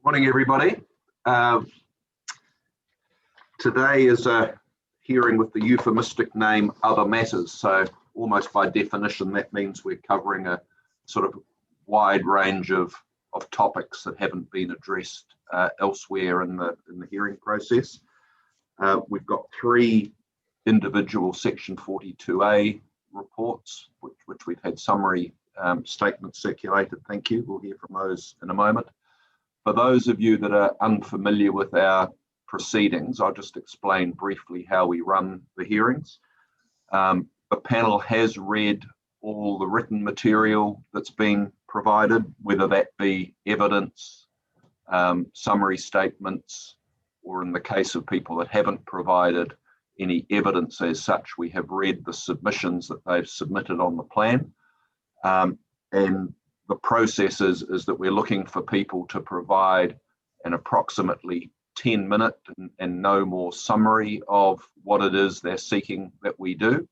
Morning, everybody. Today is a hearing with the euphemistic name Other Matters. So almost by definition, that means we're covering a sort of wide range of topics that haven't been addressed elsewhere in the hearing process. We've got three individual Section 42A reports, which we've had summary statements circulated. Thank you. We'll hear from those in a moment. For those of you that are unfamiliar with our proceedings, I'll just explain briefly how we run the hearings. The panel has read all the written material that's been provided, whether that be evidence, summary statements, or in the case of people that haven't provided any evidence as such, we have read the submissions that they've submitted on the plan. And the process is that we're looking for people to provide an approximately 10-minute and no more summary of what it is they're seeking that we do.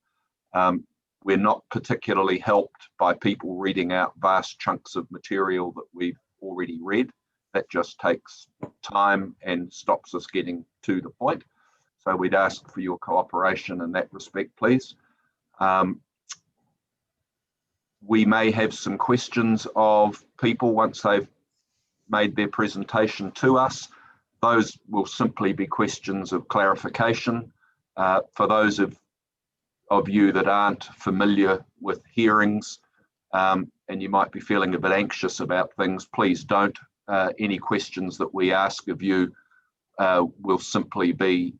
We're not particularly helped by people reading out vast chunks of material that we've already read. That just takes time and stops us getting to the point. So we'd ask for your cooperation in that respect, please. We may have some questions of people once they've made their presentation to us. Those will simply be questions of clarification. For those of you that aren't familiar with hearings and you might be feeling a bit anxious about things, please don't. Any questions that we ask of you will simply be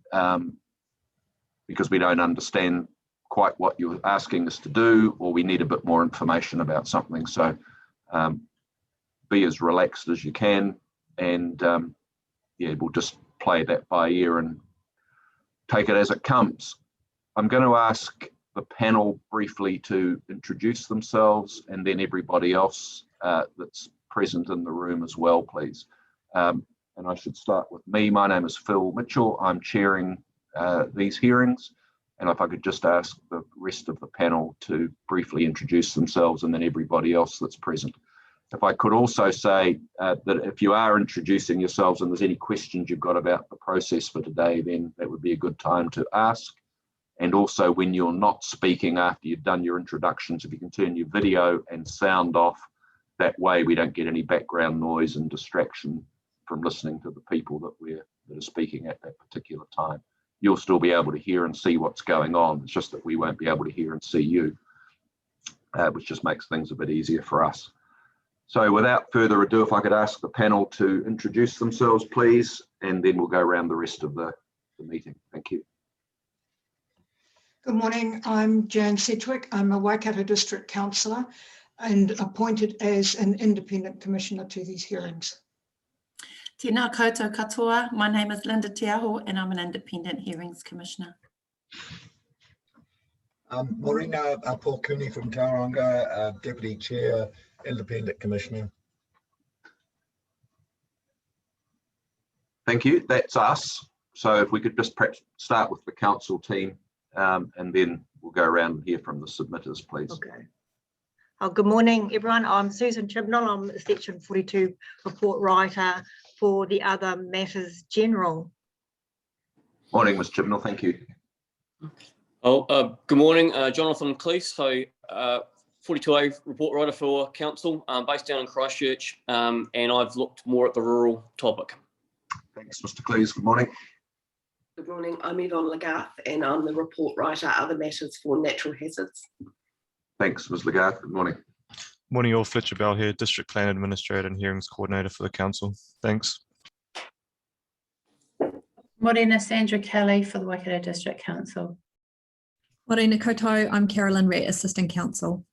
because we don't understand quite what you're asking us to do, or we need a bit more information about something. So be as relaxed as you can, and yeah, we'll just play that by ear and take it as it comes. I'm going to ask the panel briefly to introduce themselves, and then everybody else that's present in the room as well, please. And I should start with me. My name is Phil Mitchell. I'm chairing these hearings. And if I could just ask the rest of the panel to briefly introduce themselves, and then everybody else that's present. If I could also say that if you are introducing yourselves and there's any questions you've got about the process for today, then that would be a good time to ask. And also when you're not speaking after you've done your introductions, if you can turn your video and sound off, that way we don't get any background noise and distraction from listening to the people that are speaking at that particular time. You'll still be able to hear and see what's going on. It's just that we won't be able to hear and see you, which just makes things a bit easier for us. So without further ado, if I could ask the panel to introduce themselves, please, and then we'll go around the rest of the meeting. Thank you. Good morning, I'm Jan Sedgwick. I'm a Waikato District Councillor and appointed as an independent commissioner to these hearings. Tēnā koutou katoa. My name is Linda Tiaho and I'm an Independent Hearings Commissioner. Morena, Paul Cooney from Tauranga, Deputy Chair, Independent Commissioner. Thank you, that's us. So if we could just perhaps start with the council team and then we'll go around and hear from the submitters, please. Okay. Good morning, everyone. I'm Susan Chibnall. I'm the Section 42 report writer for the Other Matters General. Morning, Ms. Chibnall, thank you. Good morning, Jonathan Cleese, so 42A report writer for Council, based down in Christchurch, and I've looked more at the rural topic. Thanks, Mr. Cleese. Good morning. Good morning, I'm Yvonne Lagarth and I'm the report writer, Other Matters for Natural Hazards. Thanks, Ms. Lagarth. Good morning. Morning all, Fletcher Bell here, District Plan Administrator and Hearings Coordinator for the Council. Thanks. Morena Sandra Kelly for the Waikato District Council. Morena koutou, I'm Carolyn Rhett, Assistant Counsel.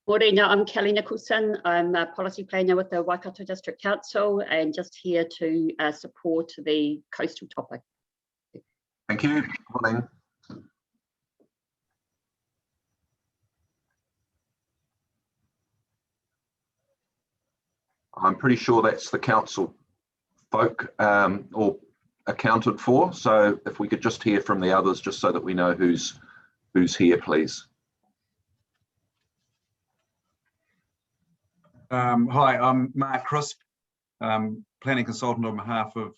Morena, I'm Kelly Nicholson. I'm a policy planner with the Waikato District Council and just here to support the coastal topic. Thank you. Good morning. I'm pretty sure that's the council folk all accounted for. So if we could just hear from the others, just so that we know who's here, please. Hi, I'm Mark Crisp, planning consultant on behalf of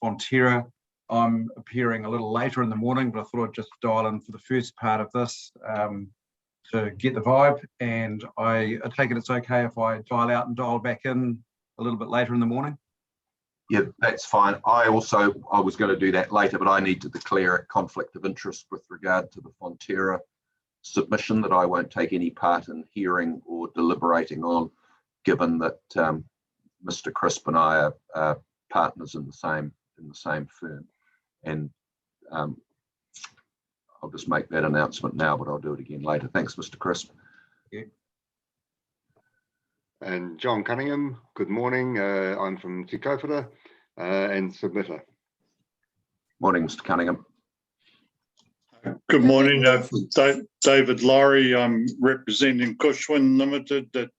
Fonterra. I'm appearing a little later in the morning, but I thought I'd just dial in for the first part of this to get the vibe. And I take it it's okay if I dial out and dial back in a little bit later in the morning? Yeah, that's fine. I was going to do that later, but I need to declare a conflict of interest with regard to the Fonterra submission that I won't take any part in hearing or deliberating on, given that Mr. Crisp and I are partners in the same firm. And I'll just make that announcement now, but I'll do it again later. Thanks, Mr. Crisp. Yeah. And John Cunningham, good morning. I'm from Te Kaupara and submitter. Morning, Mr. Cunningham. Good morning, David Laurie. I'm representing Cushwin Limited at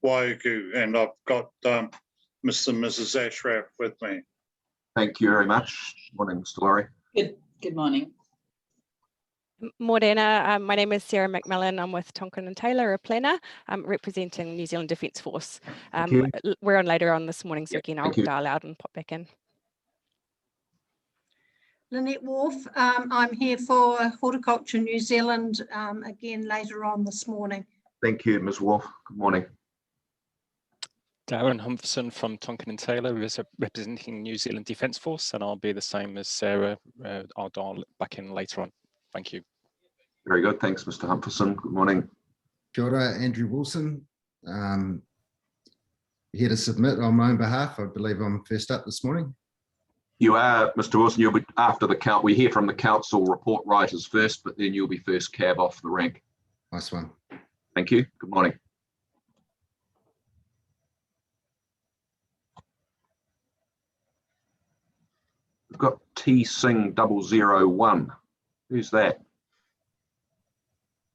Waiaku, and I've got Mr. and Mrs. Ashraf with me. Thank you very much. Morning, Mr. Laurie. Good morning. Morena, my name is Sarah McMillan. I'm with Tonkin and Taylor, a planner. I'm representing New Zealand Defence Force. We're on later on this morning, so again, I'll dial out and pop back in. Lynette Wharf, I'm here for Horticulture New Zealand, again later on this morning. Thank you, Ms. Wharf. Good morning. Darren Humphreys from Tonkin and Taylor, representing New Zealand Defence Force, and I'll be the same as Sarah. I'll dial back in later on. Thank you. Very good. Thanks, Mr. Humphreys. Good morning. Kia ora, Andrew Wilson. Here to submit on my own behalf. I believe I'm first up this morning. You are, Mr. Wilson. You'll be after the count. We hear from the council report writers first, but then you'll be first cab off the rank. Nice one. Thank you. Good morning. We've got T Singh 001. Who's that?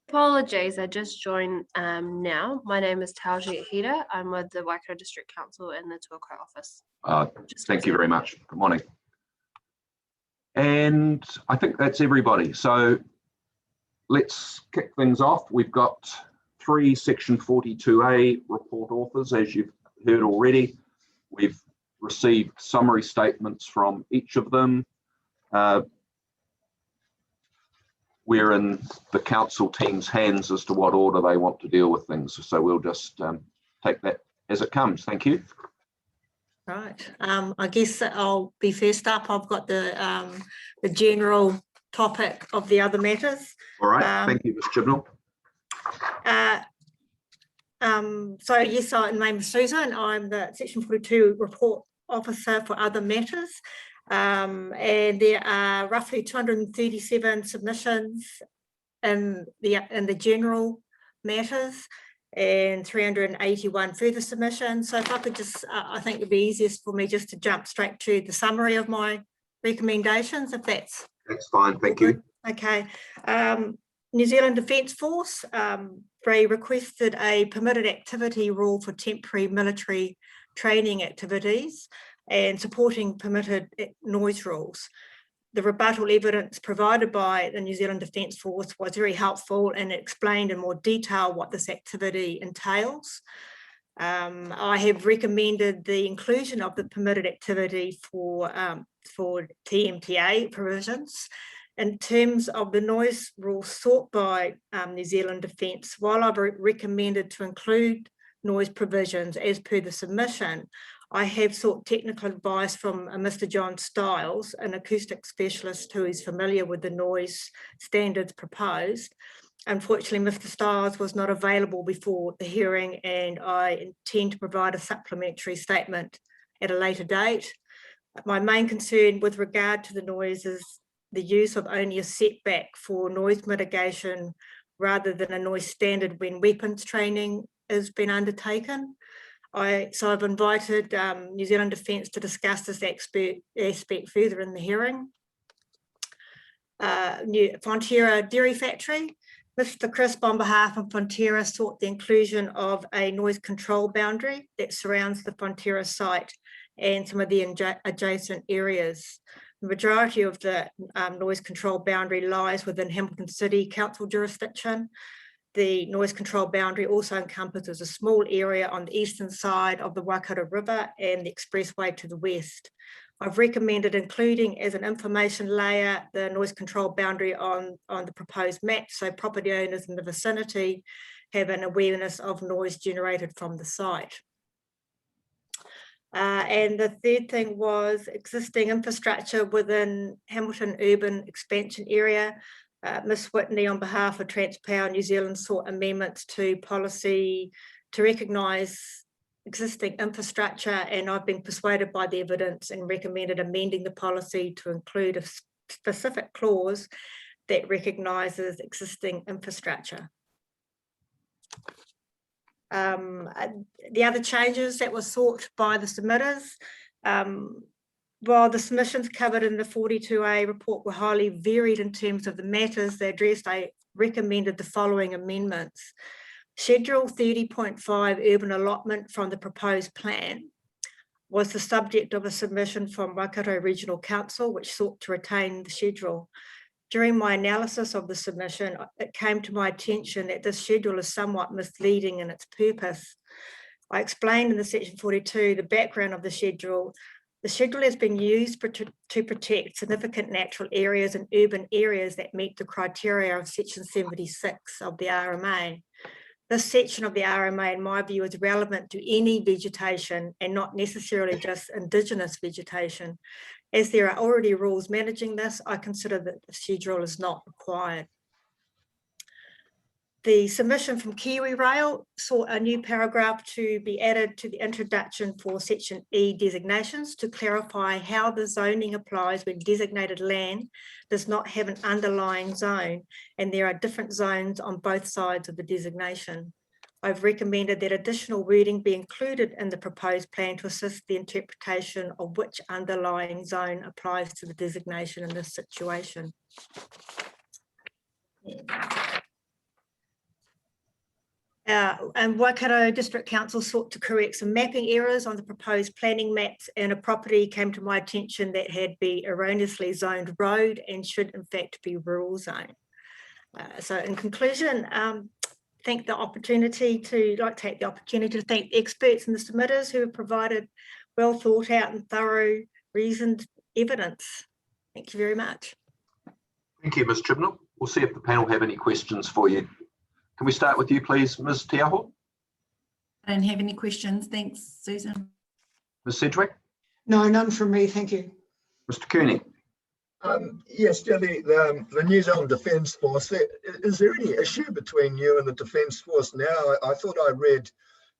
Apologies, I just joined now. My name is Tauji Hida. I'm with the Waikato District Council in the Tuakau office. Thank you very much. Good morning. And I think that's everybody. So let's kick things off. We've got 3 Section 42A report authors, as you've heard already. We've received summary statements from each of them. We're in the council team's hands as to what order they want to deal with things. So we'll just take that as it comes. Thank you. Right. I guess I'll be first up. I've got the general topic of the other matters. All right. Thank you, Ms. Chibnall. So yes, my name is Susan. I'm the Section 42 report officer for other matters. And there are roughly 237 submissions in the general matters and 381 further submissions. So if I could just, I think it'd be easiest for me just to jump straight to the summary of my recommendations, if that's fine. Thank you. Okay. New Zealand Defence Force, they requested a permitted activity rule for temporary military training activities and supporting permitted noise rules. The rebuttal evidence provided by the New Zealand Defence Force was very helpful and explained in more detail what this activity entails. I have recommended the inclusion of the permitted activity for TMTA provisions. In terms of the noise rules sought by New Zealand Defence, while I've recommended to include noise provisions as per the submission, I have sought technical advice from Mr. John Stiles, an acoustic specialist who is familiar with the noise standards proposed. Unfortunately, Mr. Stiles was not available before the hearing, and I intend to provide a supplementary statement at a later date. My main concern with regard to the noise is the use of only a setback for noise mitigation rather than a noise standard when weapons training has been undertaken. So I've invited New Zealand Defence to discuss this aspect further in the hearing. Fonterra Dairy Factory. Mr. Crisp, on behalf of Fonterra, sought the inclusion of a noise control boundary that surrounds the Fonterra site and some of the adjacent areas. The majority of the noise control boundary lies within Hamilton City Council jurisdiction. the noise control boundary also encompasses a small area on the eastern side of the Waikato River and the expressway to the west. I've recommended including as an information layer the noise control boundary on the proposed map, so property owners in the vicinity have an awareness of noise generated from the site. And the third thing was existing infrastructure within Hamilton urban expansion area. Ms Whitney, on behalf of Transpower New Zealand, sought amendments to policy to recognise existing infrastructure, and I've been persuaded by the evidence and recommended amending the policy to include a specific clause that recognises existing infrastructure. The other changes that were sought by the submitters, while the submissions covered in the 42A report were highly varied in terms of the matters they addressed, I recommended the following amendments. Schedule 30.5 urban allotment from the proposed plan was the subject of a submission from Waikato Regional Council, which sought to retain the schedule. During my analysis of the submission, it came to my attention that this schedule is somewhat misleading in its purpose. I explained in the section 42 the background of the schedule. The schedule has been used to protect significant natural areas and urban areas that meet the criteria of section 76 of the RMA. This section of the RMA, in my view, is relevant to any vegetation and not necessarily just Indigenous vegetation. As there are already rules managing this, I consider that the schedule is not required. The submission from Kiwi Rail sought a new paragraph to be added to the introduction for section E designations to clarify how the zoning applies when designated land does not have an underlying zone and there are different zones on both sides of the designation. I've recommended that additional wording be included in the proposed plan to assist the interpretation of which underlying zone applies to the designation in this situation. And Waikato District Council sought to correct some mapping errors on the proposed planning maps, and a property came to my attention that had been erroneously zoned road and should in fact be rural zone. So in conclusion, take the opportunity to thank experts and the submitters who have provided well thought out and thorough reasoned evidence. Thank you very much. Thank you, Ms Chibnall. We'll see if the panel have any questions for you. Can we start with you, please, Ms Te Aho? I don't have any questions. Thanks, Susan. Ms Sedgwick? No, none from me, thank you. Mr Kearney? Yes, Jelly, the New Zealand Defence Force, is there any issue between you and the Defence Force now? I thought I read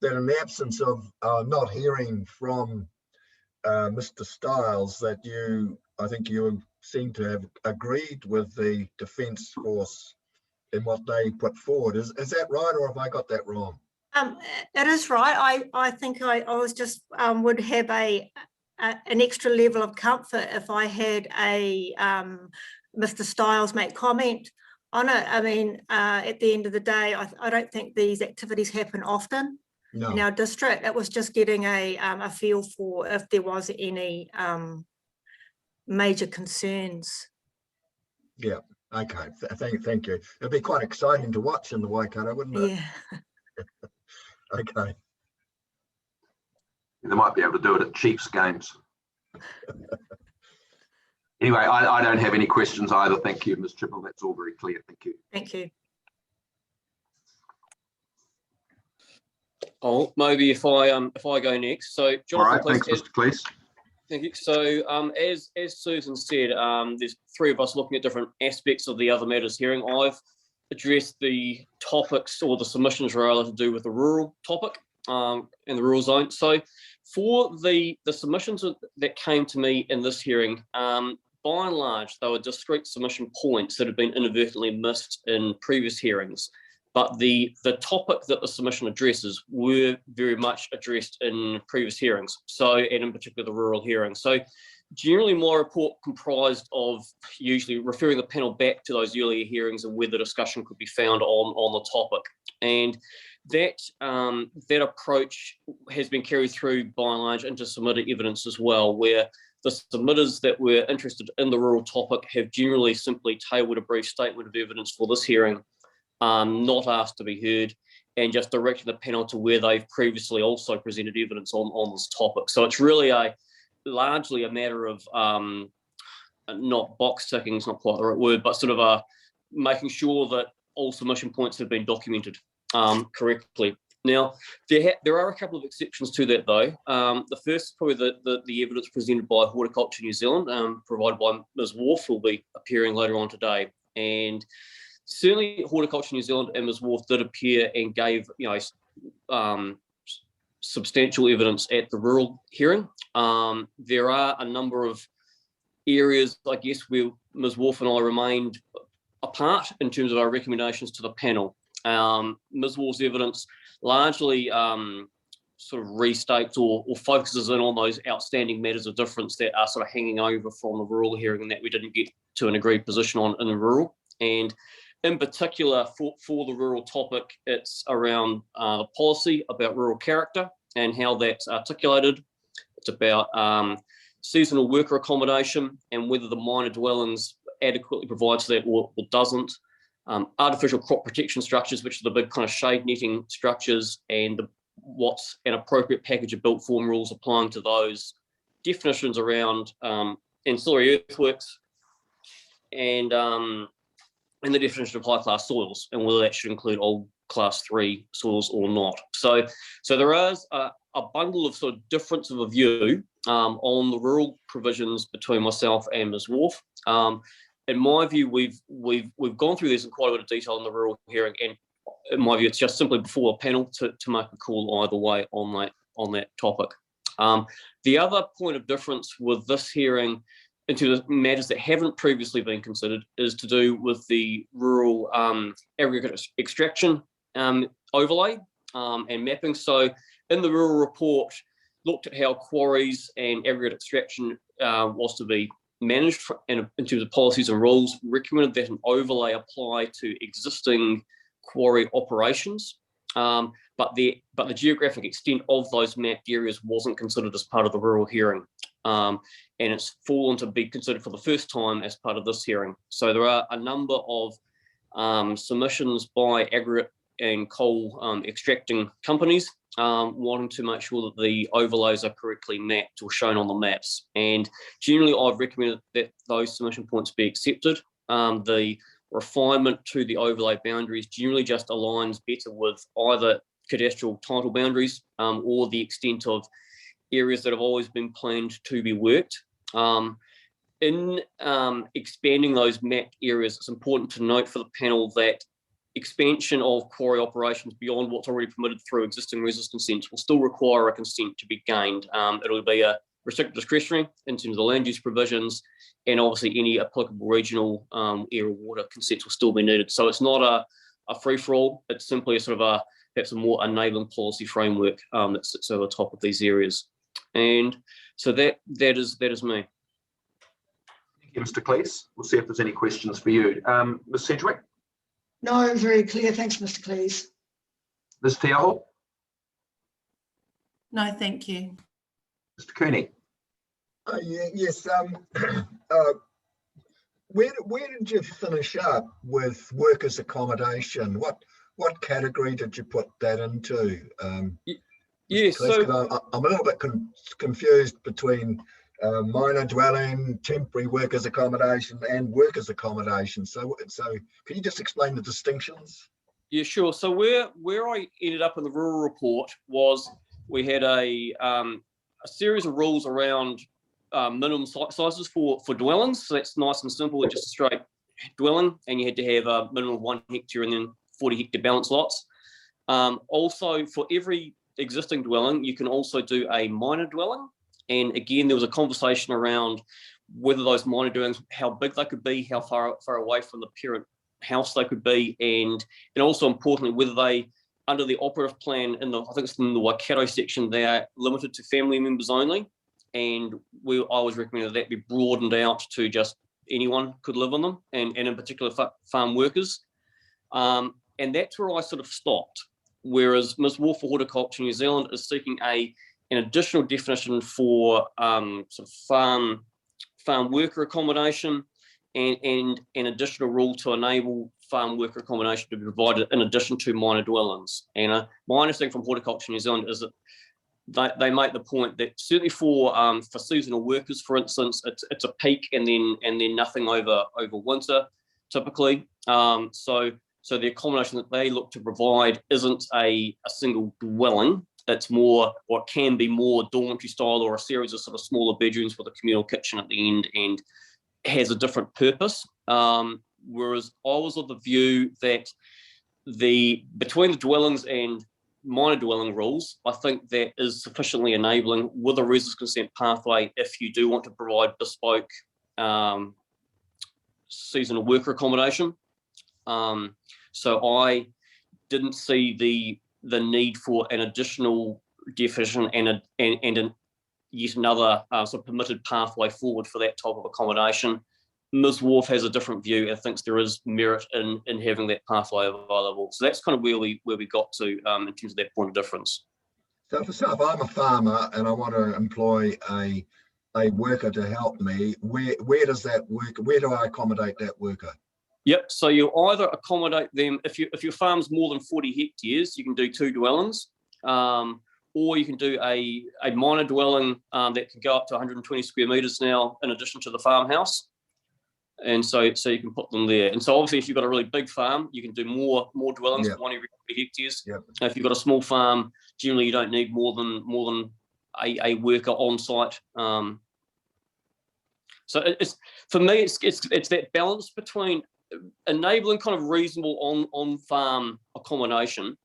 that in the absence of not hearing from Mr Stiles, that I think you seem to have agreed with the Defence Force in what they put forward. Is that right, or have I got that wrong? It is right. I think I was just would have an extra level of comfort if I had Mr Stiles make comment on it. I mean, at the end of the day, I don't think these activities happen often in our district. It was just getting a feel for if there was any major concerns. Yeah. Okay, thank you. It'd be quite exciting to watch in the Waikato, wouldn't it? Yeah. Okay. They might be able to do it at Chiefs games. Anyway, I don't have any questions either. Thank you, Ms Chibnall. That's all very clear. Thank you. Thank you. Oh, maybe if I go next. So, Jonathan, all right, thanks, Mr Cleese. Thank you. So, as Susan said, there's three of us looking at different aspects of the other matters hearing. I've addressed the topics or the submissions rather to do with the rural topic in the rural zone. So, for the submissions that came to me in this hearing, by and large, they were discrete submission points that have been inadvertently missed in previous hearings. But the topic that the submission addresses were very much addressed in previous hearings, and in particular the rural hearing. So generally my report comprised of usually referring the panel back to those earlier hearings and where the discussion could be found on the topic. And that approach has been carried through by and large into submitted evidence as well, where the submitters that were interested in the rural topic have generally simply tabled a brief statement of evidence for this hearing not asked to be heard, and just directing the panel to where they've previously also presented evidence on this topic. So it's really largely a matter of not box ticking, is not quite the right word, but sort of making sure that all submission points have been documented correctly. Now, there are a couple of exceptions to that, though. The first is probably the evidence presented by Horticulture New Zealand, provided by Ms. Wharf, who will be appearing later on today. And certainly Horticulture New Zealand and Ms. Wharf did appear and gave, substantial evidence at the rural hearing. There are a number of areas, I guess, where Ms. Wharf and I remained apart in terms of our recommendations to the panel. Ms. Wharf's evidence largely sort of restates or focuses in on those outstanding matters of difference that are sort of hanging over from the rural hearing and that we didn't get to an agreed position on in the rural. And in particular, for the rural topic, it's around the policy about rural character and how that's articulated. It's about seasonal worker accommodation and whether the minor dwellings adequately provides that or doesn't. Artificial crop protection structures, which are the big kind of shade netting structures, and what's an appropriate package of built form rules applying to those. Definitions around ancillary earthworks and the definition of high class soils and whether that should include old class 3 soils or not. So there is a bundle of sort of difference of a view on the rural provisions between myself and Ms. Wharf. In my view, we've gone through this in quite a bit of detail in the rural hearing, and in my view, it's just simply before a panel to make a call either way on that topic. The other point of difference with this hearing into the matters that haven't previously been considered is to do with the rural aggregate extraction overlay and mapping. So in the rural report, looked at how quarries and aggregate extraction was to be managed in terms of policies and rules, recommended that an overlay apply to existing quarry operations, but the geographic extent of those mapped areas wasn't considered as part of the rural hearing, and it's fallen to be considered for the first time as part of this hearing. So there are a number of submissions by aggregate and coal extracting companies wanting to make sure that the overlays are correctly mapped or shown on the maps. And generally, I've recommended that those submission points be accepted. The refinement to the overlay boundaries generally just aligns better with either cadastral title boundaries or the extent of areas that have always been planned to be worked. In expanding those mapped areas, it's important to note for the panel that expansion of quarry operations beyond what's already permitted through existing resource consents will still require a consent to be gained. It'll be a restricted discretionary in terms of the land use provisions, and obviously any applicable regional air or water consents will still be needed. So it's not a free-for-all, it's simply a sort of perhaps a more enabling policy framework that sits over the top of these areas. And so that is me. Thank you, Mr. Cleese. We'll see if there's any questions for you. Ms. Sedgwick? No, very clear. Thanks, Mr. Cleese. Ms. Te Aho? No, thank you. Mr. Cooney? Yes. Where did you finish up with workers' accommodation? What category did you put that into? Yes, so I'm a little bit confused between minor dwelling, temporary workers' accommodation, and workers' accommodation. So can you just explain the distinctions? Yeah, sure. So where I ended up in the rural report was we had a series of rules around minimum sizes for dwellings. So that's nice and simple. It's just a straight dwelling, and you had to have a minimum of 1 hectare and then 40 hectare balance lots. Also, for every existing dwelling, you can also do a minor dwelling. And again, there was a conversation around whether those minor dwellings, how big they could be, how far away from the parent house they could be, and also importantly, whether they, under the operative plan, I think it's in the Waikato section, they are limited to family members only. And I always recommended that be broadened out to just anyone could live on them, and in particular farm workers. And that's where I sort of stopped. Whereas Ms. Wharf for Horticulture New Zealand is seeking an additional definition for sort of farm worker accommodation, and an additional rule to enable farm worker accommodation to be provided in addition to minor dwellings. And my understanding from Horticulture New Zealand is that they make the point that certainly for seasonal workers, for instance, it's a peak and then nothing over winter typically. So the accommodation that they look to provide isn't a single dwelling. It's more what can be more dormitory style or a series of sort of smaller bedrooms with a communal kitchen at the end and has a different purpose. Whereas I was of the view that between the dwellings and minor dwelling rules, I think that is sufficiently enabling with a residence consent pathway if you do want to provide bespoke seasonal worker accommodation. So I didn't see the need for an additional definition and yet another sort of permitted pathway forward for that type of accommodation. Ms. Wharf has a different view and thinks there is merit in having that pathway available. So that's kind of where we got to in terms of that point of difference. So if I'm a farmer and I want to employ a worker to help me, where does that work? Where do I accommodate that worker? Yep. So you either accommodate them if your farm's more than 40 hectares, you can do 2 dwellings, or you can do a minor dwelling that can go up to 120 square meters now, in addition to the farmhouse. And so you can put them there. And so obviously, if you've got a really big farm, you can do more dwellings, one every 40 hectares. Yep. If you've got a small farm, generally you don't need more than a worker on site. So it's for me, it's that balance between enabling kind of reasonable on farm accommodation,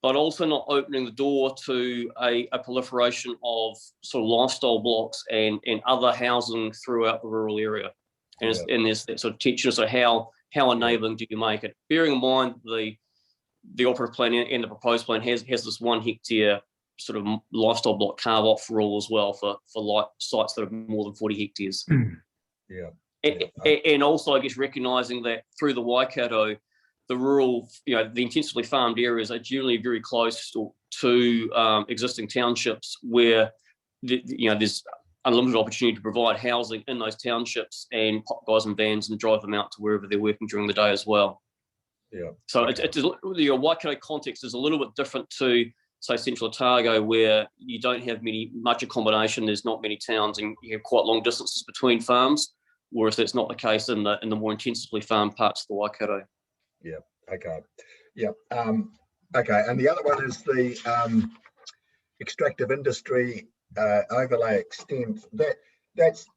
but also not opening the door to a proliferation of sort of lifestyle blocks and other housing throughout the rural area. And, and there's that sort of tension. So how enabling do you make it? Bearing in mind the operative plan and the proposed plan has this 1 hectare sort of lifestyle block carve-off rule as well for like sites that are more than 40 hectares. Yeah. And also, I guess, recognising that through the Waikato, the rural, the intensively farmed areas are generally very close to existing townships where there's unlimited opportunity to provide housing in those townships and pop guys in vans and drive them out to wherever they're working during the day as well. Yeah. So your Waikato context is a little bit different to, say, Central Otago, where you don't have much accommodation. There's not many towns, and you have quite long distances between farms. Whereas that's not the case in the more intensively farmed parts of the Waikato. Yeah. Okay. Yeah. Okay. And the other one is the extractive industry overlay extent. That's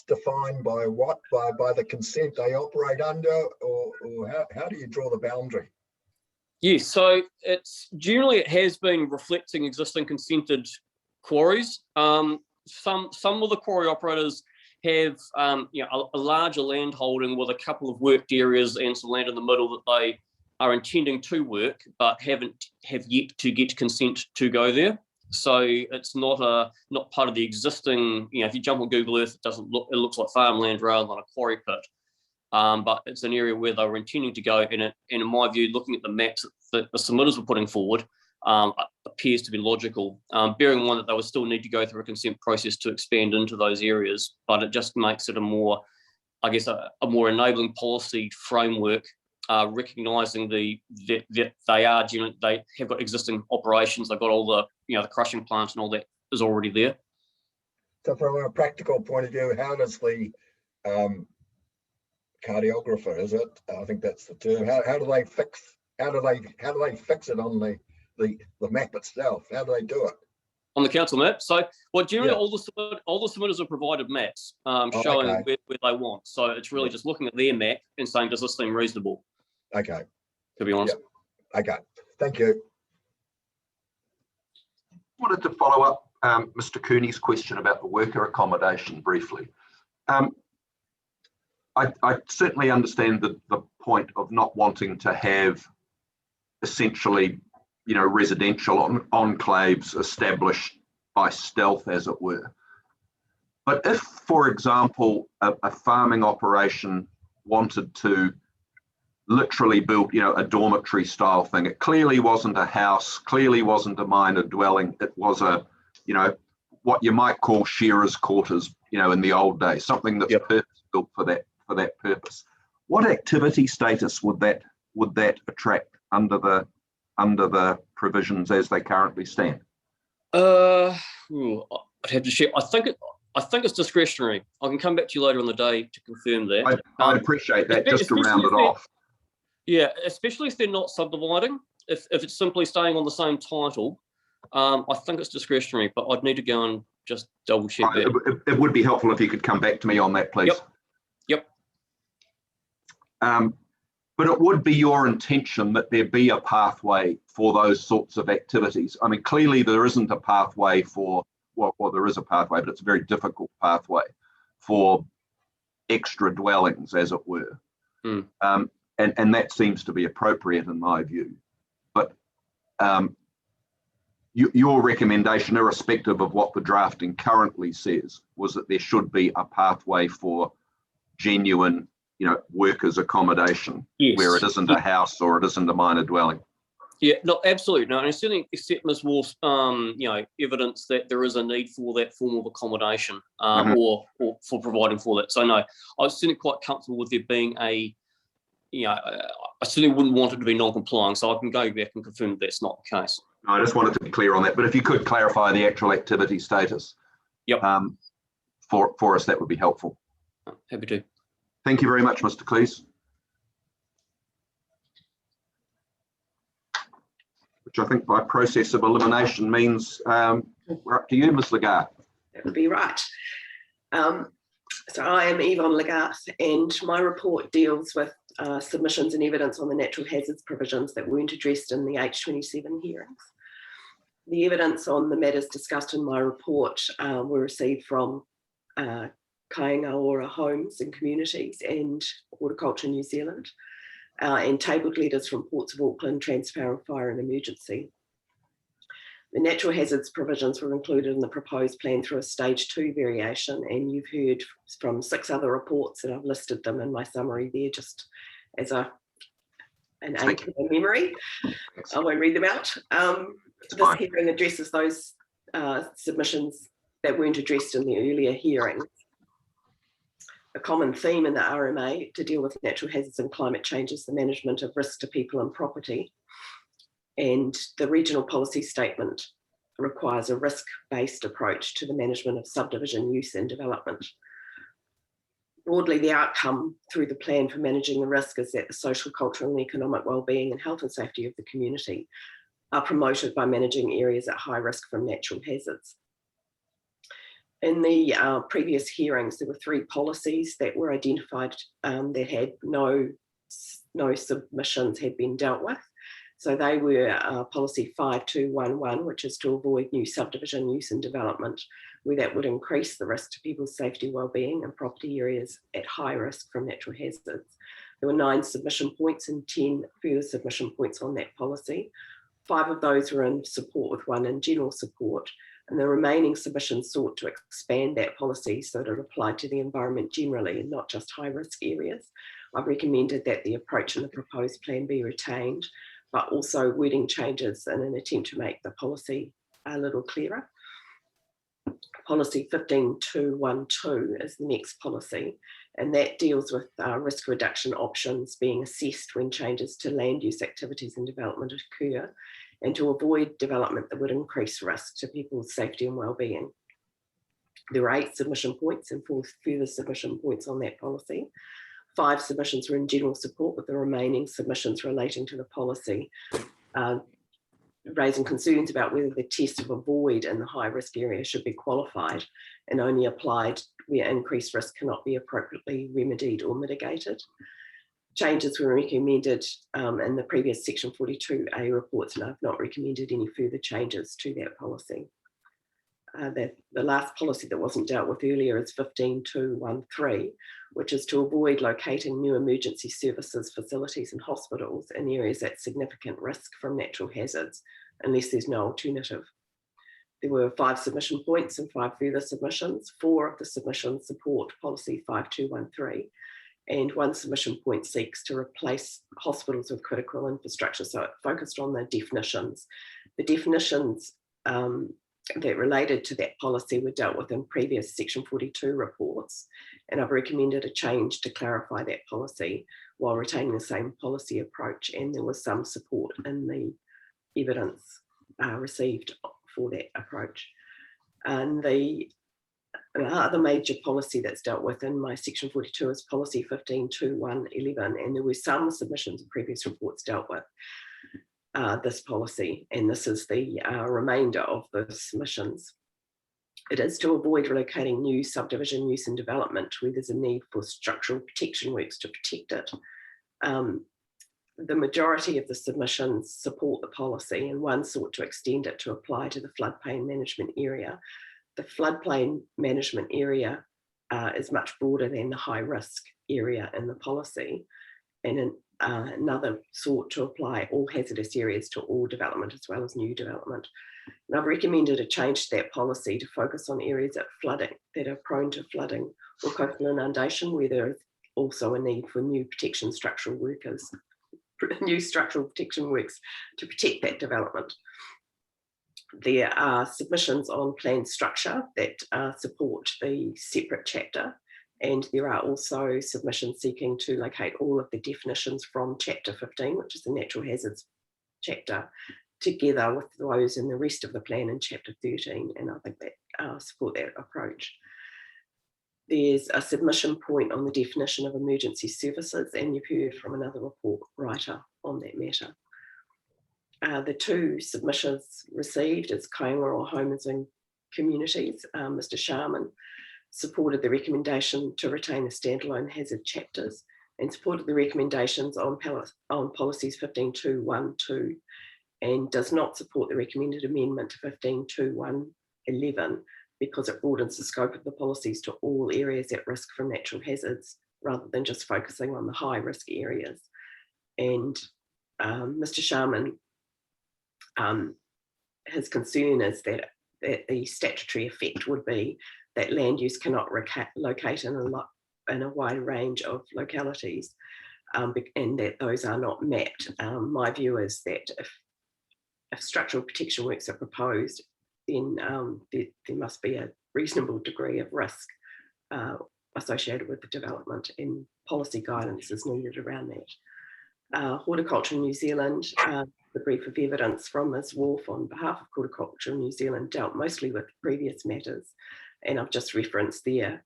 defined by what? By the consent they operate under, or how do you draw the boundary? Yes. So it has been reflecting existing consented quarries. Some of the quarry operators have a larger land holding with a couple of worked areas and some land in the middle that they are intending to work, but have yet to get consent to go there. So it's not part of the existing. If you jump on Google Earth, it looks like farmland rather than a quarry pit. But it's an area where they were intending to go, and in my view, looking at the maps that the submitters were putting forward, appears to be logical, bearing in mind that they would still need to go through a consent process to expand into those areas, but it just makes it a more enabling policy framework, recognising that they have got existing operations, they've got all the crushing plants and all that is already there. So from a practical point of view, how does the cartographer, is it? I think that's the term. How do they fix it on the map itself? How do they do it? On the council map? So, generally all the submitters are provided maps showing where they want. So it's really just looking at their map and saying, does this seem reasonable? Okay. To be honest. Yep. Okay. Thank you. I wanted to follow up Mr. Cooney's question about the worker accommodation briefly. I certainly understand the point of not wanting to have essentially, residential enclaves established by stealth, as it were. But if, for example, a farming operation wanted to literally build, a dormitory style thing, it clearly wasn't a house, clearly wasn't a minor dwelling, it was a, what you might call shearers' quarters, in the old days, something that's purpose-built for that purpose. What activity status would that attract under the provisions as they currently stand? I'd have to check. I think it's discretionary. I can come back to you later in the day to confirm that. I'd appreciate that, just to round it off. Yeah, especially if they're not subdividing. If it's simply staying on the same title, I think it's discretionary, but I'd need to go and just double check that. It would be helpful if you could come back to me on that, please. Yep. But it would be your intention that there be a pathway for those sorts of activities. I mean, clearly there isn't a pathway for, well, there is a pathway, but it's a very difficult pathway for extra dwellings, as it were. And that seems to be appropriate in my view. But your recommendation, irrespective of what the drafting currently says, was that there should be a pathway for genuine, workers' accommodation, where it isn't a house or it isn't a minor dwelling. Yeah, no, absolutely. No, and I certainly accept Ms. Wolf's, evidence that there is a need for that form of accommodation or for providing for that. So no, I was certainly quite comfortable with there being I certainly wouldn't want it to be non-compliant, so I can go back and confirm that that's not the case. No, I just wanted to be clear on that, but if you could clarify the actual activity status for us, that would be helpful. Happy to. Thank you very much, Mr. Cleese. Which I think by process of elimination means we're up to you, Ms. Lagarde. That would be right. So I am Yvonne Lagarde, and my report deals with submissions and evidence on the natural hazards provisions that weren't addressed in the H27 hearings. The evidence on the matters discussed in my report were received from Kaingaora Homes and Communities and Horticulture New Zealand, and tabled letters from Ports of Auckland, Transparent Fire and Emergency. The natural hazards provisions were included in the proposed plan through a stage 2 variation, and you've heard from 6 other reports, and I've listed them in my summary there just as an aid to my memory. I won't read them out. This hearing addresses those submissions that weren't addressed in the earlier hearings. A common theme in the RMA to deal with natural hazards and climate change is the management of risk to people and property. And the regional policy statement requires a risk-based approach to the management of subdivision use and development. Broadly, the outcome through the plan for managing the risk is that the social, cultural and economic well-being and health and safety of the community are promoted by managing areas at high risk from natural hazards. In the previous hearings, there were 3 policies that were identified that had no submissions had been dealt with. So they were policy 5211, which is to avoid new subdivision use and development, where that would increase the risk to people's safety, well-being and property areas at high risk from natural hazards. There were 9 submission points and 10 further submission points on that policy. 5 of those were in support with 1 in general support, and the remaining submissions sought to expand that policy so that it applied to the environment generally and not just high risk areas. I've recommended that the approach in the proposed plan be retained, but also wording changes in an attempt to make the policy a little clearer. Policy 15212 is the next policy, and that deals with risk reduction options being assessed when changes to land use activities and development occur, and to avoid development that would increase risk to people's safety and well-being. There were 8 submission points and 4 further submission points on that policy. 5 submissions were in general support, with the remaining submissions relating to the policy, raising concerns about whether the test of a void in the high risk area should be qualified and only applied where increased risk cannot be appropriately remedied or mitigated. Changes were recommended in the previous section 42A reports, and I've not recommended any further changes to that policy. The last policy that wasn't dealt with earlier is 15213, which is to avoid locating new emergency services, facilities and hospitals in areas at significant risk from natural hazards, unless there's no alternative. There were 5 submission points and 5 further submissions. 4 of the submissions support policy 5213, and 1 submission point seeks to replace hospitals with critical infrastructure. So it focused on the definitions. The definitions that related to that policy were dealt with in previous Section 42 reports, and I've recommended a change to clarify that policy while retaining the same policy approach, and there was some support in the evidence received for that approach. And the other major policy that's dealt with in my Section 42 is policy 15.2.1.11, and there were some submissions of previous reports dealt with this policy, and this is the remainder of the submissions. It is to avoid relocating new subdivision use and development where there's a need for structural protection works to protect it. The majority of the submissions support the policy, and one sought to extend it to apply to the floodplain management area. The floodplain management area is much broader than the high risk area in the policy, and another sought to apply all hazardous areas to all development as well as new development. And I've recommended a change to that policy to focus on areas that are prone to flooding or coastal inundation, where there is also a need for new structural protection works to protect that development. There are submissions on planned structure that support the separate chapter, and there are also submissions seeking to locate all of the definitions from Chapter 15, which is the natural hazards chapter, together with those in the rest of the plan in Chapter 13, and I think that support that approach. There's a submission point on the definition of emergency services, and you've heard from another report writer on that matter. The two submissions received is Kaingaroa Homes and Communities. Mr. Sharman supported the recommendation to retain the standalone hazard chapters and supported the recommendations on policies 15.2.1.2 and does not support the recommended amendment to 15.2.1.11 because it broadens the scope of the policies to all areas at risk from natural hazards rather than just focusing on the high risk areas. And Mr. Sharman, his concern is that the statutory effect would be that land use cannot locate in a wide range of localities, and that those are not mapped. My view is that if structural protection works are proposed, then there must be a reasonable degree of risk associated with the development, and policy guidance is needed around that. Horticulture New Zealand, the brief of evidence from Ms. Wolf on behalf of Horticulture New Zealand dealt mostly with previous matters, and I've just referenced there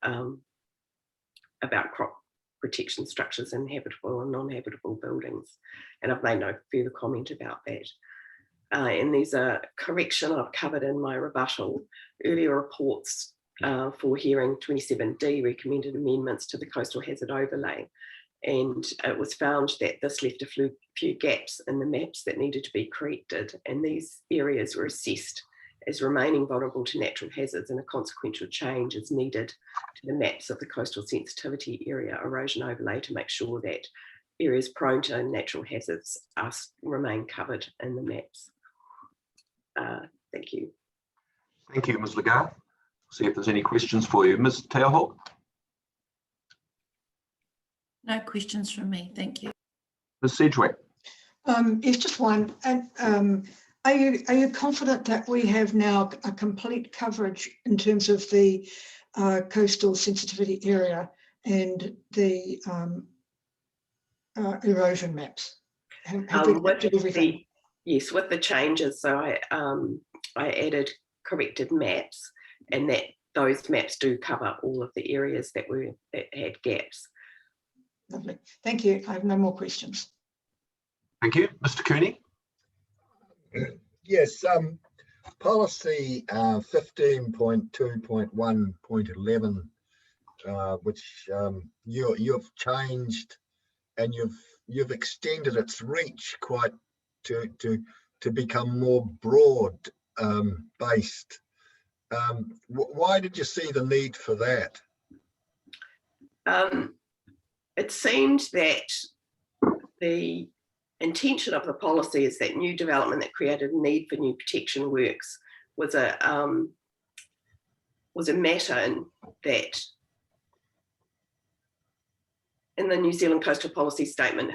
about crop protection structures in habitable and non-habitable buildings, and I've made no further comment about that. And there's a correction I've covered in my rebuttal. Earlier reports for hearing 27D recommended amendments to the coastal hazard overlay, and it was found that this left a few gaps in the maps that needed to be corrected, and these areas were assessed as remaining vulnerable to natural hazards, and a consequential change is needed to the maps of the coastal sensitivity area erosion overlay to make sure that areas prone to natural hazards remain covered in the maps. Thank you. Thank you, Ms. Lagarde. See if there's any questions for you. Ms. Te Aho? No questions from me, thank you. Ms. Sedgwick? It's just one. And are you confident that we have now a complete coverage in terms of the coastal sensitivity area and the erosion maps? Have we captured everything? Yes, with the changes. So I added corrected maps, and that those maps do cover all of the areas that had gaps. Lovely. Thank you. I have no more questions. Thank you. Mr. Cooney? Yes, policy 15.2.1.11, which you've changed, and you've extended its reach quite to become more broad based. Why did you see the need for that? It seemed that the intention of the policy is that new development that created a need for new protection works was a matter that in the New Zealand Coastal Policy Statement,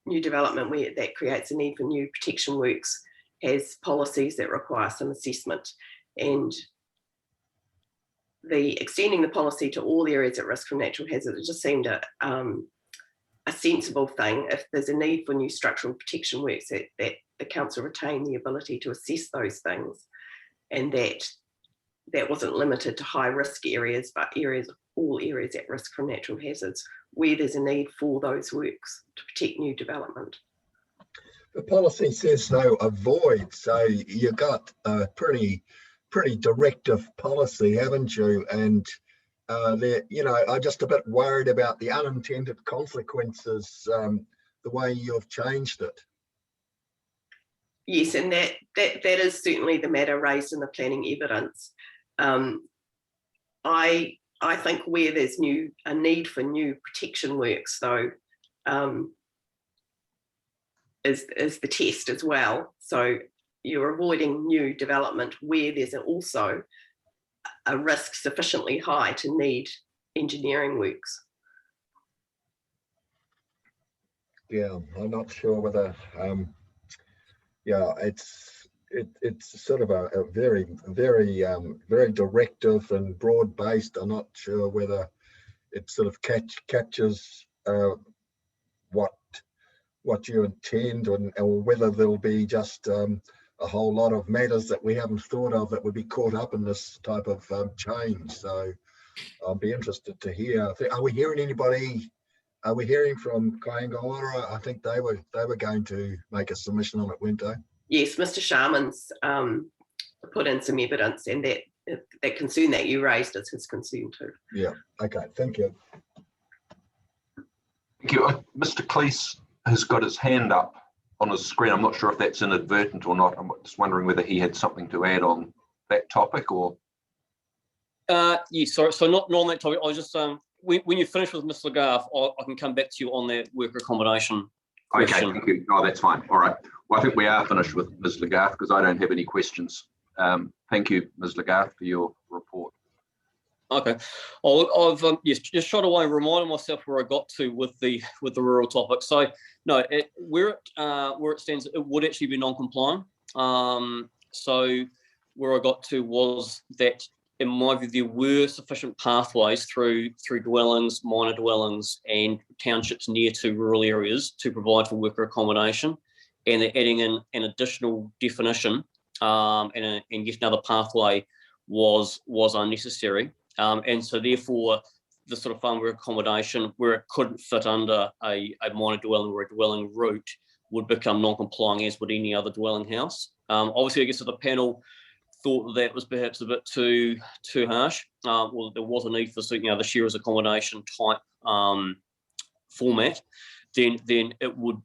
new development that creates a need for new protection works has policies that require some assessment, and the extending the policy to all areas at risk from natural hazards, it just seemed a sensible thing. If there's a need for new structural protection works, that the council retain the ability to assess those things, and that wasn't limited to high risk areas, but all areas at risk from natural hazards where there's a need for those works to protect new development. The policy says though avoid, so you got a pretty directive policy, haven't you? And I'm just a bit worried about the unintended consequences, the way you've changed it. Yes, and that is certainly the matter raised in the planning evidence. I think where there's a need for new protection works, though, is the test as well. So you're avoiding new development where there's also a risk sufficiently high to need engineering works. Yeah, I'm not sure whether, it's sort of a very directive and broad based. I'm not sure whether it sort of captures what you intend, or whether there'll be just a whole lot of matters that we haven't thought of that would be caught up in this type of change. So I'll be interested to hear. Are we hearing anybody? Are we hearing from Kaingaora? I think they were going to make a submission on it, weren't they? Yes, Mr. Sharman's put in some evidence, and that concern that you raised is his concern too. Yeah. Okay. Thank you. Thank you. Mr. Cleese has got his hand up on his screen. I'm not sure if that's inadvertent or not. I'm just wondering whether he had something to add on that topic or. Yes, sorry. So not on that topic. I was just when you finish with Ms. Lagarde, I can come back to you on that worker accommodation question. Okay, thank you. Oh, that's fine. All right. Well, I think we are finished with Ms. Lagarde because I don't have any questions. Thank you, Ms. Lagarde, for your report. Okay, I've just shot away, reminding myself where I got to with the rural topic. So no, where it stands, it would actually be non-compliant. So where I got to was that, in my view, there were sufficient pathways through dwellings, minor dwellings, and townships near to rural areas to provide for worker accommodation, and they're adding in an additional definition and yet another pathway was unnecessary. And so therefore, the sort of farm work accommodation where it couldn't fit under a minor dwelling or a dwelling route would become non-compliant, as would any other dwelling house. Obviously, I guess if the panel thought that was perhaps a bit too harsh, well, there was a need for the sharers accommodation type format, then it would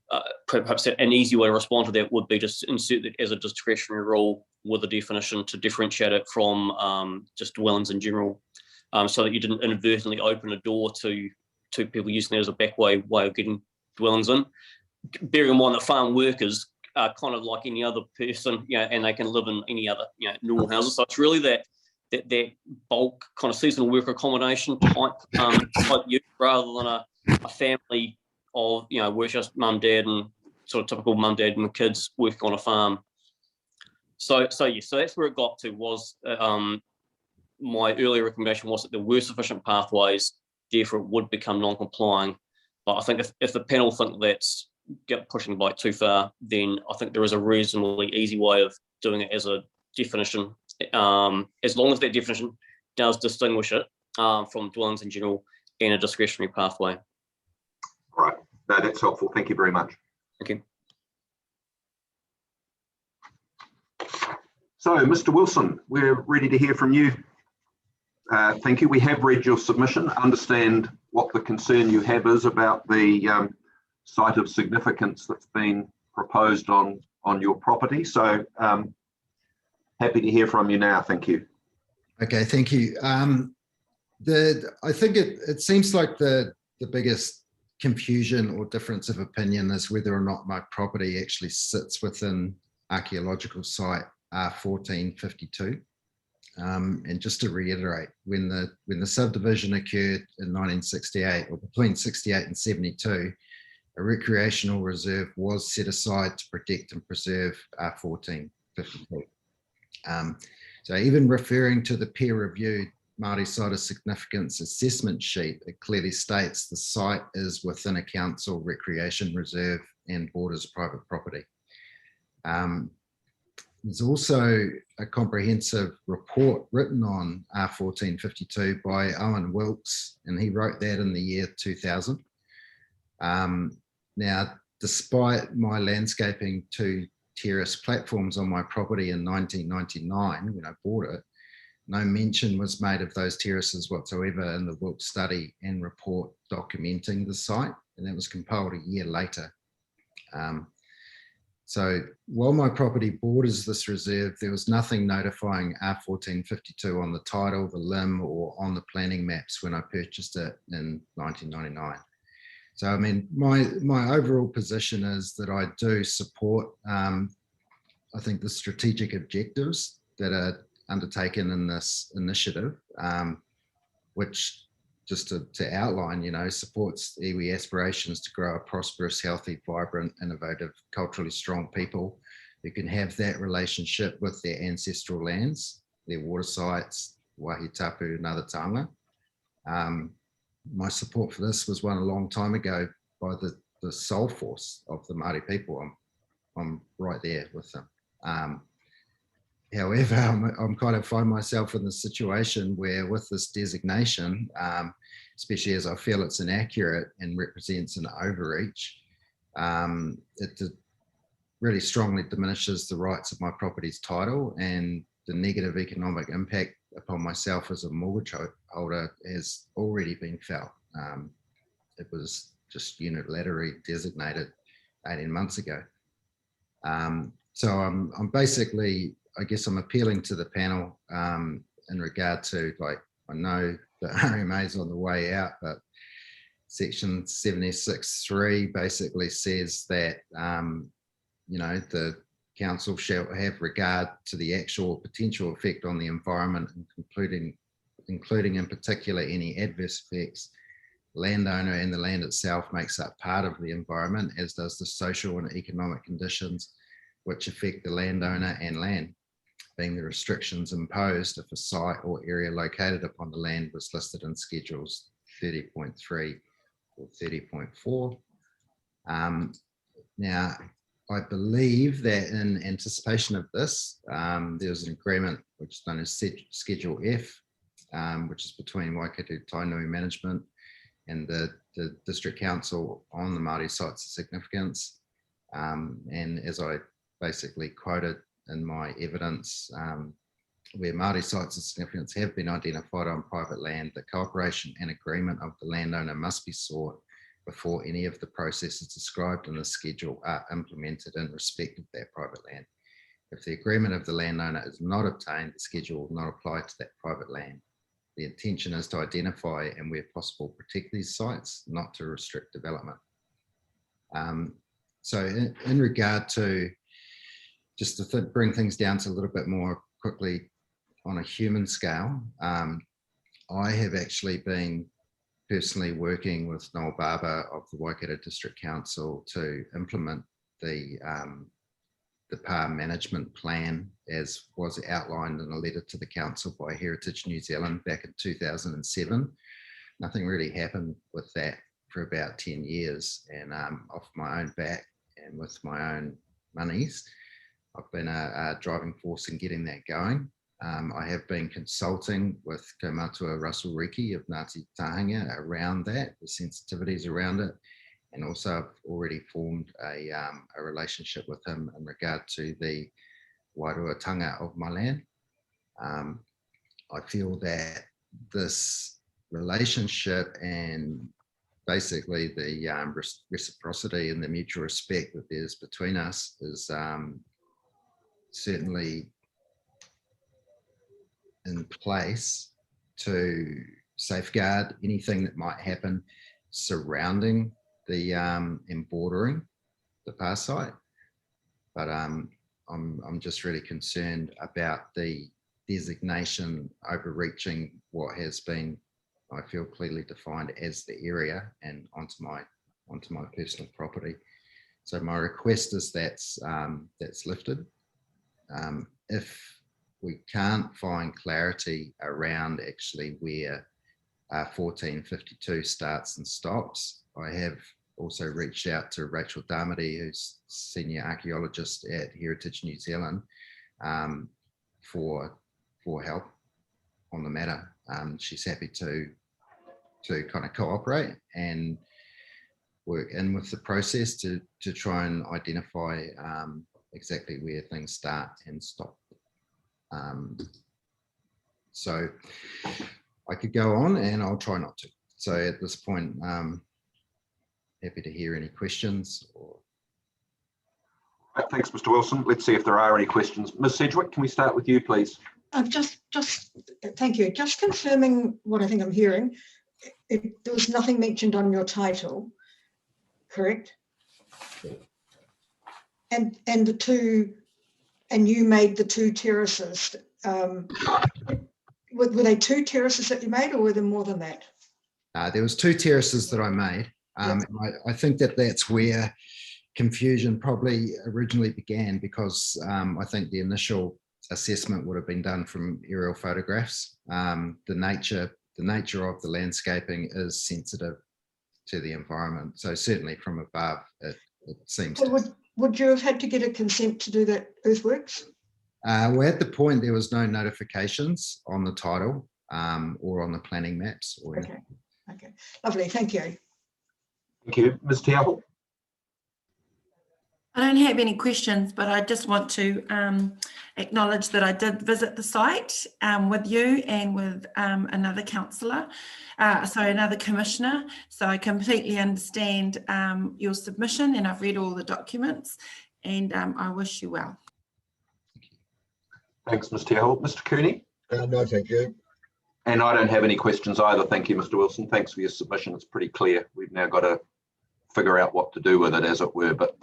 perhaps an easy way to respond to that would be to insert that as a discretionary rule with a definition to differentiate it from just dwellings in general, so that you didn't inadvertently open a door to people using that as a back way of getting dwellings in. Bearing in mind that farm workers are kind of like any other person, and they can live in any other normal houses. So it's really that bulk kind of seasonal worker accommodation type use, rather than a family of where it's just mum, dad, and sort of typical mum, dad, and the kids working on a farm. So that's where it got to. Was my earlier recommendation was that there were sufficient pathways, therefore it would become non-complying. But I think if the panel think that's pushing the bike too far, then I think there is a reasonably easy way of doing it as a definition, as long as that definition does distinguish it from dwellings in general and a discretionary pathway. All right, no, that's helpful. Thank you very much. Thank you. So, Mr. Wilson, we're ready to hear from you. Thank you. We have read your submission, understand what the concern you have is about the site of significance that's been proposed on your property. So happy to hear from you now. Thank you. Okay, thank you. I think it seems like the biggest confusion or difference of opinion is whether or not my property actually sits within archaeological site R1452. And just to reiterate, when the subdivision occurred in 1968, or between 68 and 72, a recreational reserve was set aside to protect and preserve R1452. So even referring to the peer-reviewed Māori Site of Significance assessment sheet, it clearly states the site is within a council recreation reserve and borders private property. There's also a comprehensive report written on R1452 by Owen Wilkes, and he wrote that in the year 2000. Now, despite my landscaping 2 terrace platforms on my property in 1999, when I bought it, no mention was made of those terraces whatsoever in the Wilkes study and report documenting the site, and that was compiled a year later. So while my property borders this reserve, there was nothing notifying R1452 on the title, the limb, or on the planning maps when I purchased it in 1999. So, I mean, my overall position is that I do support, I think, the strategic objectives that are undertaken in this initiative, which, just to outline, you know, supports iwi aspirations to grow a prosperous, healthy, vibrant, innovative, culturally strong people who can have that relationship with their ancestral lands, their water sites, wahi tapu and other taonga. My support for this was won a long time ago by the soul force of the Māori people. I'm right there with them. However, I'm kind of find myself in the situation where with this designation, especially as I feel it's inaccurate and represents an overreach, it really strongly diminishes the rights of my property's title, and the negative economic impact upon myself as a mortgage holder has already been felt. It was just unilaterally designated 18 months ago. So I'm basically, I guess I'm appealing to the panel in regard to, like, I know the RMA is on the way out, but section 76(3) basically says that, you know, the council shall have regard to the actual potential effect on the environment, including in particular any adverse effects. Landowner and the land itself makes up part of the environment, as does the social and economic conditions which affect the landowner and land, being the restrictions imposed if a site or area located upon the land was listed in schedules 30.3 or 30.4. Now, I believe that in anticipation of this, there was an agreement which is known as Schedule F, which is between Waikato Tainui Management and the District Council on the Māori Sites of Significance. And as I basically quoted in my evidence, where Māori Sites of Significance have been identified on private land, the cooperation and agreement of the landowner must be sought before any of the processes described in the schedule are implemented in respect of that private land. If the agreement of the landowner is not obtained, the schedule will not apply to that private land. The intention is to identify and, where possible, protect these sites, not to restrict development. So in regard to, just to bring things down to a little bit more quickly on a human scale, I have actually been personally working with Noel Barber of the Waikato District Council to implement the PAR management plan as was outlined in a letter to the council by Heritage New Zealand back in 2007. Nothing really happened with that for about 10 years, and off my own back and with my own monies, I've been a driving force in getting that going. I have been consulting with Kaumatua Russell Riki of Ngāti Tahanga around that, the sensitivities around it, and also I've already formed a relationship with him in regard to the wairuatanga of my land. I feel that this relationship and basically the reciprocity and the mutual respect that there's between us is certainly in place to safeguard anything that might happen surrounding the and bordering the PAR site. But I'm just really concerned about the designation overreaching what has been, I feel, clearly defined as the area and onto my onto my personal property. So my request is that's lifted. If we can't find clarity around actually where 1452 starts and stops, I have also reached out to Rachel Darmody, who's senior archaeologist at Heritage New Zealand, for help on the matter. She's happy to kind of cooperate and work in with the process to try and identify exactly where things start and stop. So I could go on, and I'll try not to. So at this point, happy to hear any questions. Thanks, Mr. Wilson. Let's see if there are any questions. Ms. Sedgwick, can we start with you, please? Thank you. Just confirming what I think I'm hearing. There was nothing mentioned on your title, correct? And you made the 2 terraces. Were they 2 terraces that you made, or were there more than that? There was 2 terraces that I made. I think that's where confusion probably originally began, because I think the initial assessment would have been done from aerial photographs. The nature of the landscaping is sensitive to the environment. So certainly from above, it seems to. Would you have had to get a consent to do that earthworks? Well, at the point, there was no notifications on the title or on the planning maps. Okay, lovely, thank you. Thank you. Ms. Tiaho? I don't have any questions, but I just want to acknowledge that I did visit the site with you and with another councillor, another commissioner. So I completely understand your submission, and I've read all the documents, and I wish you well. Thanks, Ms. Tiaho. Mr. Cooney? No, thank you. And I don't have any questions either. Thank you, Mr. Wilson. Thanks for your submission. It's pretty clear. We've now got to figure out what to do with it, as it were, but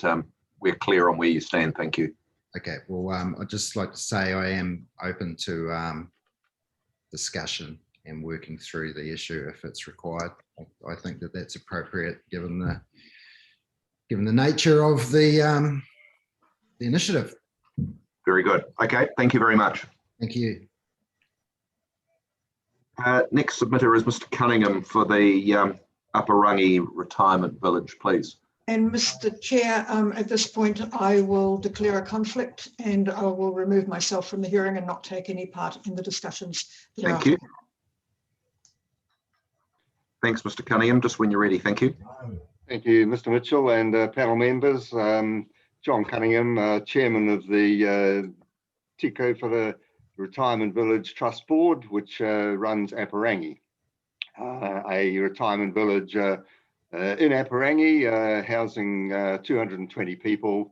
we're clear on where you stand. Thank you. Okay, well, I'd just like to say I am open to discussion and working through the issue if it's required. I think that that's appropriate given the nature of the initiative. Very good. Okay, thank you very much. Thank you. Next submitter is Mr. Cunningham for the Upper Rangi Retirement Village, please. And Mr. Chair, at this point, I will declare a conflict, and I will remove myself from the hearing and not take any part in the discussions. Thank you. Thanks, Mr. Cunningham. Just when you're ready, thank you. Thank you, Mr. Mitchell and panel members. John Cunningham, Chairman of the Te Kaupapa Retirement Village Trust Board, which runs Upper Rangi, a retirement village in Upper Rangi, housing 220 people.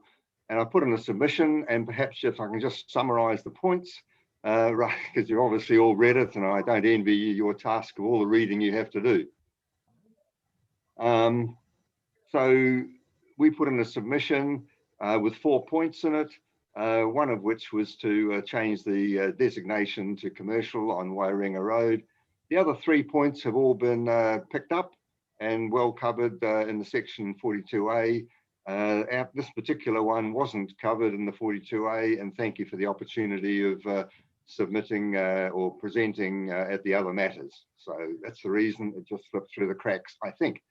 And I put in a submission, and perhaps if I can just summarise the points, right, because you obviously all read it, and I don't envy you your task of all the reading you have to do. So we put in a submission with 4 points in it, one of which was to change the designation to commercial on Wairenga Road. The other 3 points have all been picked up and well covered in the section 42A. This particular one wasn't covered in the 42A, and thank you for the opportunity of submitting or presenting at the other matters. So that's the reason it just slipped through the cracks, I think.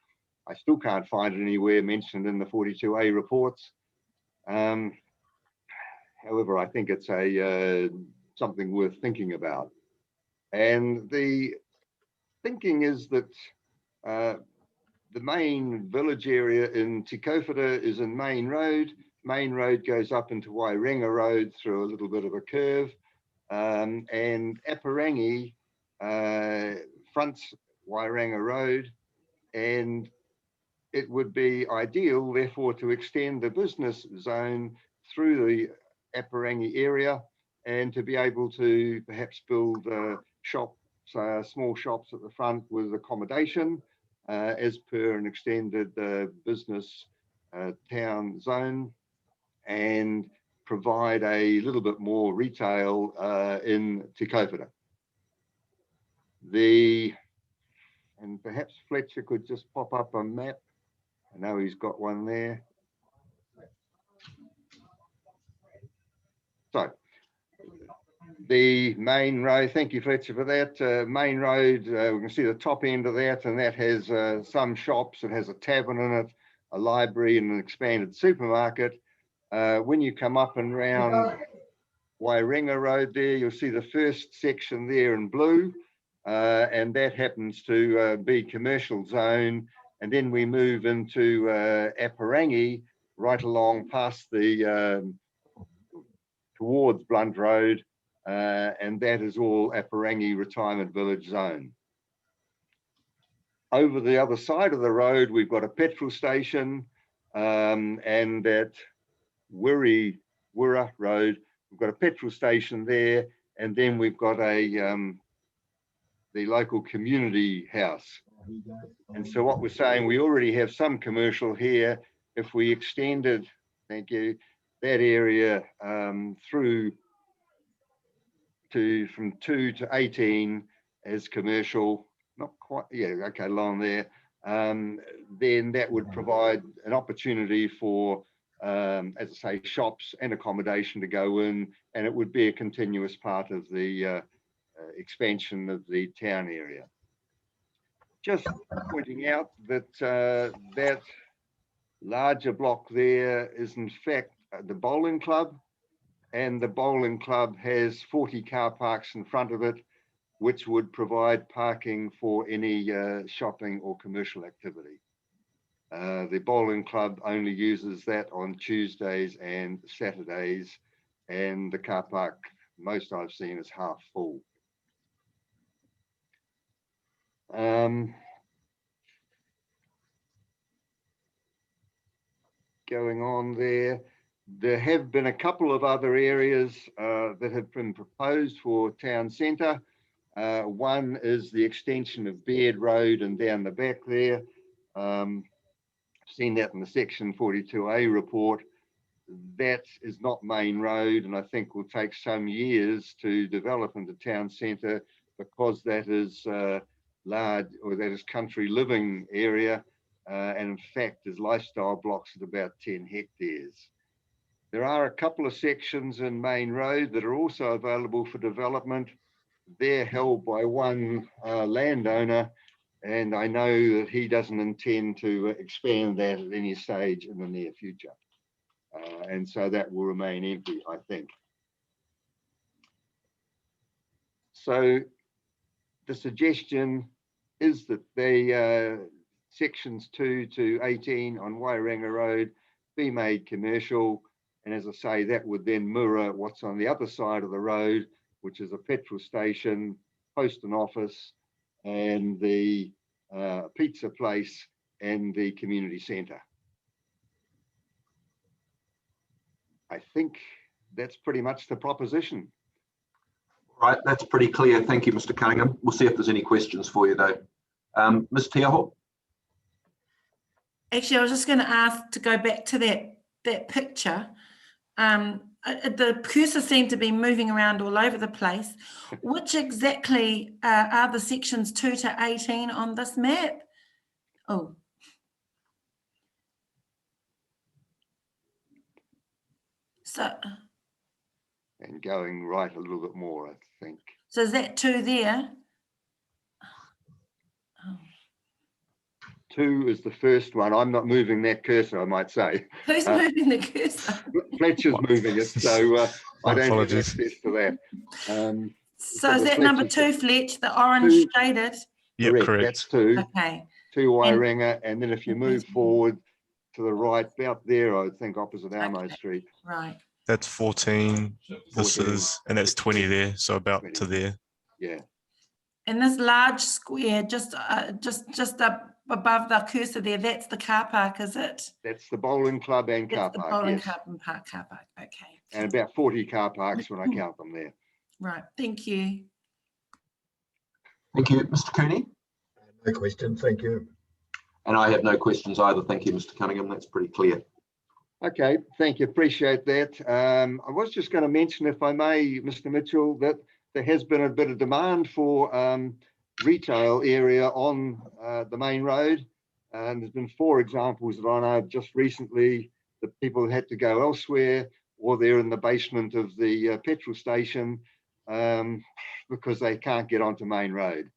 I still can't find it anywhere mentioned in the 42A reports. However, I think it's something worth thinking about. And the thinking is that the main village area in Te Kaupapa is in Main Road. Main Road goes up into Wairenga Road through a little bit of a curve. And Upper Rangi fronts Wairenga Road, and it would be ideal, therefore, to extend the business zone through the Upper Rangi area and to be able to perhaps build shops, small shops at the front with accommodation as per an extended business town zone, and provide a little bit more retail in Te Kaupapa. And perhaps Fletcher could just pop up a map I know he's got one there. So the main road, thank you Fletcher for that. Main road, we can see the top end of that, and that has some shops. It has a tavern in it, a library and an expanded supermarket. When you come up and round Wairenga Road there, you'll see the first section there in blue, and that happens to be commercial zone. And then we move into Aparangi, right along past the towards Blunt Road, and that is all Aparangi Retirement Village zone. Over the other side of the road, we've got a petrol station, and at Wira Road, we've got a petrol station there, and then we've got a the local community house. And so what we're saying, we already have some commercial here. If we extended, thank you, that area through to from 2 to 18 as commercial, not quite, yeah, okay, along there, then that would provide an opportunity for, as I say, shops and accommodation to go in, and it would be a continuous part of the expansion of the town area. Just pointing out that that larger block there is in fact the bowling club, and the bowling club has 40 car parks in front of it, which would provide parking for any shopping or commercial activity. The bowling club only uses that on Tuesdays and Saturdays, and the car park, most I've seen, is half full. Going on there, there have been a couple of other areas that have been proposed for town centre. One is the extension of Baird Road and down the back there. I've seen that in the Section 42A report. That is not main road, and I think will take some years to develop into town centre, because that is large, or that is country living area, and in fact there's lifestyle blocks at about 10 hectares. There are a couple of sections in Main Road that are also available for development. They're held by one landowner, and I know that he doesn't intend to expand that at any stage in the near future. And so that will remain empty, I think. So the suggestion is that the sections 2 to 18 on Wairenga Road be made commercial. And as I say, that would then mirror what's on the other side of the road, which is a petrol station, postal office, and the pizza place and the community centre. I think that's pretty much the proposition. Right, that's pretty clear. Thank you, Mr. Cunningham. We'll see if there's any questions for you, though. Ms. Tiaho? Actually, I was just going to ask to go back to that picture. The cursor seemed to be moving around all over the place. Which exactly are the sections 2 to 18 on this map? Oh. So. And going right a little bit more, I think. So is that 2 there? Oh. 2 is the first one. I'm not moving that cursor, I might say. Who's moving the cursor? Fletcher's moving it, so I don't have access to that. So is that number 2, Fletch, the orange shaded? Yeah, correct. That's 2. Okay. 2 Wairenga, and then if you move forward to the right, about there, I would think, opposite Almo Street. Right. That's 14. This is, and that's 20 there, so about 20. To there. Yeah. And this large square, just up above the cursor there, that's the car park, is it? That's the bowling club and car park. The bowling yes. club and car park. Okay. And about 40 car parks when I count them there. Right. Thank you. Thank you, Mr. Cooney. No question. Thank you. And I have no questions either. Thank you, Mr. Cunningham. That's pretty clear. Okay, thank you. Appreciate that. I was just going to mention, if I may, Mr. Mitchell, that there has been a bit of demand for retail area on the main road. And there's been 4 examples that I know of just recently that people had to go elsewhere, or they're in the basement of the petrol station because they can't get onto Main Road.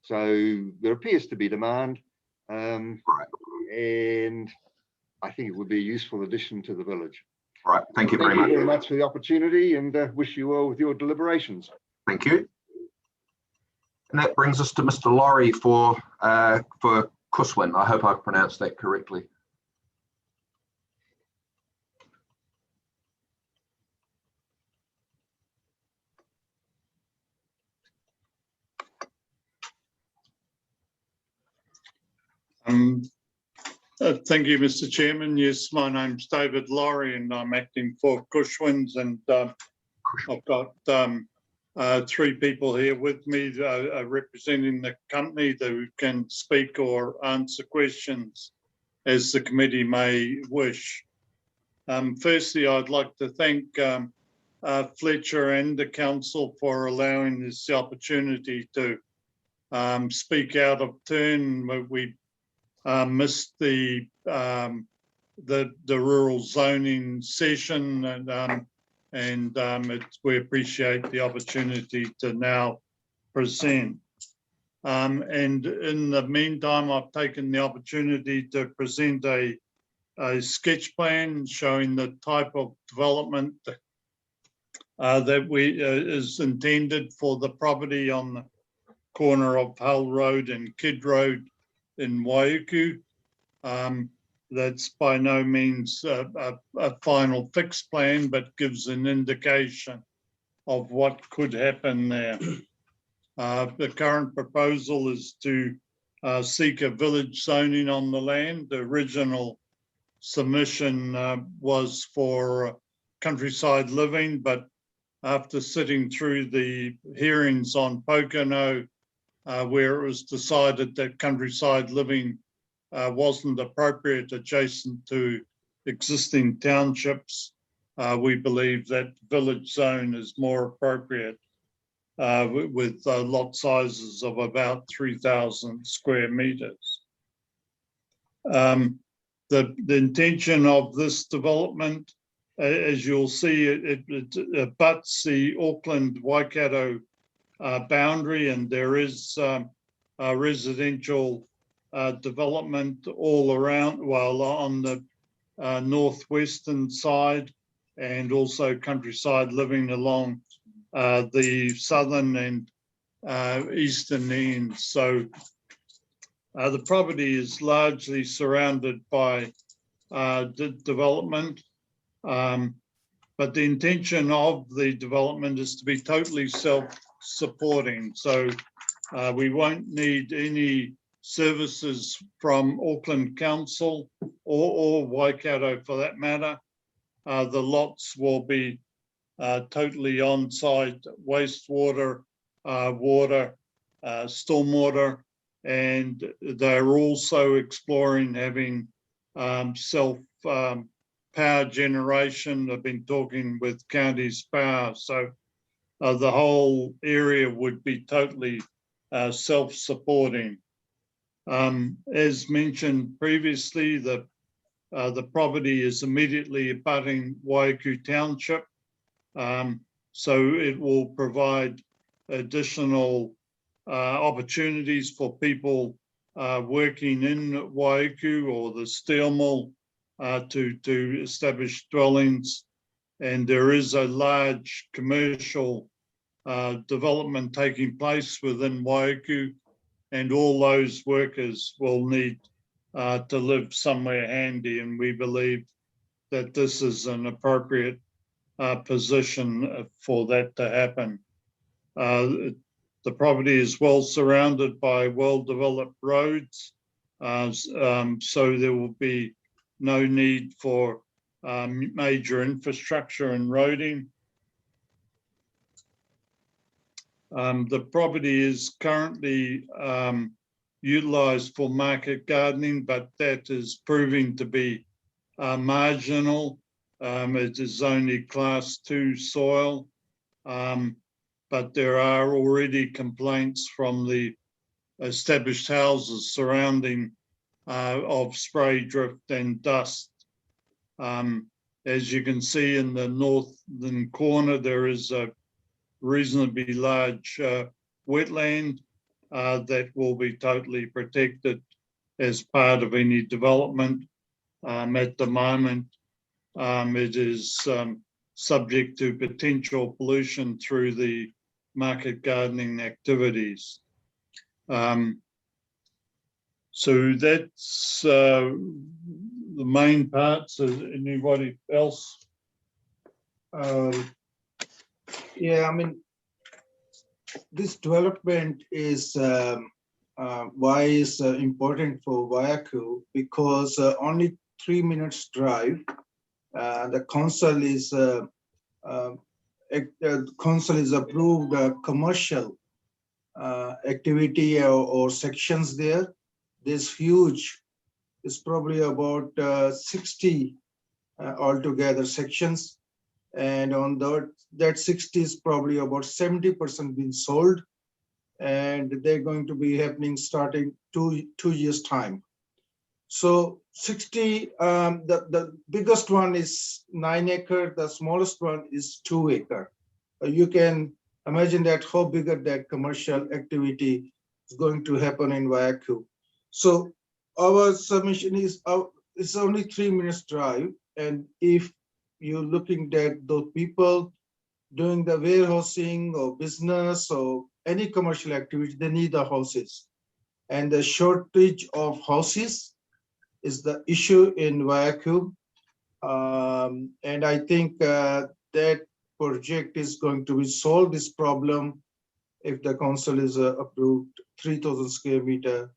So there appears to be demand, and I think it would be a useful addition to the village. Right, thank you very much. Thank you very much for the opportunity, and wish you well with your deliberations. Thank you. And that brings us to Mr. Laurie for Kuswin. I hope I've pronounced that correctly. Thank you, Mr. Chairman. Yes, my name's David Laurie and I'm acting for Cushwins, and I've got 3 people here with me representing the company who can speak or answer questions as the committee may wish. Firstly, I'd like to thank Fletcher and the council for allowing us the opportunity to speak out of turn. We missed the rural zoning session, and we appreciate the opportunity to now present. And in the meantime, I've taken the opportunity to present a sketch plan showing the type of development that is intended for the property on the corner of Hull Road and Kidd Road in Waiuku. That's by no means a final fixed plan, but gives an indication of what could happen there. The current proposal is to seek a village zoning on the land. The original submission was for countryside living, but after sitting through the hearings on Pocono, where it was decided that countryside living wasn't appropriate adjacent to existing townships, we believe that village zone is more appropriate with lot sizes of about 3,000 square meters. The intention of this development, as you'll see, it abuts the Auckland Waikato boundary, and there is residential development all around, well, on the northwestern side, and also countryside living along the southern and eastern ends. So the property is largely surrounded by development, but the intention of the development is to be totally self-supporting. So we won't need any services from Auckland Council or Waikato for that matter. The lots will be totally on-site wastewater, water, stormwater, and they're also exploring having self-power generation. I've been talking with Counties Power, so the whole area would be totally self-supporting. As mentioned previously, the property is immediately abutting Waiuku Township, so it will provide additional opportunities for people working in Waiuku or the steel mill to establish dwellings. And there is a large commercial development taking place within Waiuku, and all those workers will need to live somewhere handy, and we believe that this is an appropriate position for that to happen. The property is well surrounded by well-developed roads, so there will be no need for major infrastructure and roading. The property is currently utilised for market gardening, but that is proving to be marginal. It is only class 2 soil, but there are already complaints from the established houses surrounding of spray drift and dust. As you can see in the northern corner, there is a reasonably large wetland that will be totally protected as part of any development. At the moment, it is subject to potential pollution through the market gardening activities. So that's the main parts. Is anybody else? Yeah, I mean, this development is why is important for Waiaku, because only 3 minutes drive. The council is approved commercial activity or sections there. There's huge. It's probably about 60 altogether sections, and on that 60 is probably about 70% been sold, and they're going to be happening starting two years time. So 60, the biggest one is 9 acre, the smallest one is 2 acre. You can imagine that how bigger that commercial activity is going to happen in Waiaku. So our submission is it's only 3 minutes drive, and if you're looking at those people doing the warehousing or business or any commercial activity, they need the houses, and the shortage of houses is the issue in Waiaku, and I think that project is going to solve this problem if the council is approved 3,000 square meter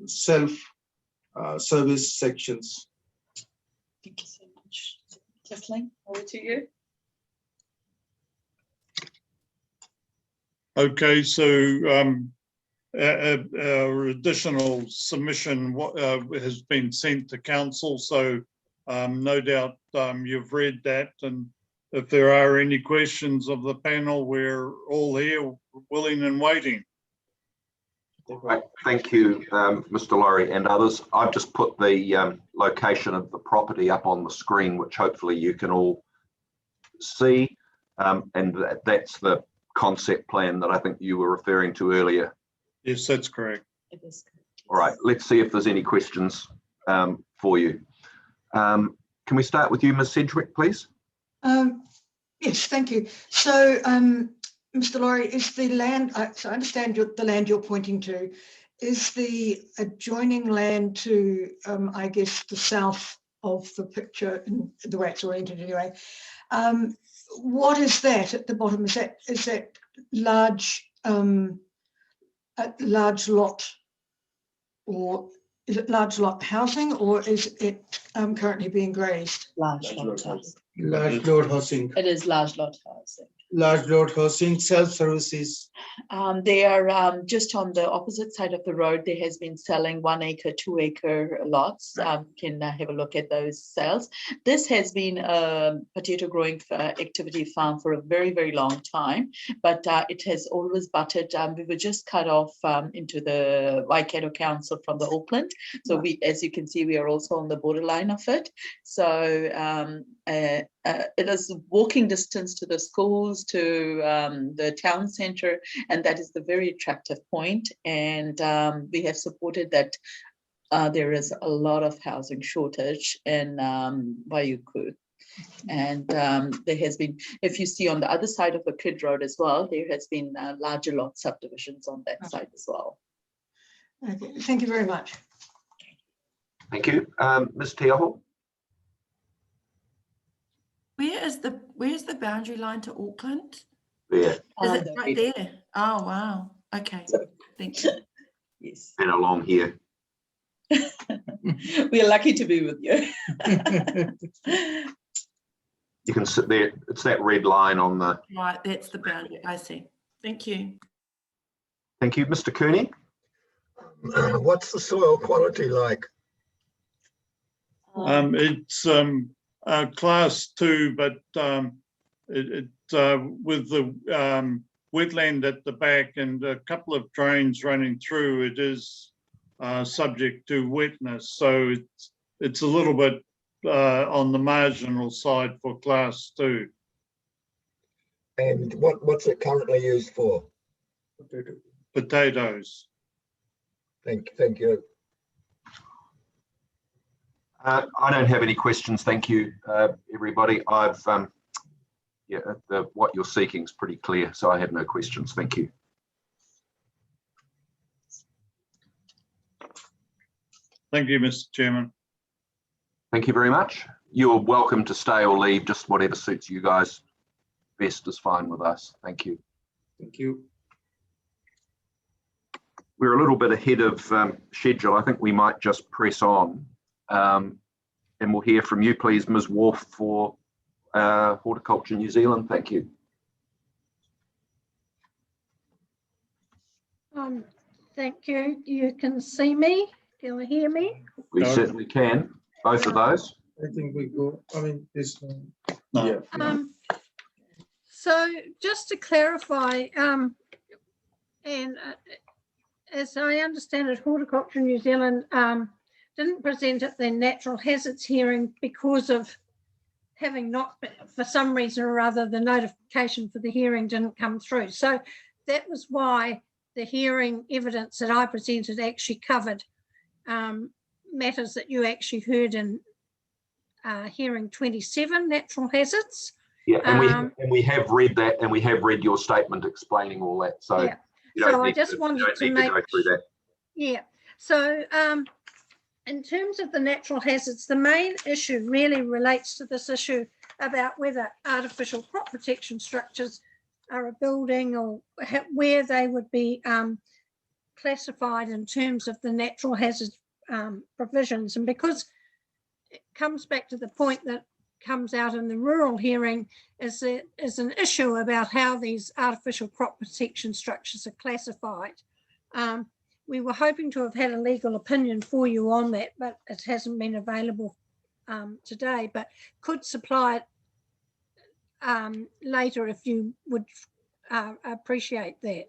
self-service sections. Thank you so much. Kathleen, over to you. Okay, so our additional submission has been sent to council, so no doubt you've read that, and if there are any questions of the panel, we're all here willing and waiting. Right. Thank you, Mr. Laurie and others. I've just put the location of the property up on the screen, which hopefully you can all see, and that's the concept plan that I think you were referring to earlier. Yes, that's correct. It is correct. All right, let's see if there's any questions for you. Can we start with you, Ms. Sedgwick, please? Yes, thank you. So, Mr. Laurie, is the land, so I understand the land you're pointing to, is the adjoining land to, I guess, the south of the picture, in the way it's oriented anyway. What is that at the bottom? Is that large, large lot, or is it large lot housing, or is it currently being grazed? Large lot housing. Large lot housing. It is large lot housing. Large lot housing, self-services. They are just on the opposite side of the road. There has been selling 1 acre, 2 acre lots. Can have a look at those sales. This has been a potato growing activity farm for a very, very long time, but it has always butted. We were just cut off into the Waikato Council from the Auckland. So we, as you can see, we are also on the borderline of it. So it is walking distance to the schools, to the town centre, and that is the very attractive point. And we have supported that there is a lot of housing shortage in Waiuku. And there has been, if you see on the other side of the Kid Road as well, there has been larger lot subdivisions on that side as well. Okay, thank you very much. Thank you. Ms. Teaho? Where's the boundary line to Auckland? There. Is it right there? Oh, wow. Okay. Thank you. Yes. And along here. We are lucky to be with you. You can sit there. It's that red line on the... Right, that's the boundary. I see. Thank you. Thank you. Mr. Cooney? What's the soil quality like? It's class 2, but with the wetland at the back and a couple of drains running through, it is subject to wetness. So it's a little bit on the marginal side for class 2. And what's it currently used for? Potatoes. Thank you. I don't have any questions. Thank you, everybody. I've yeah, what you're seeking is pretty clear, so I have no questions. Thank you. Thank you, Mr. Chairman. Thank you very much. You're welcome to stay or leave, just whatever suits you guys best is fine with us. Thank you. Thank you. We're a little bit ahead of schedule. I think we might just press on. And we'll hear from you, please, Ms. Wharf, for Horticulture New Zealand. Thank you. Thank you. You can see me. Can you hear me? We certainly can. Both of those. I think we go. I mean, this one. No. Yeah. So just to clarify, as I understand it, Horticulture New Zealand didn't present at the natural hazards hearing because of having not, for some reason or other, the notification for the hearing didn't come through. So that was why the hearing evidence that I presented actually covered matters that you actually heard in hearing 27, natural hazards. Yeah, and we have read that, and we have read your statement explaining all that. So yeah. you don't so need I just to, wanted to go through that. Yeah. So in terms of the natural hazards, the main issue really relates to this issue about whether artificial crop protection structures are a building or where they would be classified in terms of the natural hazard provisions. And because it comes back to the point that comes out in the rural hearing, is an issue about how these artificial crop protection structures are classified. We were hoping to have had a legal opinion for you on that, but it hasn't been available today, but could supply it later if you would appreciate that.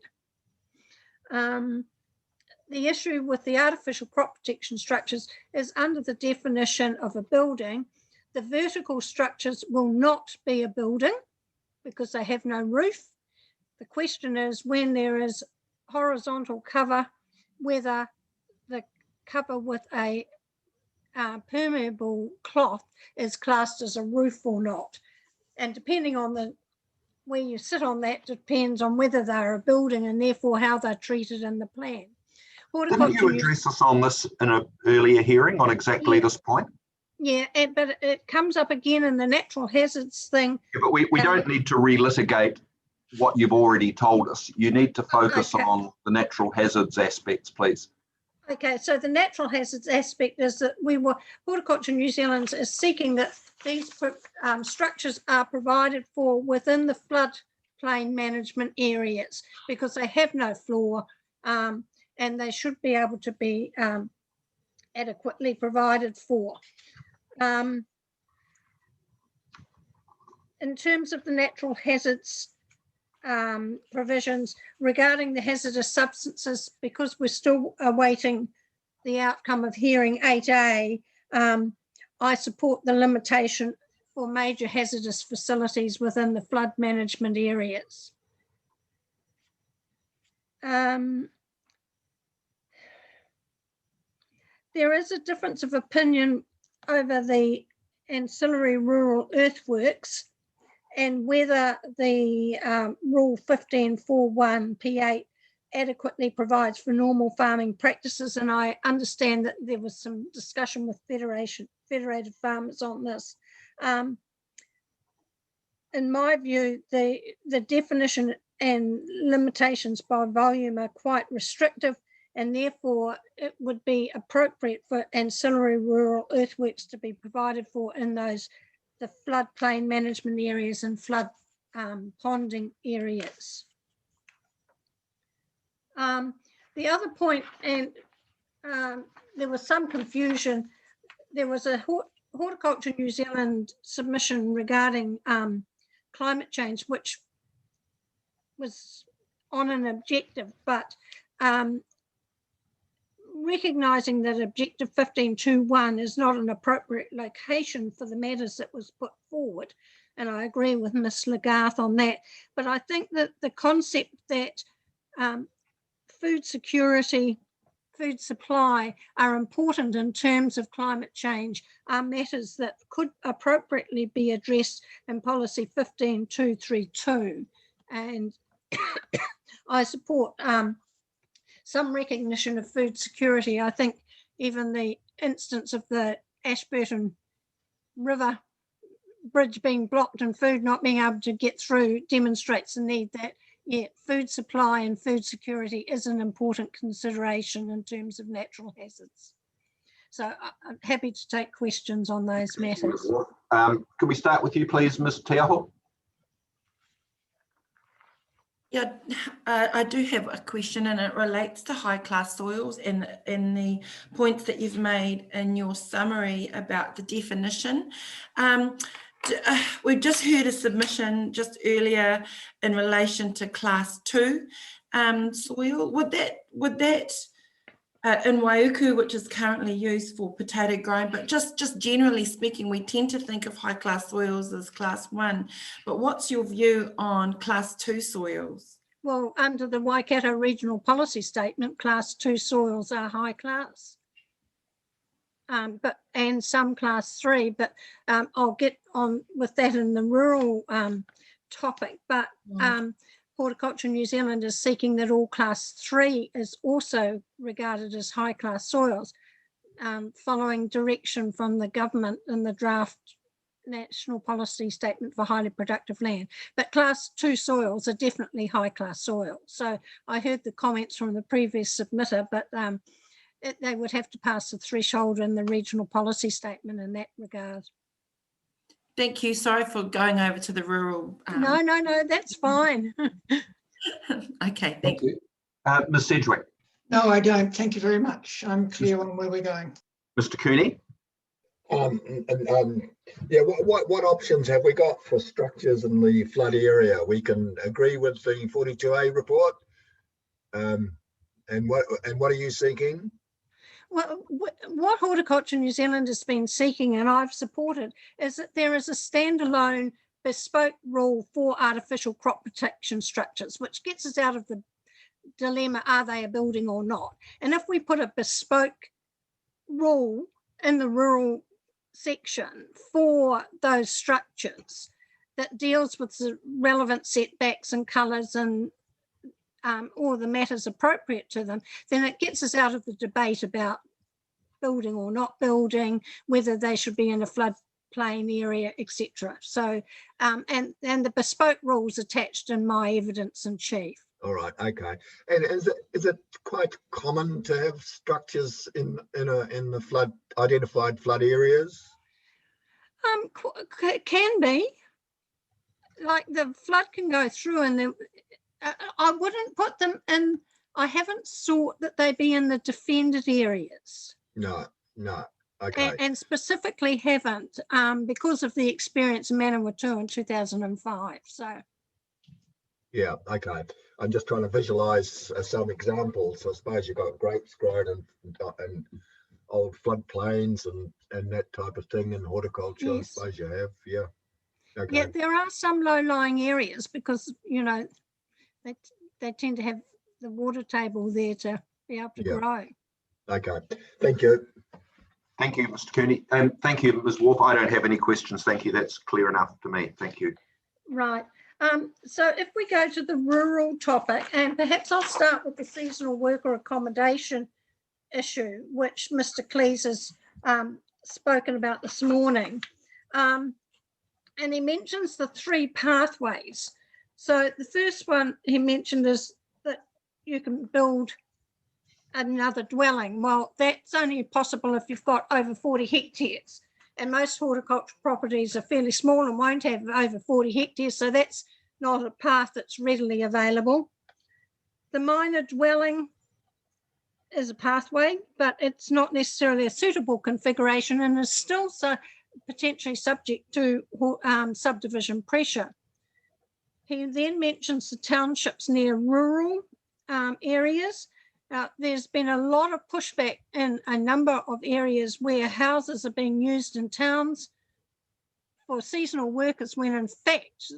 The issue with the artificial crop protection structures is under the definition of a building. The vertical structures will not be a building because they have no roof. The question is when there is horizontal cover, whether the cover with a permeable cloth is classed as a roof or not. And depending on where you sit on that depends on whether they're a building and therefore how they're treated in the plan. Didn't you address us on this in an earlier hearing on exactly this point? Yeah, but it comes up again in the natural hazards thing. Yeah, but we don't need to relitigate what you've already told us. You need to focus on the natural hazards aspects, please. Okay, so the natural hazards aspect is that Horticulture New Zealand is seeking that these structures are provided for within the floodplain management areas because they have no floor and they should be able to be adequately provided for. In terms of the natural hazards provisions regarding the hazardous substances, because we're still awaiting the outcome of hearing 8A, I support the limitation for major hazardous facilities within the flood management areas. There is a difference of opinion over the ancillary rural earthworks and whether the Rule 1541 P8 adequately provides for normal farming practices. And I understand that there was some discussion with Federated Farmers on this. In my view, the definition and limitations by volume are quite restrictive, and therefore it would be appropriate for ancillary rural earthworks to be provided for in the floodplain management areas and flood ponding areas. The other point, and there was some confusion, there was a Horticulture New Zealand submission regarding climate change, which recognising that Objective 15.2.1 is not an appropriate location for the matters that was put forward, and I agree with Ms. Lagarth on that, but I think that the concept that food security, food supply are important in terms of climate change are matters that could appropriately be addressed in policy 15.232. And I support some recognition of food security. I think even the instance of the Ashburton River bridge being blocked and food not being able to get through demonstrates the need that food supply and food security is an important consideration in terms of natural hazards. So I'm happy to take questions on those matters. Can we start with you, please, Ms. Teaho? Yeah, I do have a question, and it relates to high-class soils and in the points that you've made in your summary about the definition. We've just heard a submission just earlier in relation to Class 2 soil. Would that in Waiuku, which is currently used for potato growing, but just generally speaking, we tend to think of high-class soils as Class 1. But what's your view on Class 2 soils? Well, under the Waikato Regional Policy Statement, Class 2 soils are high class. And some Class 3, but I'll get on with that in the rural topic. But Horticulture New Zealand is seeking that all Class 3 is also regarded as high class soils, following direction from the government in the draft National Policy Statement for Highly Productive Land. But Class 2 soils are definitely high class soils. So I heard the comments from the previous submitter, but they would have to pass the threshold in the regional policy statement in that regard. Thank you. Sorry for going over to the rural. No, that's fine. Okay, thank you. Ms. Sedgwick. No, I don't. Thank you very much. I'm clear on where we're going. Mr. Cooney. Yeah, what options have we got for structures in the flood area? We can agree with the 42A report. And what are you seeking? Well, what Horticulture New Zealand has been seeking, and I've supported, is that there is a standalone bespoke rule for artificial crop protection structures, which gets us out of the dilemma, are they a building or not? And if we put a bespoke rule in the rural section for those structures that deals with the relevant setbacks and colours and all the matters appropriate to them, then it gets us out of the debate about building or not building, whether they should be in a floodplain area, etc. So, and the bespoke rules attached in my evidence in chief. All right, okay. And is it quite common to have structures in the identified flood areas? Can be. Like the flood can go through, and I wouldn't put them in. I haven't sought that they be in the defended areas. No. Okay. And specifically haven't because of the experience in Manawatu in 2005. So. Yeah. Okay. I'm just trying to visualize some examples. I suppose you've got grapes growing and old floodplains and that type of thing in horticulture. Yes. I suppose you have. Yeah. Okay. Yeah, there are some low-lying areas because they tend to have the water table there to be able to grow. Okay. Thank you. Thank you, Mr. Cooney. And thank you, Ms. Wolf. I don't have any questions. Thank you. That's clear enough to me. Thank you. Right. So if we go to the rural topic, and perhaps I'll start with the seasonal worker accommodation issue, which Mr. Cleese has spoken about this morning. And he mentions the 3 pathways. So the first one he mentioned is that you can build another dwelling. Well, that's only possible if you've got over 40 hectares. And most horticultural properties are fairly small and won't have over 40 hectares. So that's not a path that's readily available. The minor dwelling is a pathway, but it's not necessarily a suitable configuration and is still potentially subject to subdivision pressure. He then mentions the townships near rural areas, There's been a lot of pushback in a number of areas where houses are being used in towns for seasonal workers, when in fact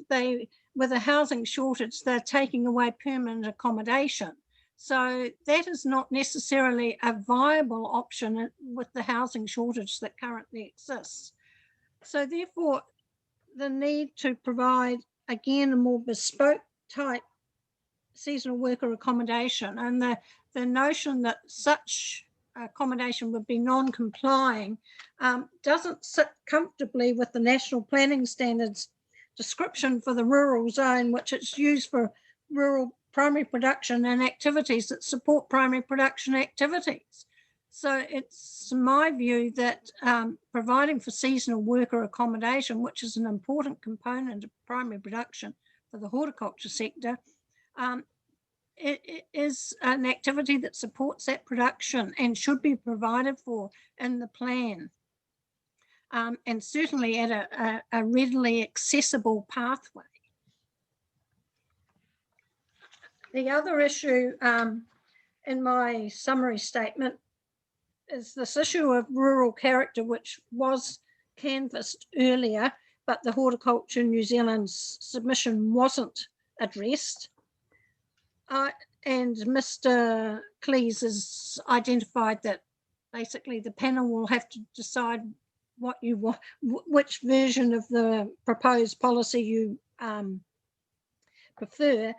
with a housing shortage, they're taking away permanent accommodation. So that is not necessarily a viable option with the housing shortage that currently exists. So therefore, the need to provide, again, a more bespoke type seasonal worker accommodation, and the notion that such accommodation would be non-complying doesn't sit comfortably with the National Planning Standards description for the rural zone, which it's used for rural primary production and activities that support primary production activities. So it's my view that providing for seasonal worker accommodation, which is an important component of primary production for the horticulture sector, it is an activity that supports that production and should be provided for in the plan. And certainly at a readily accessible pathway. The other issue in my summary statement is this issue of rural character, which was canvassed earlier, but the Horticulture New Zealand's submission wasn't addressed. And Mr. Cleese has identified that basically the panel will have to decide what you want, which version of the proposed policy you prefer.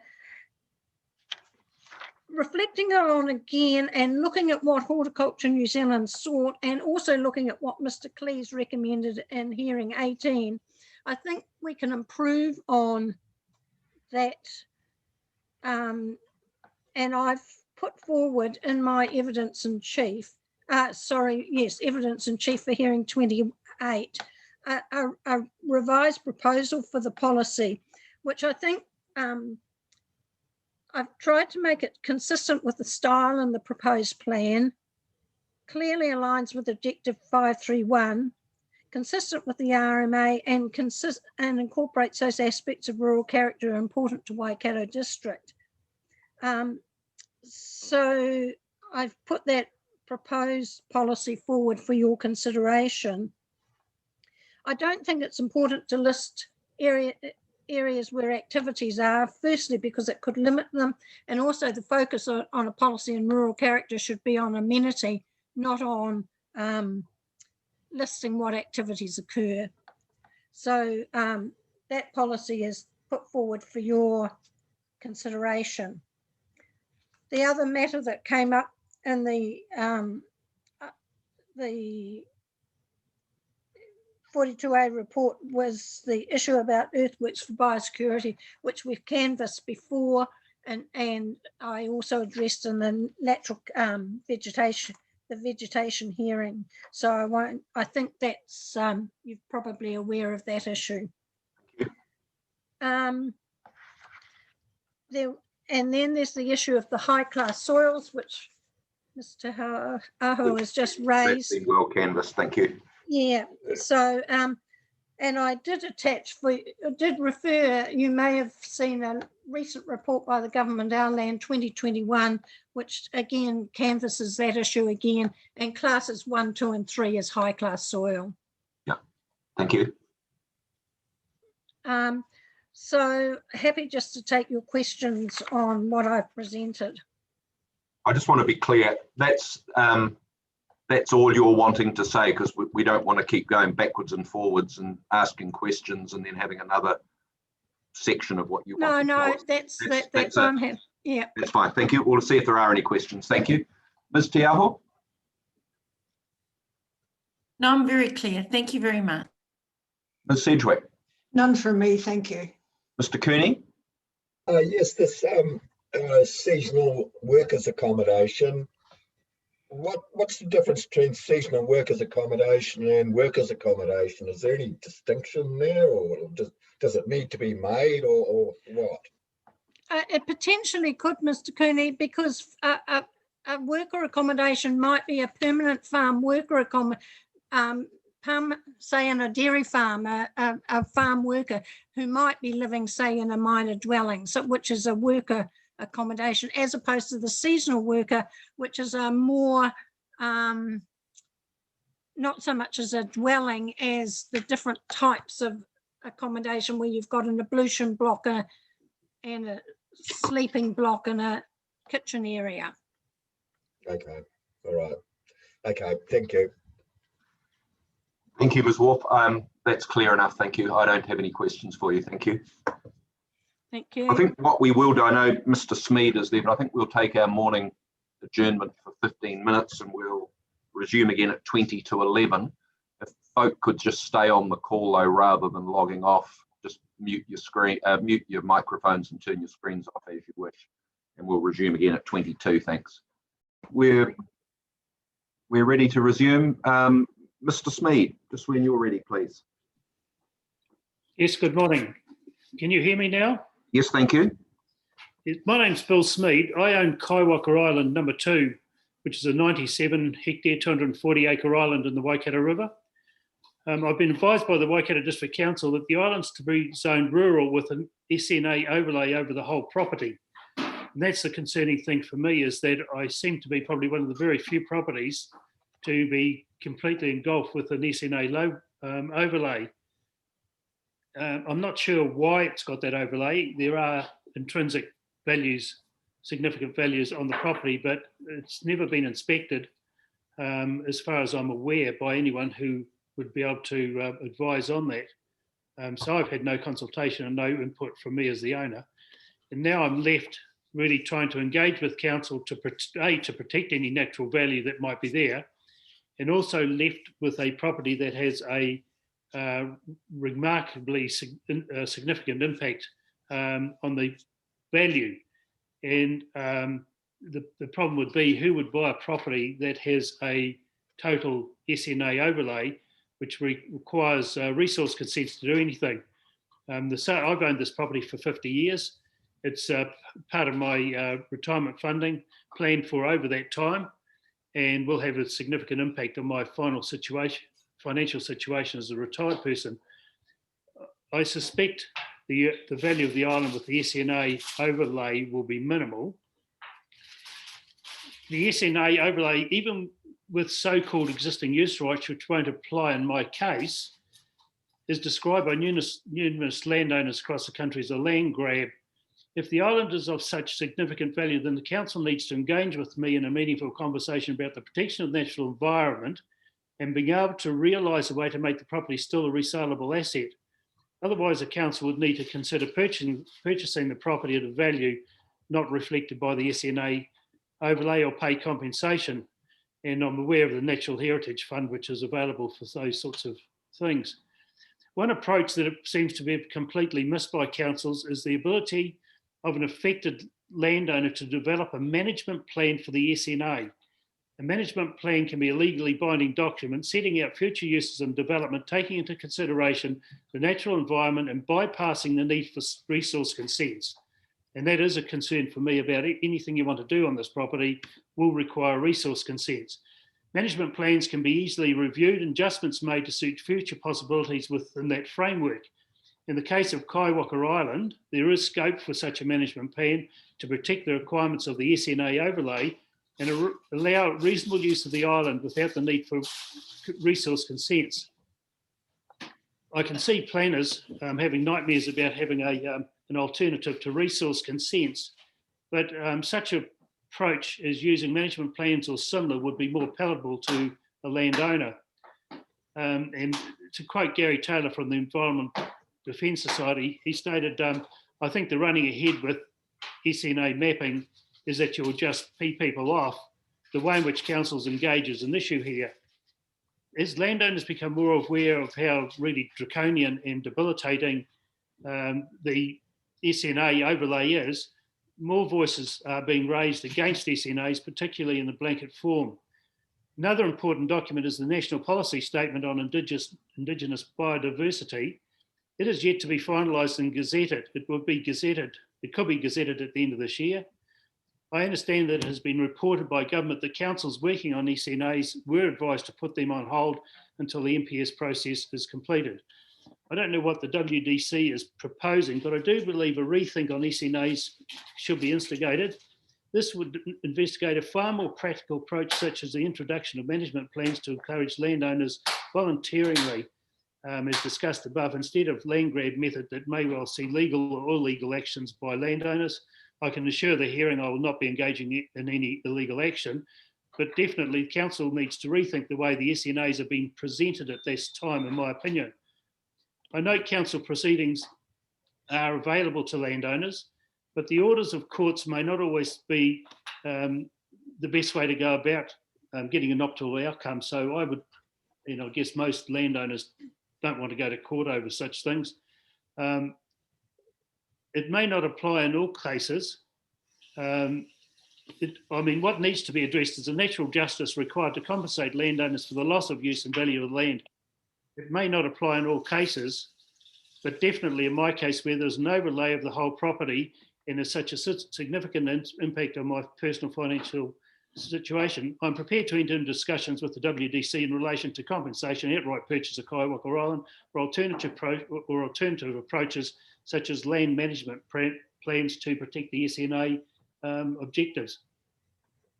Reflecting on again and looking at what Horticulture New Zealand sought, and also looking at what Mr. Cleese recommended in hearing 18, I think we can improve on that. And I've put forward in my evidence in chief, evidence in chief for hearing 28, a revised proposal for the policy, which I think I've tried to make it consistent with the style in the proposed plan, clearly aligns with Objective 531, consistent with the RMA, and incorporates those aspects of rural character important to Waikato District. So I've put that proposed policy forward for your consideration. I don't think it's important to list areas where activities are, firstly because it could limit them, and also the focus on a policy in rural character should be on amenity, not on listing what activities occur. So that policy is put forward for your consideration. The other matter that came up in the 42A report was the issue of earthworks for biosecurity, which we've canvassed before, and I also addressed in the lateral vegetation hearing. So I think that's you're probably aware of that issue. And then there's the issue of the high-class soils, which Mr. Aho has just raised. That's been well canvassed, thank you. Yeah, so, and I did refer, you may have seen a recent report by the government, Our Land 2021, which again canvasses that issue again, and classes 1, 2, and 3 as high-class soil. Yeah, thank you. So happy just to take your questions on what I've presented. I just want to be clear, that's all you're wanting to say, because we don't want to keep going backwards and forwards and asking questions and then having another section of what you want. No, that's I'm happy. Yeah. That's fine, thank you. We'll see if there are any questions. Thank you. Ms. Te Aho? No, I'm very clear. Thank you very much. Ms. Sedgwick? None from me, thank you. Mr. Cooney? Yes, this seasonal workers accommodation. What's the difference between seasonal workers accommodation and workers accommodation? Is there any distinction there, or does it need to be made, or what? It potentially could, Mr. Cooney, because a worker accommodation might be a permanent farm worker accommodation. Say in a dairy farm, a farm worker who might be living, say, in a minor dwelling, so which is a worker accommodation, as opposed to the seasonal worker, which is a more, not so much as a dwelling as the different types of accommodation where you've got an ablution block and a sleeping block and a kitchen area. Okay, all right. Okay, thank you. Thank you, Ms. Wolf. That's clear enough. Thank you. I don't have any questions for you. Thank you. Thank you. I think what we will do, I know Mr. Smead is there, but I think we'll take our morning adjournment for 15 minutes and we'll resume again at 20 to 11. If folk could just stay on the call though, rather than logging off, just mute your screen, mute your microphones and turn your screens off as you wish. And we'll resume again at 22. Thanks. We're ready to resume. Mr. Smead, just when you're ready, please. Yes, good morning. Can you hear me now? Yes, thank you. My name's Bill Smead. I own Kaiwaka Island number 2, which is a 97 hectare, 240 acre island in the Waikato River. I've been advised by the Waikato District Council that the island's to be zoned rural with an SNA overlay over the whole property. And that's the concerning thing for me, is that I seem to be probably one of the very few properties to be completely engulfed with an SNA overlay. I'm not sure why it's got that overlay. There are intrinsic values, significant values on the property, but it's never been inspected, as far as I'm aware, by anyone who would be able to advise on that. So I've had no consultation and no input from me as the owner. And now I'm left really trying to engage with council to protect any natural value that might be there, and also left with a property that has a remarkably significant impact on the value. And the problem would be, who would buy a property that has a total SNA overlay, which requires resource consents to do anything? I've owned this property for 50 years. It's part of my retirement funding planned for over that time, and will have a significant impact on my financial situation as a retired person. I suspect the value of the island with the SNA overlay will be minimal. The SNA overlay, even with so-called existing use rights, which won't apply in my case, is described by numerous landowners across the country as a land grab. If the island is of such significant value, then the council needs to engage with me in a meaningful conversation about the protection of the natural environment and being able to realise a way to make the property still a resaleable asset. Otherwise, the council would need to consider purchasing the property at a value not reflected by the SNA overlay or pay compensation. And I'm aware of the Natural Heritage Fund, which is available for those sorts of things. One approach that seems to be completely missed by councils is the ability of an affected landowner to develop a management plan for the SNA. A management plan can be a legally binding document setting out future uses and development, taking into consideration the natural environment and bypassing the need for resource consents. And that is a concern for me about anything you want to do on this property will require resource consents. Management plans can be easily reviewed and adjustments made to suit future possibilities within that framework. In the case of Kaiwaka Island, there is scope for such a management plan to protect the requirements of the SNA overlay and allow reasonable use of the island without the need for resource consents. I can see planners having nightmares about having an alternative to resource consents, but such an approach as using management plans or similar would be more palatable to a landowner. And to quote Gary Taylor from the Environment Defence Society, he stated, I think the running ahead with SNA mapping is that you'll just pee people off. The way in which councils engage is an issue here. As landowners become more aware of how really draconian and debilitating the SNA overlay is, more voices are being raised against SNAs, particularly in the blanket form. Another important document is the National Policy Statement on Indigenous Biodiversity. It is yet to be finalised and gazetted. It could be gazetted at the end of this year. I understand that it has been reported by government that councils working on SNAs were advised to put them on hold until the NPS process is completed. I don't know what the WDC is proposing, but I do believe a rethink on SNAs should be instigated. This would investigate a far more practical approach, such as the introduction of management plans to encourage landowners voluntarily, as discussed above, instead of land grab method that may well see legal or illegal actions by landowners. I can assure the hearing I will not be engaging in any illegal action, but definitely council needs to rethink the way the SNAs have been presented at this time, in my opinion. I note council proceedings are available to landowners, but the orders of courts may not always be the best way to go about getting an optimal outcome. So I would, I guess most landowners don't want to go to court over such things. It may not apply in all cases. What needs to be addressed is the natural justice required to compensate landowners for the loss of use and value of land. It may not apply in all cases, but definitely in my case where there's an overlay of the whole property and there's such a significant impact on my personal financial situation, I'm prepared to enter into discussions with the WDC in relation to compensation, outright purchase of Kaiwaka Island, or alternative approaches such as land management plans to protect the SNA objectives.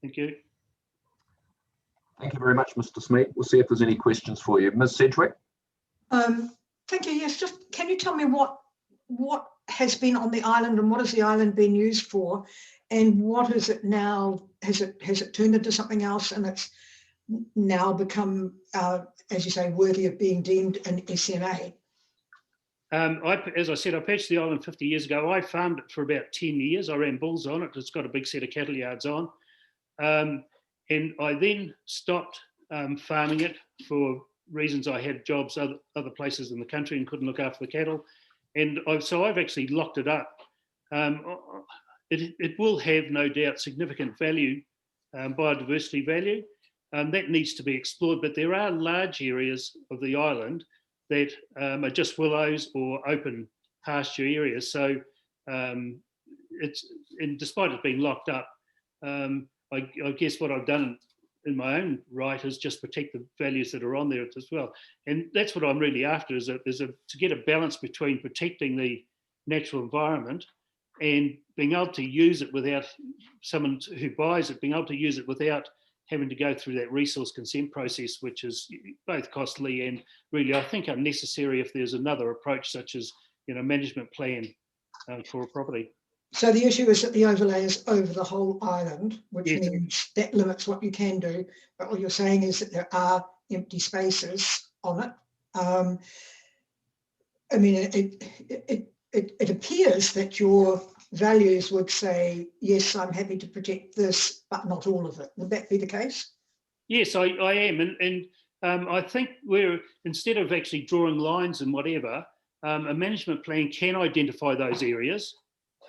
Thank you. Thank you very much, Mr. Smith. We'll see if there's any questions for you. Ms. Sedgwick? Thank you. Yes, just can you tell me what has been on the island and what has the island been used for, and what is it now? Has it turned into something else and it's now become, as you say, worthy of being deemed an SNA? As I said, I purchased the island 50 years ago. I farmed it for about 10 years. I ran bulls on it. It's got a big set of cattle yards on. And I then stopped farming it for reasons. I had jobs other places in the country and couldn't look after the cattle. And so I've actually locked it up. It will have no doubt significant value, biodiversity value. That needs to be explored, but there are large areas of the island that are just willows or open pasture areas. So and despite it being locked up, I guess what I've done in my own right is just protect the values that are on there as well. And that's what I'm really after, is to get a balance between protecting the natural environment and being able to use it without someone who buys it, being able to use it without having to go through that resource consent process, which is both costly and really, I think, unnecessary if there's another approach such as, management plan for a property. So the issue is that the overlay is over the whole island, which means that limits what you can do. But what you're saying is that there are empty spaces on it. It appears that your values would say, yes, I'm happy to protect this, but not all of it. Would that be the case? Yes, I am. And I think instead of actually drawing lines and whatever, a management plan can identify those areas.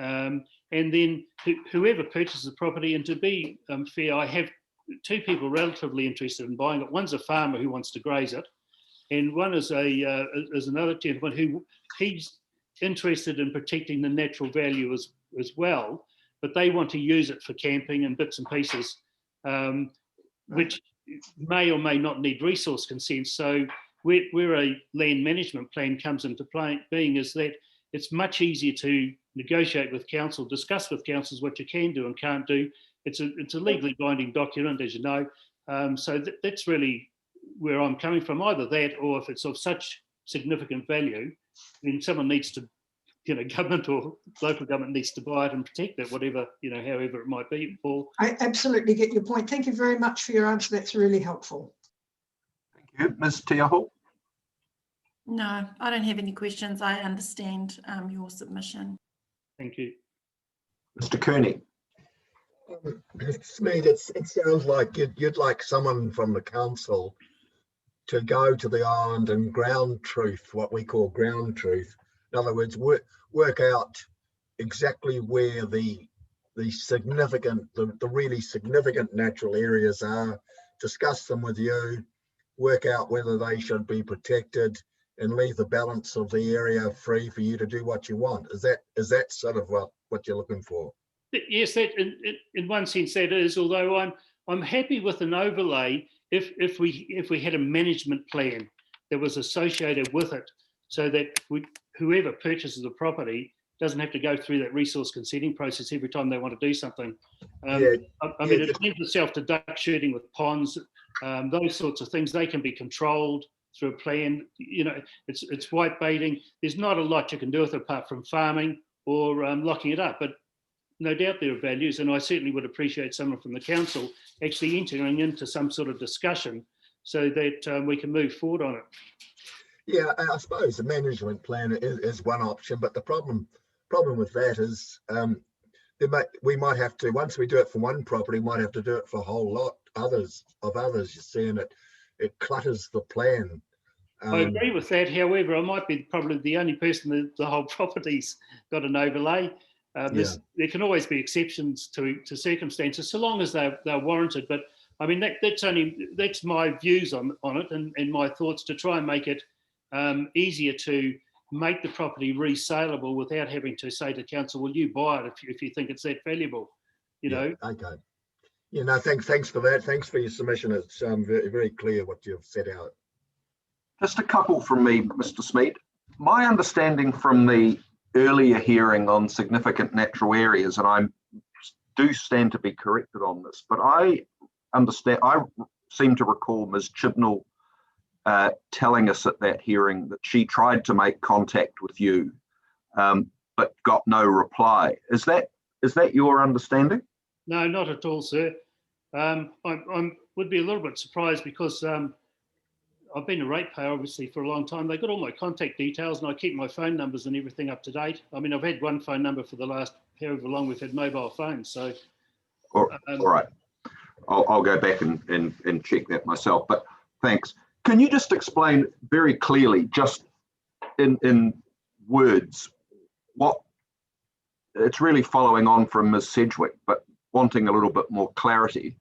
And then whoever purchases the property, and to be fair, I have two people relatively interested in buying it. One's a farmer who wants to graze it, and one is another gentleman who he's interested in protecting the natural value as well, but they want to use it for camping and bits and pieces, which may or may not need resource consent. So where a land management plan comes into being is that it's much easier to negotiate with council, discuss with councils what you can do and can't do. It's a legally binding document, as you know. So that's really where I'm coming from, either that or if it's of such significant value, then someone needs to, government or local government needs to buy it and protect it, whatever, however it might be, Paul. I absolutely get your point. Thank you very much for your answer. That's really helpful. Thank you. Ms. Tiaho? No, I don't have any questions. I understand your submission. Thank you. Mr. Kearney? Mr. Smead, it sounds like you'd like someone from the council to go to the island and ground truth, what we call ground truth. In other words, work out exactly where the really significant natural areas are, discuss them with you, work out whether they should be protected, and leave the balance of the area free for you to do what you want. Is that sort of what you're looking for? Yes, that in one sense that is. Although I'm happy with an overlay if we had a management plan that was associated with it, so that whoever purchases the property doesn't have to go through that resource consenting process every time they want to do something. I mean, it lends itself to duck shooting with ponds, those sorts of things. They can be controlled through a plan. You know, it's white baiting. There's not a lot you can do with it apart from farming or locking it up. But no doubt there are values, and I certainly would appreciate someone from the council actually entering into some sort of discussion so that we can move forward on it. Yeah, I suppose the management plan is one option, but the problem with that is we might have to, once we do it for one property, we might have to do it for a whole lot of others, you see, and it clutters the plan. I agree with that. However, I might be probably the only person that the whole property's got an overlay. There can always be exceptions to circumstances, so long as they're warranted. But I mean, that's my views on it and my thoughts to try and make it easier to make the property resaleable without having to say to council, "Well, you buy it if you think it's that valuable." You know. Okay. You know, thanks for that. Thanks for your submission. It's very, very clear what you've set out. Just a couple from me, Mr. Smead. My understanding from the earlier hearing on significant natural areas, and I do stand to be corrected on this, but I seem to recall Ms. Chibnall telling us at that hearing that she tried to make contact with you, but got no reply. Is that your understanding? No, not at all, sir. I would be a little bit surprised because I've been a ratepayer, obviously, for a long time. They got all my contact details and I keep my phone numbers and everything up to date. I mean, I've had one phone number for the last however long we've had mobile phones. So, all right. I'll go back and check that myself, but thanks. Can you just explain very clearly, just in words, what it's really following on from Ms. Sedgwick, but wanting a little bit more clarity.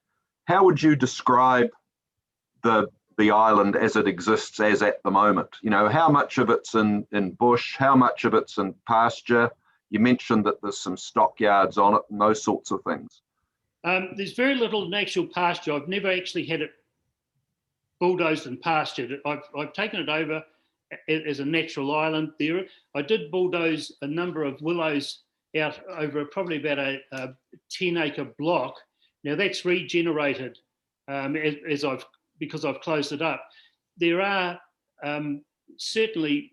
How would you describe the island as it exists as at the moment? You know, how much of it's in bush, how much of it's in pasture? You mentioned that there's some stockyards on it and those sorts of things. There's very little in actual pasture. I've never actually had it bulldozed and pastured. I've taken it over as a natural island there. I did bulldoze a number of willows out over probably about a 10-acre block. Now that's regenerated because I've closed it up. There are certainly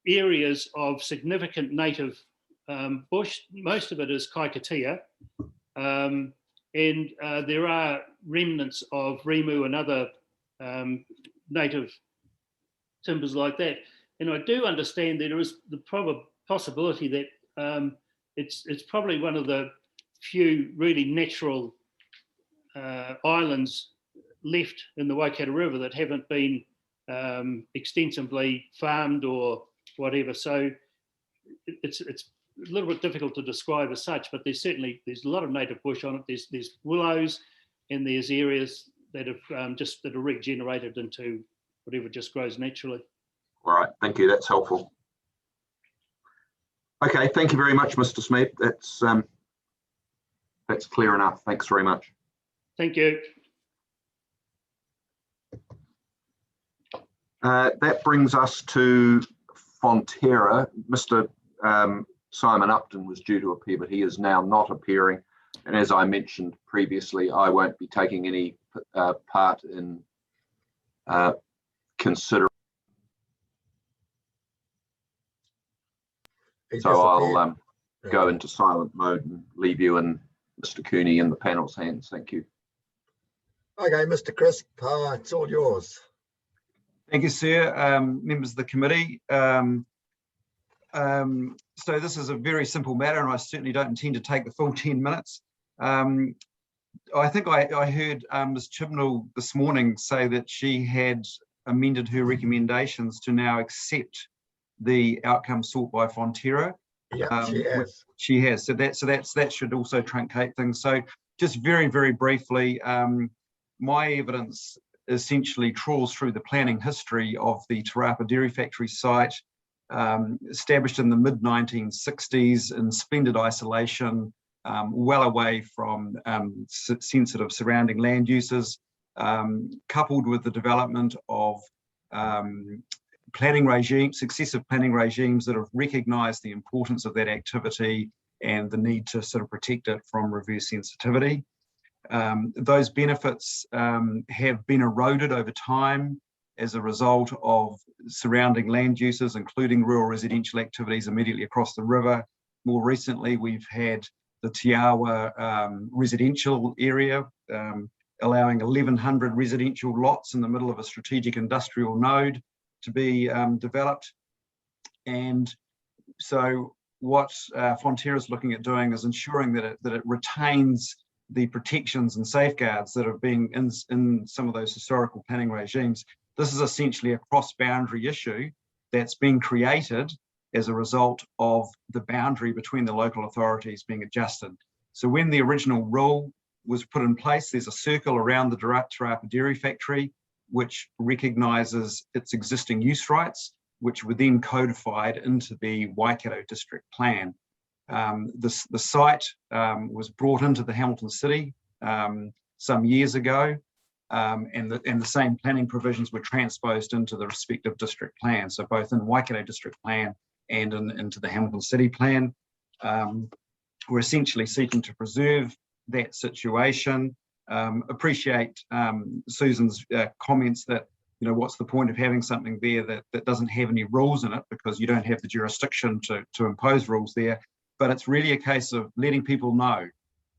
areas of significant native bush. Most of it is kaikatea. And there are remnants of rimu and other native timbers like that. And I do understand that there is the possibility that it's probably one of the few really natural islands left in the Waikato River that haven't been extensively farmed or whatever. So it's a little bit difficult to describe as such, but there's a lot of native bush on it. There's willows and there's areas that have that are regenerated into whatever just grows naturally. All right, thank you. That's helpful. Okay, thank you very much, Mr. Smead. That's clear enough. Thanks very much. Thank you. That brings us to Fonterra. Mr. Simon Upton was due to appear, but he is now not appearing. And as I mentioned previously, I won't be taking any part in considering. So I'll go into silent mode and leave you and Mr. Cooney in the panel's hands. Thank you. Okay, Mr. Crisp, it's all yours. Thank you, sir. Members of the committee. So this is a very simple matter, and I certainly don't intend to take the full 10 minutes. I think I heard Ms. Chibnall this morning say that she had amended her recommendations to now accept the outcome sought by Fonterra. Yeah, she has. She has. So that should also truncate things. So just very, very briefly, my evidence essentially trawls through the planning history of the Te Rapa Dairy Factory site, established in the mid-1960s in splendid isolation, well away from sensitive surrounding land uses, coupled with the development of planning regimes, successive planning regimes that have recognised the importance of that activity and the need to sort of protect it from reverse sensitivity. Those benefits have been eroded over time as a result of surrounding land uses, including rural residential activities immediately across the river. More recently, we've had the Tiawa residential area, allowing 1,100 residential lots in the middle of a strategic industrial node to be developed. And so what Fonterra is looking at doing is ensuring that it retains the protections and safeguards that have been in some of those historical planning regimes. This is essentially a cross-boundary issue that's been created as a result of the boundary between the local authorities being adjusted. So when the original rule was put in place, there's a circle around the Tarapa Dairy Factory, which recognises its existing use rights, which were then codified into the Waikato District Plan. The site was brought into the Hamilton City some years ago, and the same planning provisions were transposed into the respective district plans. So both in Waikato District Plan and into the Hamilton City Plan. We're essentially seeking to preserve that situation. Appreciate Susan's comments that, you know, what's the point of having something there that doesn't have any rules in it, because you don't have the jurisdiction to impose rules there. But it's really a case of letting people know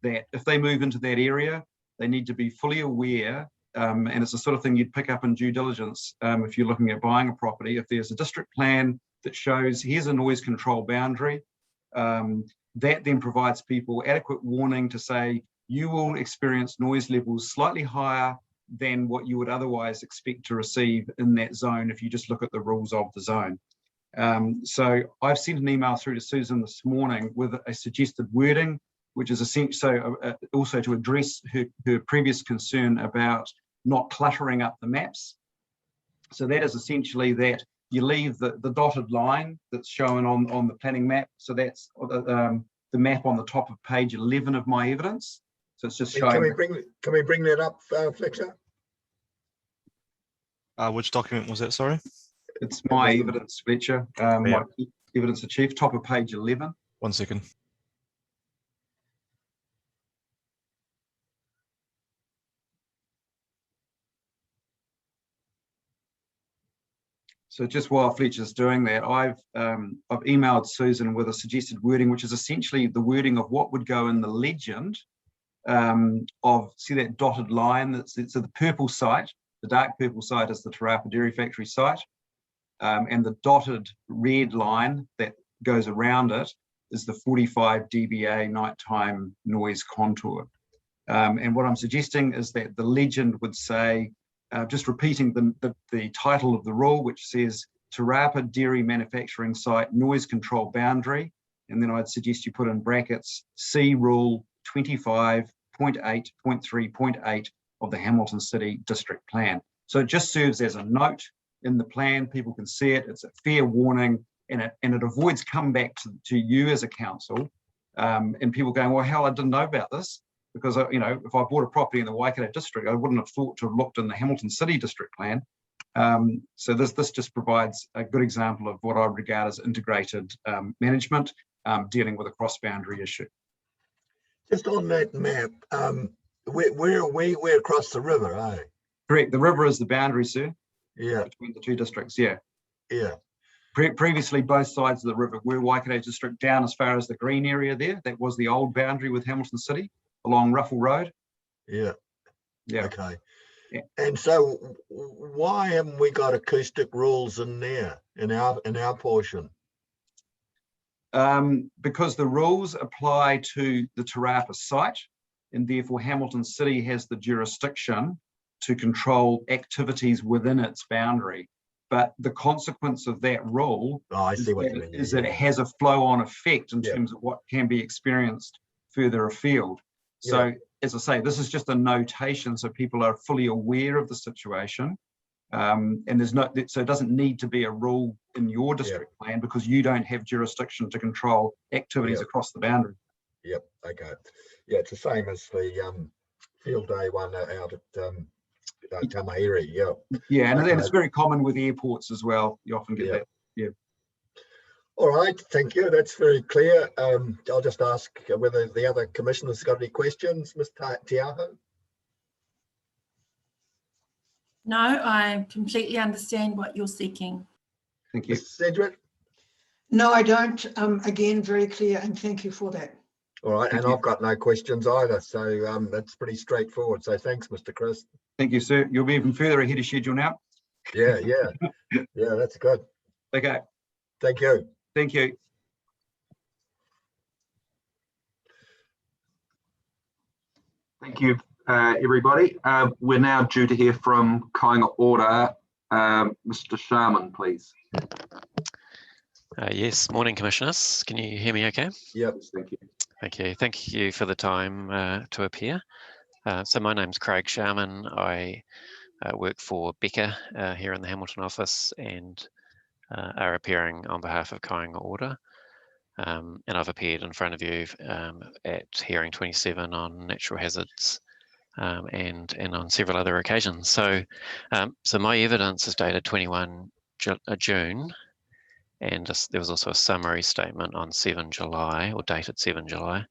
that if they move into that area, they need to be fully aware, and it's the sort of thing you'd pick up in due diligence if you're looking at buying a property. If there's a district plan that shows here's a noise control boundary, that then provides people adequate warning to say you will experience noise levels slightly higher than what you would otherwise expect to receive in that zone if you just look at the rules of the zone. So I've sent an email through to Susan this morning with a suggested wording, which is essentially also to address her previous concern about not cluttering up the maps. So that is essentially that you leave the dotted line that's shown on the planning map. So that's the map on the top of page 11 of my evidence. So it's just showing. Can we bring that up, Fletcher? Which document was that, sorry? It's my evidence, Fletcher. My evidence achieved, top of page 11. 1 second. So just while Fletcher's doing that, I've emailed Susan with a suggested wording, which is essentially the wording of what would go in the legend of, see that dotted line, so the purple site, the dark purple site is the Tarapa Dairy Factory site, and the dotted red line that goes around it is the 45 dBA nighttime noise contour. And what I'm suggesting is that the legend would say, just repeating the title of the rule, which says Tarapa Dairy Manufacturing Site Noise Control Boundary, and then I'd suggest you put in brackets C Rule 25.8.3.8 of the Hamilton City District Plan. So it just serves as a note in the plan. People can see it. It's a fair warning, and it avoids come back to you as a council, and people going, well, hell, I didn't know about this. Because, you know, if I bought a property in the Waikato district, I wouldn't have thought to have looked in the Hamilton City District Plan. So this just provides a good example of what I regard as integrated management dealing with a cross-boundary issue. Just on that map, we're across the river, eh? Correct. The river is the boundary, sir. Yeah. Between the two districts, yeah. Yeah. Previously, both sides of the river were Waikato district down as far as the green area there. That was the old boundary with Hamilton City along Ruffle Road. Yeah. Yeah. Okay. Yeah. And so why haven't we got acoustic rules in there in our portion? Because the rules apply to the Tarapa site, and therefore Hamilton City has the jurisdiction to control activities within its boundary. But the consequence of that rule is that it has a flow-on effect in terms of what can be experienced further afield. So, as I say, this is just a notation so people are fully aware of the situation. And so it doesn't need to be a rule in your district plan because you don't have jurisdiction to control activities across the boundary. Yep. Okay. Yeah, it's the same as the field day one out at Tamahiri, yeah. Yeah, and Okay. it's very common with airports as well. You often get Yeah. that. Yeah. All right, thank you. That's very clear. I'll just ask whether the other commissioners got any questions. Ms. Tiaho? No, I completely understand what you're seeking. Thank you. Ms. Sedgwick? No, I don't. Again, very clear, and thank you for that. All right, and I've got no questions either, so that's pretty straightforward. So thanks, Mr. Chris. Thank you, sir. You'll be even further ahead of schedule now. Yeah, yeah, that's good. Okay. Thank you. Thank you. Thank you, everybody. We're now due to hear from Kāinga Ora. Mr. Sharman, please. Yes, morning, Commissioners. Can you hear me okay? Yes, thank you. Thank you. Thank you for the time to appear. So my name's Craig Sharman. I work for Becca here in the Hamilton office and are appearing on behalf of Kāinga Ora. And I've appeared in front of you at hearing 27 on natural hazards and on several other occasions. So, so my evidence is dated 21 June, and there was also a summary statement on 7 July, or dated 7 July.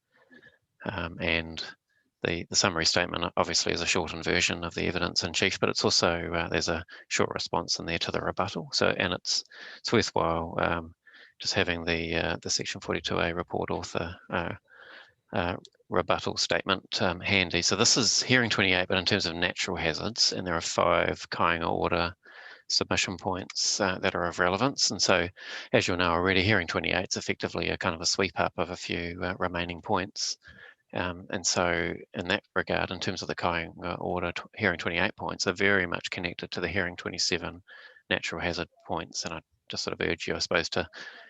And the summary statement obviously is a shortened version of the evidence in chief, but it's also, there's a short response in there to the rebuttal. So, and it's worthwhile just having the Section 42A report author rebuttal statement handy. So this is hearing 28, but in terms of natural hazards, and there are 5 Kāinga Ora submission points that are of relevance. And so, as you'll know already, hearing 28 is effectively a kind of a sweep up of a few remaining points. And so, in that regard, in terms of the Kāinga Ora hearing 28 points, are very much connected to the hearing 27 natural hazard points. And I just sort of urge you, I suppose, to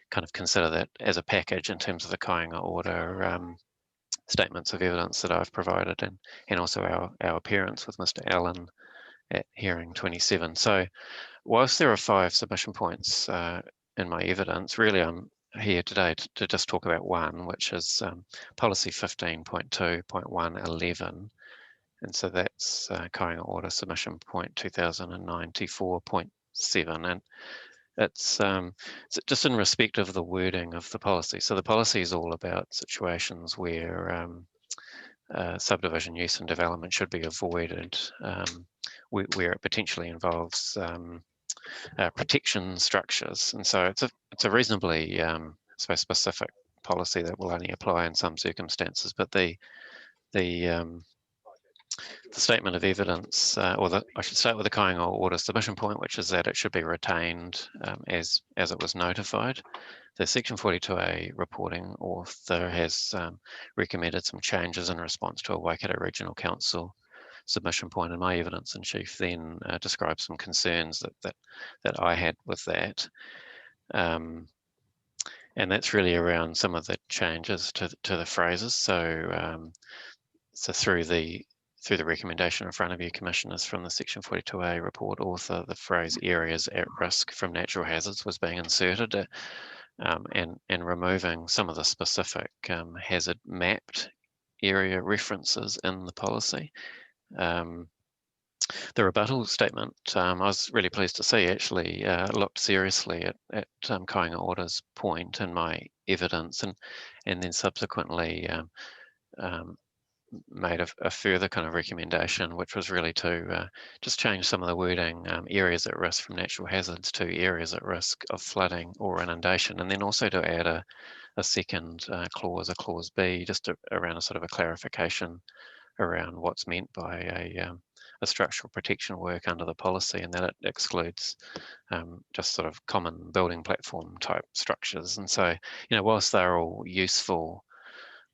kind of consider that as a package in terms of the Kāinga Ora statements of evidence that I've provided, and also our appearance with Mr. Allen at hearing 27. So whilst there are 5 submission points in my evidence, really I'm here today to just talk about one, which is policy 15.2.111. And so that's Kāinga Ora submission point 2094.7. And it's just in respect of the wording of the policy. So the policy is all about situations where subdivision use and development should be avoided, where it potentially involves protection structures. And so it's a reasonably specific policy that will only apply in some circumstances. But the statement of evidence, I should start with the Kāinga Ora submission point, which is that it should be retained as it was notified. The Section 42A reporting author has recommended some changes in response to a Waikato Regional Council submission point, and my evidence in chief then describes some concerns that I had with that. And that's really around some of the changes to the phrases. So, so through the recommendation in front of you, Commissioners, from the Section 42A report author, the phrase areas at risk from natural hazards was being inserted, and removing some of the specific hazard mapped area references in the policy. The rebuttal statement, I was really pleased to see, actually looked seriously at Kāinga Ora's point in my evidence, and then subsequently made a further kind of recommendation, which was really to just change some of the wording, areas at risk from natural hazards, to areas at risk of flooding or inundation, and then also to add a second clause, a clause B, just around a sort of a clarification around what's meant by a structural protection work under the policy, and that it excludes just sort of common building platform type structures. And so, whilst they're all useful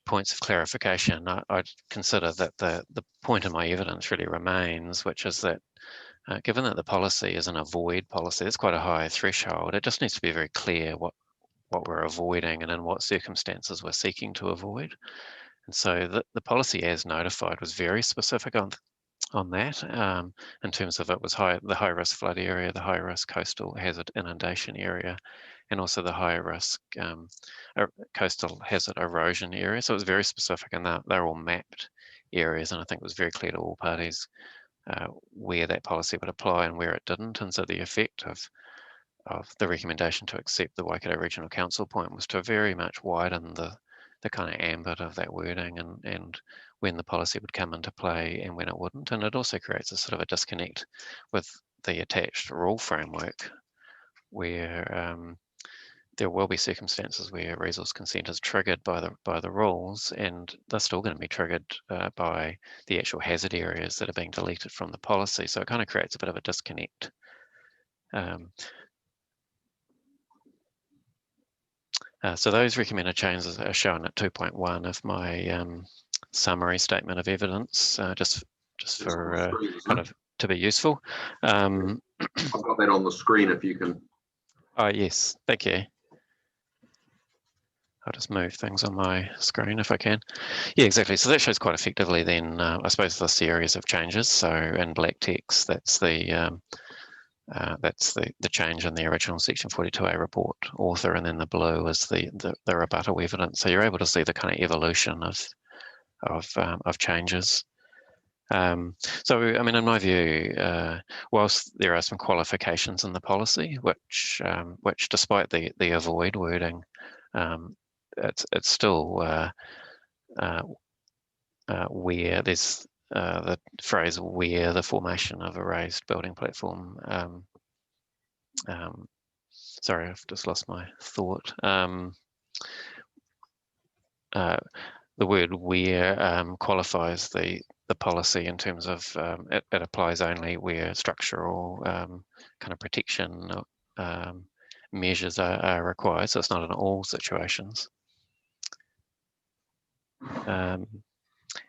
points of clarification, I'd consider that the point of my evidence really remains, which is that given that the policy is an avoid policy, it's quite a high threshold. It just needs to be very clear what we're avoiding and in what circumstances we're seeking to avoid. And so the policy as notified was very specific on that, in terms of it was the high risk flood area, the high risk coastal hazard inundation area, and also the high risk coastal hazard erosion area. So it was very specific, and they're all mapped areas, and I think it was very clear to all parties where that policy would apply and where it didn't. And so the effect of the recommendation to accept the Waikato Regional Council point was to very much widen the kind of ambit of that wording and when the policy would come into play and when it wouldn't. And it also creates a sort of a disconnect with the attached rule framework where there will be circumstances where resource consent is triggered by the rules, and they're still going to be triggered by the actual hazard areas that are being deleted from the policy. So it kind of creates a bit of a disconnect. So those recommended changes are shown at 2.1 of my summary statement of evidence, just for kind of to be useful. I've got that on the screen if you can. Oh yes, thank you. I'll just move things on my screen if I can. Yeah, exactly. So that shows quite effectively then, I suppose, the series of changes. So in black text, that's the change in the original Section 42A report author, and then the blue is the rebuttal evidence. So you're able to see the kind of evolution of changes. So, I mean, in my view, whilst there are some qualifications in the policy, which despite the avoid wording, it's still where there's the phrase where the formation of a raised building platform. Sorry, I've just lost my thought. The word where qualifies the policy in terms of it applies only where structural kind of protection measures are required. So it's not in all situations.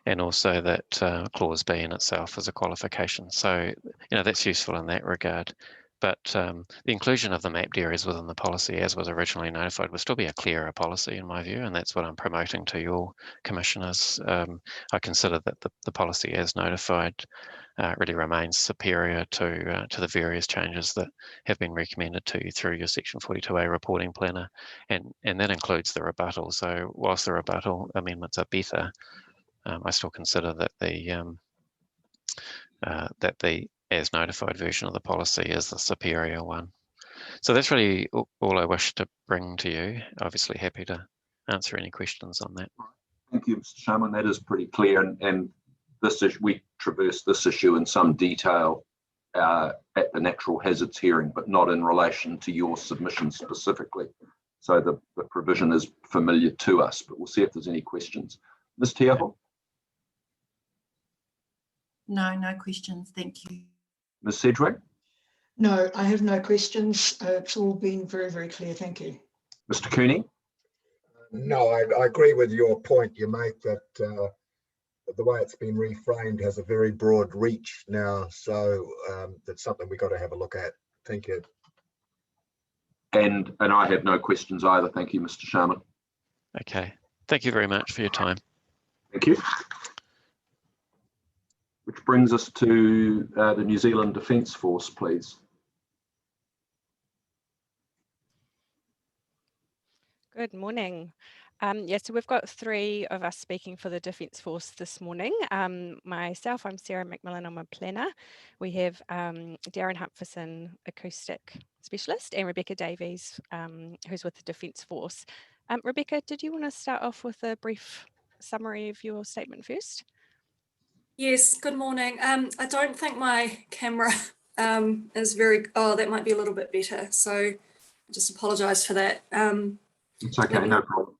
And also that clause B in itself is a qualification. So, that's useful in that regard. But the inclusion of the mapped areas within the policy as was originally notified will still be a clearer policy in my view, and that's what I'm promoting to your commissioners. I consider that the policy as notified really remains superior to the various changes that have been recommended to you through your Section 42A reporting planner, and that includes the rebuttal. So whilst the rebuttal amendments are better, I still consider that the as notified version of the policy is the superior one. So that's really all I wish to bring to you. Obviously happy to answer any questions on that. Thank you, Mr. Sharman. That is pretty clear, and this is, we traversed this issue in some detail at the natural hazards hearing, but not in relation to your submission specifically. So the provision is familiar to us, but we'll see if there's any questions. Ms. Tiaho? No questions, thank you. Ms. Sedgwick? No, I have no questions. It's all been very, very clear. Thank you. Mr. Cooney? No, I agree with your point you make that the way it's been reframed has a very broad reach now. So that's something we've got to have a look at. Thank you. And I have no questions either. Thank you, Mr. Sharman. Okay. Thank you very much for your time. Thank you. Which brings us to the New Zealand Defence Force, please. Good morning. So we've got three of us speaking for the Defence Force this morning. Myself, I'm Sarah McMillan, I'm a planner. We have Darren Humpherson, acoustic specialist, and Rebecca Davies, who's with the Defence Force. Rebecca, did you want to start off with a brief summary of your statement first? Yes, good morning. I don't think my camera is very, that might be a little bit better. So I just apologise for that. It's okay, no problem.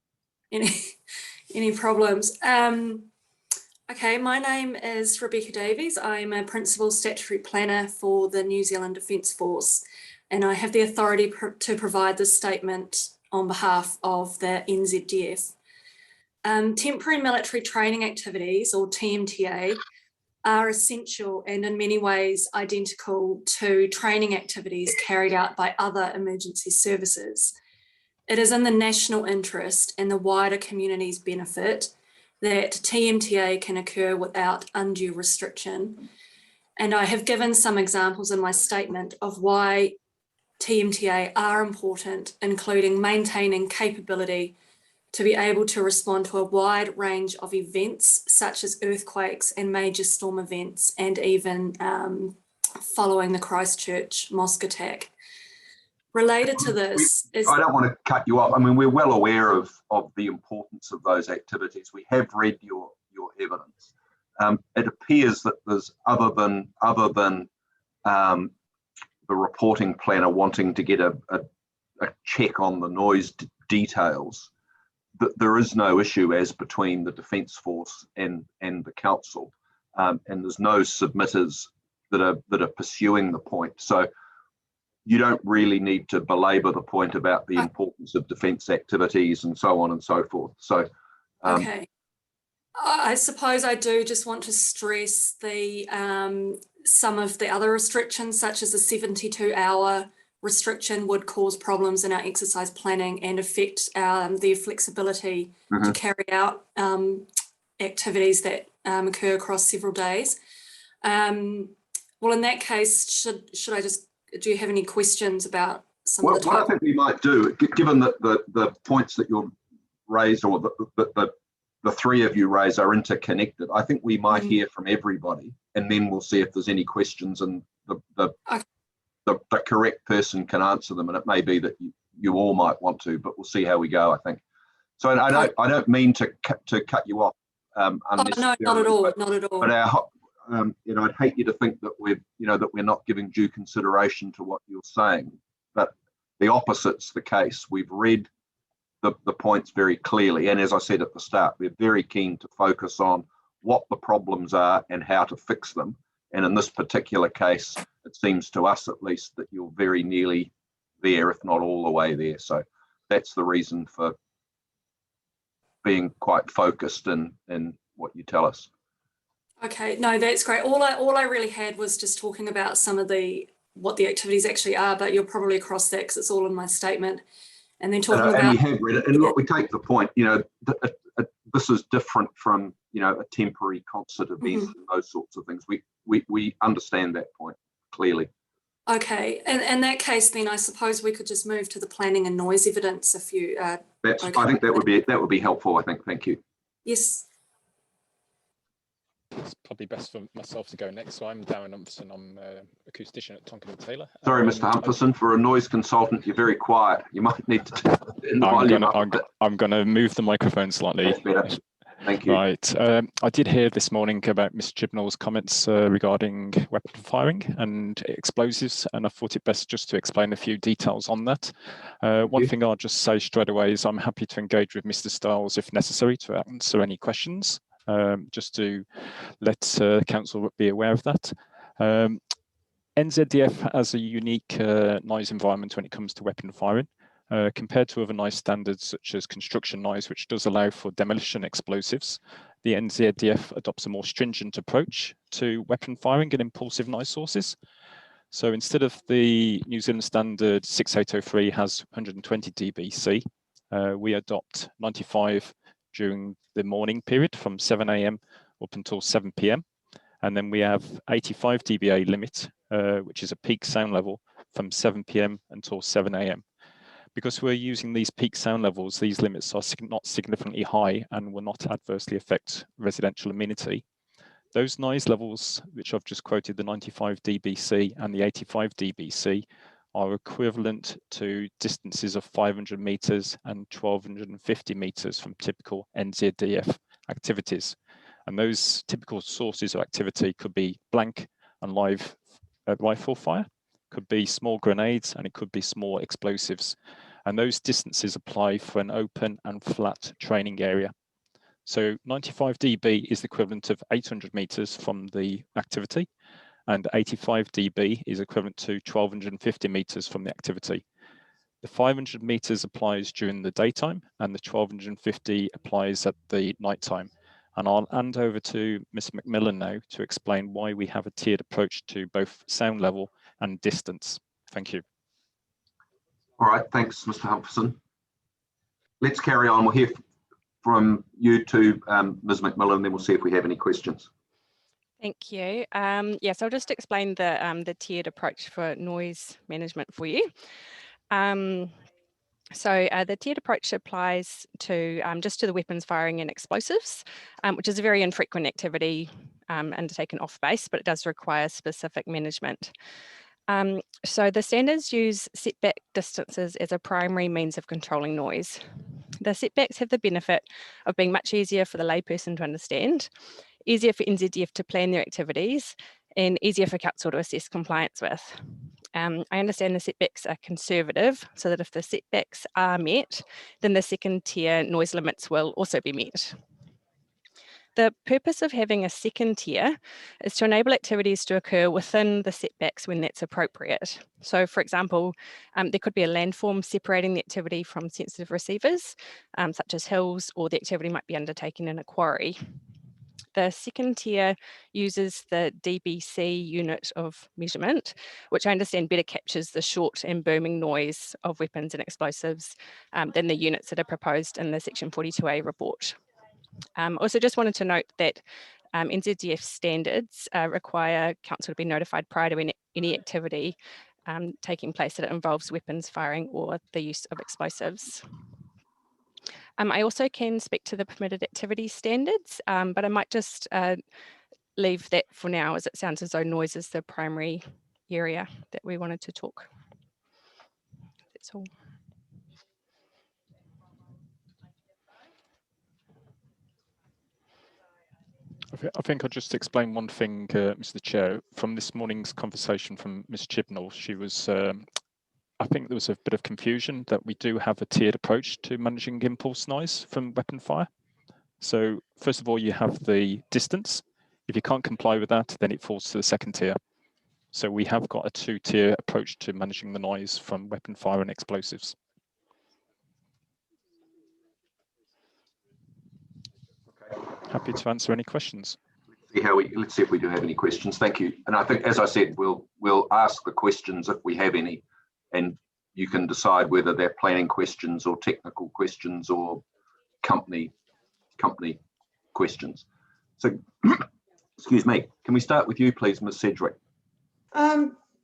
Any problems? Okay, my name is Rebecca Davies. I'm a Principal Statutory Planner for the New Zealand Defence Force, and I have the authority to provide this statement on behalf of the NZDF. Temporary military training activities, or TMTA, are essential and in many ways identical to training activities carried out by other emergency services. It is in the national interest and the wider community's benefit that TMTA can occur without undue restriction. And I have given some examples in my statement of why TMTA are important, including maintaining capability to be able to respond to a wide range of events such as earthquakes and major storm events, and even following the Christchurch mosque attack. Related to this is... I don't want to cut you off. I mean, we're well aware of the importance of those activities. We have read your evidence. It appears that there's other than the reporting planner wanting to get a check on the noise details, that there is no issue as between the Defence Force and the council, and there's no submitters that are pursuing the point. So you don't really need to belabour the point about the importance of defence activities and so on and so forth. So, okay, I suppose I do just want to stress the some of the other restrictions, such as the 72-hour restriction, would cause problems in our exercise planning and affect the flexibility to carry out activities that occur across several days. Well, in that case, should I just, do you have any questions about some of the what I think we might do, given that the points that you've raised, or the three of you raise, are interconnected, I think we might hear from everybody, and then we'll see if there's any questions, and the correct person can answer them. And it may be that you all might want to, but we'll see how we go, I think. So I don't mean to cut you off unnecessarily. No, not at all, not at all. But I'd hate you to think that we're not giving due consideration to what you're saying. But the opposite's the case. We've read the points very clearly, and as I said at the start, we're very keen to focus on what the problems are and how to fix them. And in this particular case, it seems to us at least that you're very nearly there, if not all the way there. So that's the reason for being quite focused in what you tell us. Okay, no, that's great. All I really had was just talking about some of what the activities actually are, but you're probably across that because it's all in my statement. And then talking about... And we have read it. And look, we take the point, this is different from, a temporary concert event and those sorts of things. We understand that point clearly. Okay, and in that case, then I suppose we could just move to the planning and noise evidence if you... I think that would be helpful, I think. Thank you. Yes. It's probably best for myself to go next. So I'm Darren Humpherson. I'm acoustician at Tonkin and Taylor. Sorry, Mr. Humpherson, for a noise consultant, you're very quiet. You might need to turn the volume up. I'm going to move the microphone slightly. That's better. Thank you. Right. I did hear this morning about Mr. Chibnall's comments regarding weapon firing and explosives, and I thought it best just to explain a few details on that. One thing I'll just say straight away is I'm happy to engage with Mr. Stiles if necessary to answer any questions. Just to let council be aware of that. NZDF has a unique noise environment when it comes to weapon firing, compared to other noise standards such as construction noise, which does allow for demolition explosives. The NZDF adopts a more stringent approach to weapon firing and impulsive noise sources. So instead of the New Zealand standard 6803 has 120 dBc, we adopt 95 during the morning period from 7 AM up until 7 PM. And then we have 85 dBA limit, which is a peak sound level from 7 PM until 7 AM. Because we're using these peak sound levels, these limits are not significantly high and will not adversely affect residential amenity. Those noise levels, which I've just quoted, the 95 dBc and the 85 dBc, are equivalent to distances of 500 meters and 1250 meters from typical NZDF activities. And those typical sources of activity could be blank and live rifle fire, could be small grenades, and it could be small explosives. And those distances apply for an open and flat training area. So 95 dB is the equivalent of 800 meters from the activity, and 85 dB is equivalent to 1250 meters from the activity. The 500 meters applies during the daytime, and the 1250 applies at the nighttime. And I'll hand over to Ms. McMillan now to explain why we have a tiered approach to both sound level and distance. Thank you. All right, thanks, Mr. Humpherson. Let's carry on. We'll hear from you to Ms. McMillan, and then we'll see if we have any questions. Thank you. Yes, I'll just explain the tiered approach for noise management for you. So the tiered approach applies to just to the weapons firing and explosives, which is a very infrequent activity undertaken off base, but it does require specific management. So the standards use setback distances as a primary means of controlling noise. The setbacks have the benefit of being much easier for the layperson to understand, easier for NZDF to plan their activities, and easier for council to assess compliance with. I understand the setbacks are conservative, so that if the setbacks are met, then the second tier noise limits will also be met. The purpose of having a second tier is to enable activities to occur within the setbacks when that's appropriate. So for example, there could be a landform separating the activity from sensitive receivers, such as hills, or the activity might be undertaken in a quarry. The second tier uses the DBC unit of measurement, which I understand better captures the short and booming noise of weapons and explosives than the units that are proposed in the Section 42A report. Also just wanted to note that NZDF standards require council to be notified prior to any activity taking place that involves weapons firing or the use of explosives. I also can speak to the permitted activity standards, but I might just leave that for now, as it sounds as though noise is the primary area that we wanted to talk. That's all. I think I'll just explain one thing, Mr. Chair. From this morning's conversation from Ms. Chibnall, she was, I think there was a bit of confusion that we do have a tiered approach to managing impulse noise from weapon fire. So first of all, you have the distance. If you can't comply with that, then it falls to the second tier. So we have got a two-tier approach to managing the noise from weapon fire and explosives. Okay. Happy to answer any questions. Let's see if we do have any questions. Thank you. And I think, as I said, we'll ask the questions if we have any, and you can decide whether they're planning questions or technical questions or company questions. So, excuse me, can we start with you, please, Ms. Sedgwick?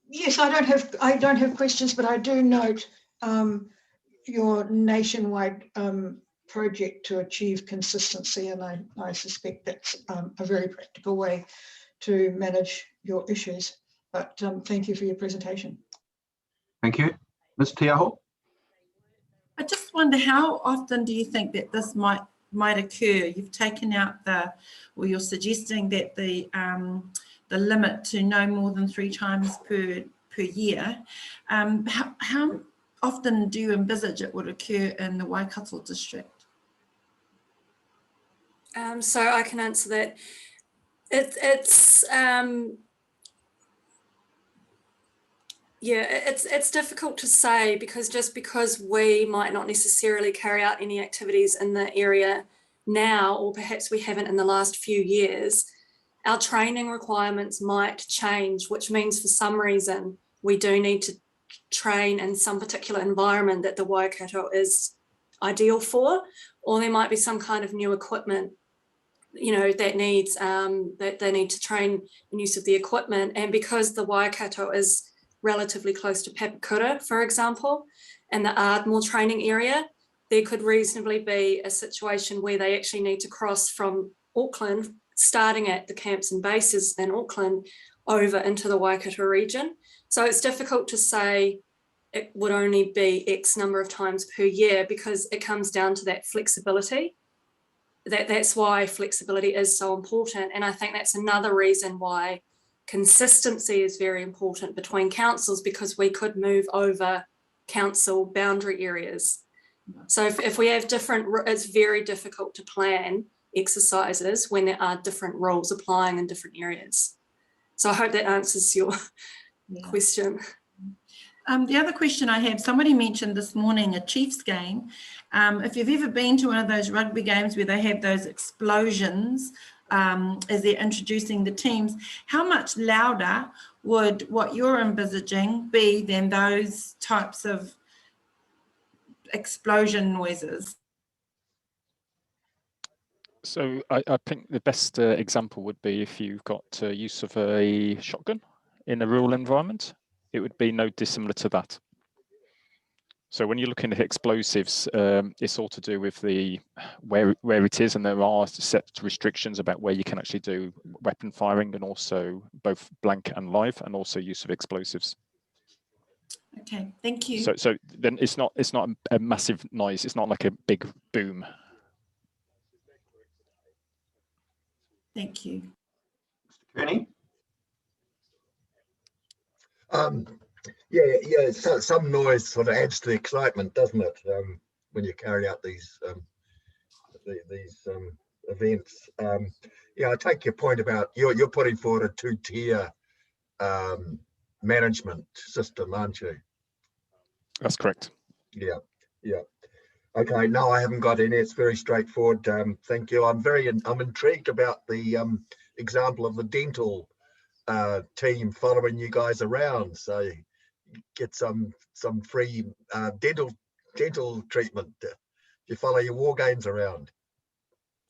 Yes, I don't have questions, but I do note your nationwide project to achieve consistency, and I suspect that's a very practical way to manage your issues. But thank you for your presentation. Thank you. Ms. Tiaho? I just wonder, how often do you think that this might occur? You've taken out or you're suggesting that the limit to no more than 3 times per year. How often do you envisage it would occur in the Waikato district? So I can answer that. It's difficult to say, because we might not necessarily carry out any activities in the area now, or perhaps we haven't in the last few years. Our training requirements might change, which means for some reason we do need to train in some particular environment that the Waikato is ideal for, or there might be some kind of new equipment, that needs that they need to train in use of the equipment. And because the Waikato is relatively close to Papakura, for example, and the Ardmore training area, there could reasonably be a situation where they actually need to cross from Auckland, starting at the camps and bases in Auckland, over into the Waikato region. So it's difficult to say it would only be X number of times per year, because it comes down to that flexibility. That's why flexibility is so important. And I think that's another reason why consistency is very important between councils, because we could move over council boundary areas. So if we have different, it's very difficult to plan exercises when there are different rules applying in different areas. So I hope that answers your question. The other question I have, somebody mentioned this morning a Chiefs game. If you've ever been to one of those rugby games where they have those explosions as they're introducing the teams, how much louder would what you're envisaging be than those types of explosion noises? So I think the best example would be if you've got use of a shotgun in a rural environment. It would be no dissimilar to that. So when you're looking at explosives, it's all to do with the where it is, and there are set restrictions about where you can actually do weapon firing, and also both blank and live, and also use of explosives. Okay, thank you. So then it's not a massive noise. It's not like a big boom. Thank you. Mr. Kearney? Yeah. So some noise sort of adds to the excitement, doesn't it? When you carry out these events. Yeah, I take your point about you're putting forward a two-tier management system, aren't you? That's correct. Yeah. Okay, no, I haven't got any. It's very straightforward. Thank you. I'm intrigued about the example of the dental team following you guys around, so you get some free dental treatment. You follow your war games around.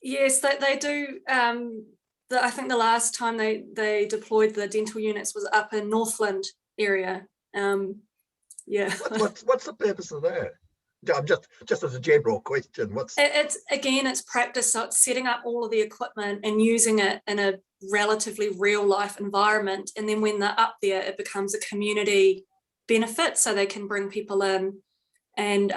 Yes, they do. I think the last time they deployed the dental units was up in Northland area. Yeah. What's the purpose of that? I'm just as a general question. It's practice. So it's setting up all of the equipment and using it in a relatively real life environment, and then when they're up there, it becomes a community benefit. So they can bring people in, and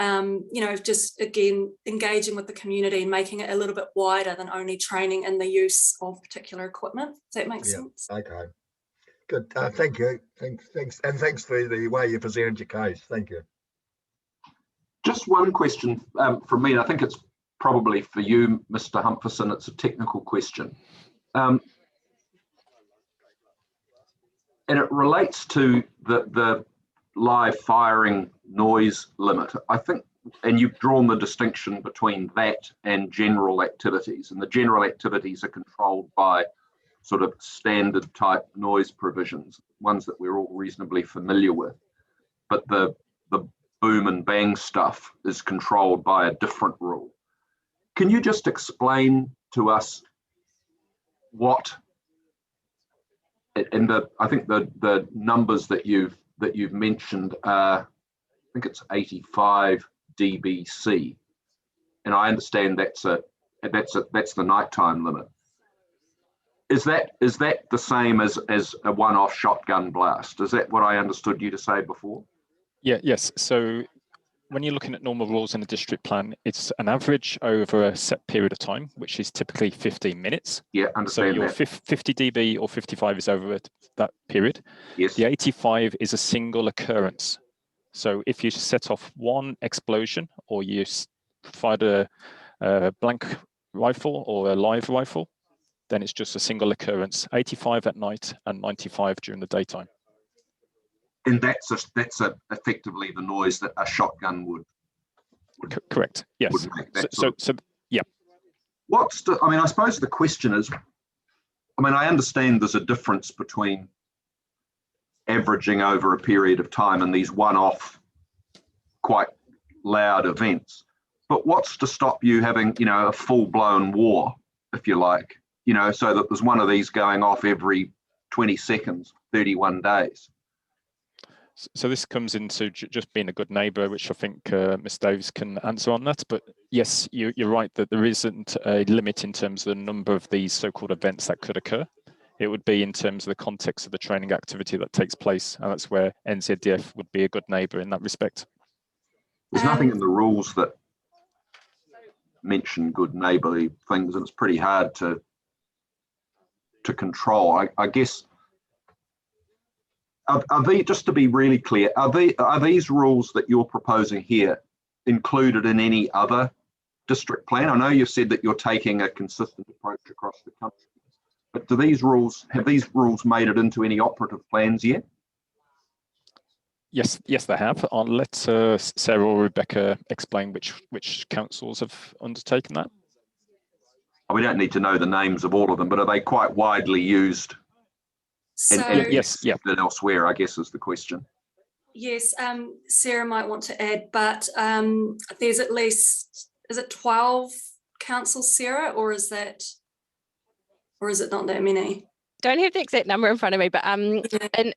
just again engaging with the community and making it a little bit wider than only training in the use of particular equipment. Does that make sense? Okay. Good. Thank you. Thanks, and thanks for the way you presented your case. Thank you. Just one question from me, and I think it's probably for you, Mr. Humpherson. It's a technical question. And it relates to the live firing noise limit. I think, and you've drawn the distinction between that and general activities, and the general activities are controlled by sort of standard type noise provisions, ones that we're all reasonably familiar with. But the boom and bang stuff is controlled by a different rule. Can you just explain to us what, and I think the numbers that you've mentioned are, I think it's 85 dBc, and I understand that's the nighttime limit. Is that the same as a one-off shotgun blast? Is that what I understood you to say before? Yes. So when you're looking at normal rules in a district plan, it's an average over a set period of time, which is typically 15 minutes. Yeah, understand so your that. 50 dB or 55 is over that period. Yes. The 85 is a single occurrence. So if you set off one explosion, or you fired a blank rifle or a live rifle, then it's just a single occurrence, 85 at night and 95 during the daytime. And that's effectively the noise that a shotgun would. Correct. Yes. Would make, so yeah. I suppose the question is, I understand there's a difference between averaging over a period of time and these one-off, quite loud events. But what's to stop you having, a full-blown war, if you like, so that there's one of these going off every 20 seconds, 31 days? So this comes into just being a good neighbour, which I think Ms. Davies can answer on that. But yes, you're right that there isn't a limit in terms of the number of these so-called events that could occur. It would be in terms of the context of the training activity that takes place, and that's where NZDF would be a good neighbour in that respect. There's nothing in the rules that mention good neighbourly things, and it's pretty hard to control. I guess. Are they, just to be really clear, are these rules that you're proposing here included in any other district plan? I know you've said that you're taking a consistent approach across the country, but have these rules made it into any operative plans yet? Yes, they have. I'll let Sarah or Rebecca explain which councils have undertaken that. We don't need to know the names of all of them, but are they quite widely used? So, yes, yeah. Elsewhere, I guess, is the question. Yes, Sarah might want to add, but there's at least, is it 12 councils, Sarah, or is it not that many? don't have the exact number in front of me, but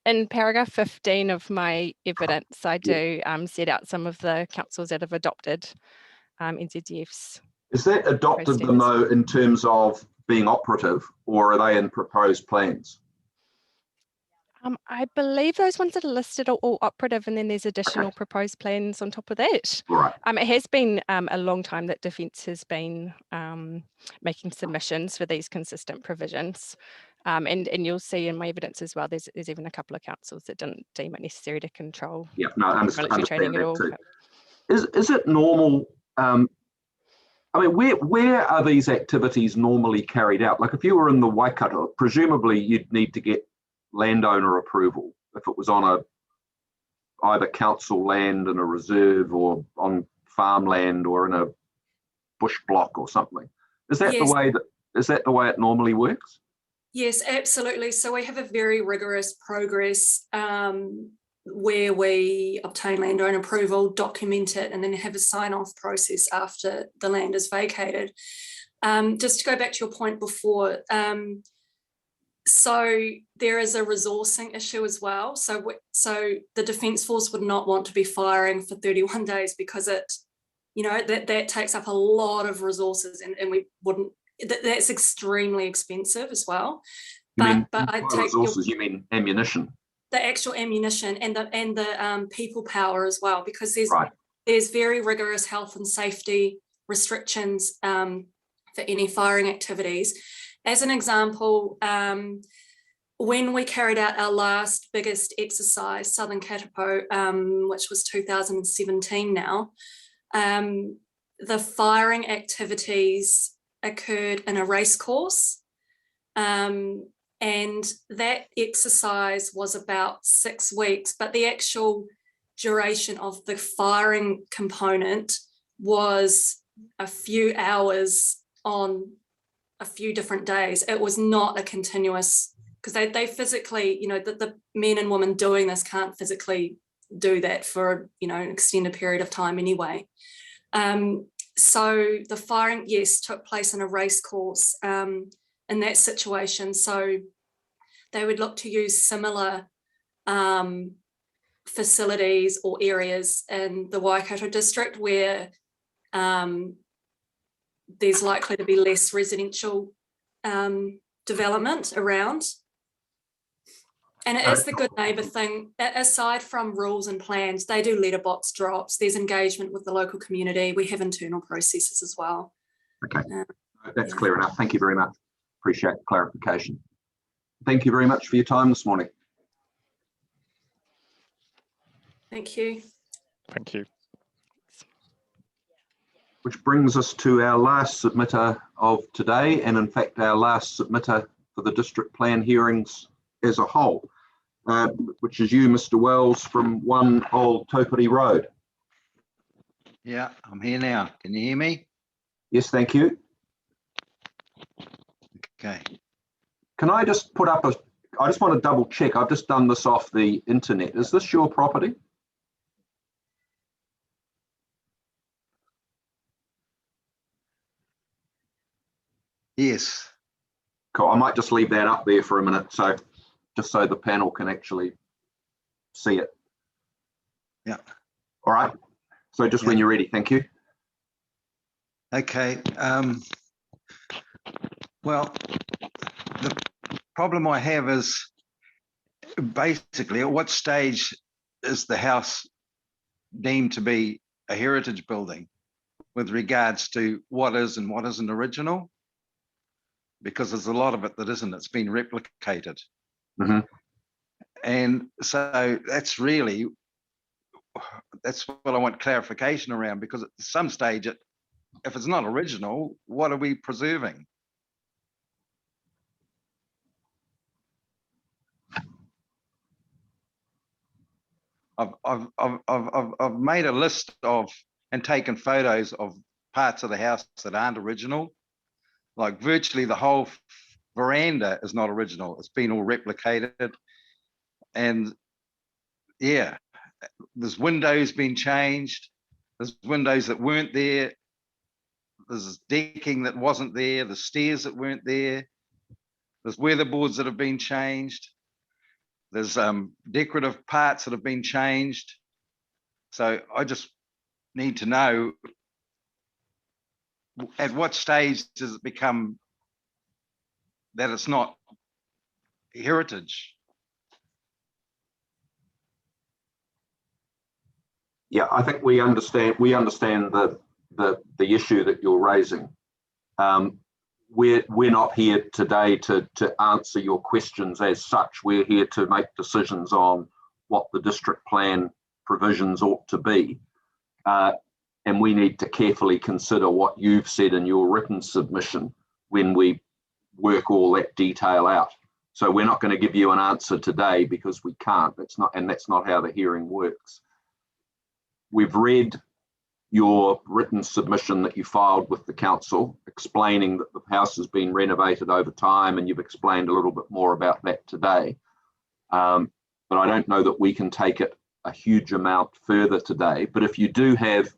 in paragraph 15 of my evidence, I do set out some of the councils that have adopted NZDFs. Is that adopted them though in terms of being operative, or are they in proposed plans? I believe those ones that are listed are all operative, and then there's additional proposed plans on top of that. Right. It has been a long time that Defence has been making submissions for these consistent provisions. And you'll see in my evidence as well, there's even a couple of councils that didn't deem it necessary to control military training at all. Is it normal? I mean, where are these activities normally carried out? Like if you were in the Waikato, presumably you'd need to get landowner approval if it was on either council land in a reserve or on farmland or in a bush block or something. Is that the way it normally works? Yes, absolutely. So we have a very rigorous progress where we obtain landowner approval, document it, and then have a sign-off process after the land is vacated. Just to go back to your point before, so there is a resourcing issue as well. So the Defence Force would not want to be firing for 31 days because that takes up a lot of resources, and we wouldn't. That's extremely expensive as well. But I take resources. You mean ammunition? The actual ammunition and the people power as well, because there's very rigorous health and safety restrictions for any firing activities. As an example, when we carried out our last biggest exercise, Southern Katapo, which was 2017 now, the firing activities occurred in a race course, and that exercise was about 6 weeks, but the actual duration of the firing component was a few hours on a few different days. It was not a continuous, because they physically, the men and women doing this can't physically do that for an extended period of time anyway. So the firing, yes, took place in a race course in that situation. So they would look to use similar facilities or areas in the Waikato district where there's likely to be less residential development around. And it is the good neighbour thing. Aside from rules and plans, they do letterbox drops. There's engagement with the local community. We have internal processes as well. Okay, that's clear enough. Thank you very much. Appreciate the clarification. Thank you very much for your time this morning. Thank you. Thank you. Which brings us to our last submitter of today, and in fact our last submitter for the district plan hearings as a whole, which is you, Mr. Wells, from 1 Old Topiri Road. Yeah, I'm here now. Can you hear me? Yes, thank you. Okay. Can I just put up I just want to double check. I've just done this off the internet. Is this your property? Yes. Cool. I might just leave that up there for a minute, just so the panel can actually see it. Yeah. All right. So just when you're ready, thank you. Okay. Well, the problem I have is basically at what stage is the house deemed to be a heritage building with regards to what is and what isn't original? Because there's a lot of it that isn't. It's been replicated. Mm-hmm. And so that's what I want clarification around, because at some stage, if it's not original, what are we preserving? I've made a list of and taken photos of parts of the house that aren't original. Like virtually the whole veranda is not original. It's been all replicated. And yeah, there's windows been changed. There's windows that weren't there. There's decking that wasn't there. The stairs that weren't there. There's weatherboards that have been changed. There's decorative parts that have been changed. So I just need to know at what stage does it become that it's not heritage? Yeah, I think we understand the issue that you're raising. We're not here today to answer your questions as such. We're here to make decisions on what the district plan provisions ought to be. And we need to carefully consider what you've said in your written submission when we work all that detail out. So we're not going to give you an answer today because we can't. That's not how the hearing works. We've read your written submission that you filed with the council, explaining that the house has been renovated over time, and you've explained a little bit more about that today. But I don't know that we can take it a huge amount further today. But if you do have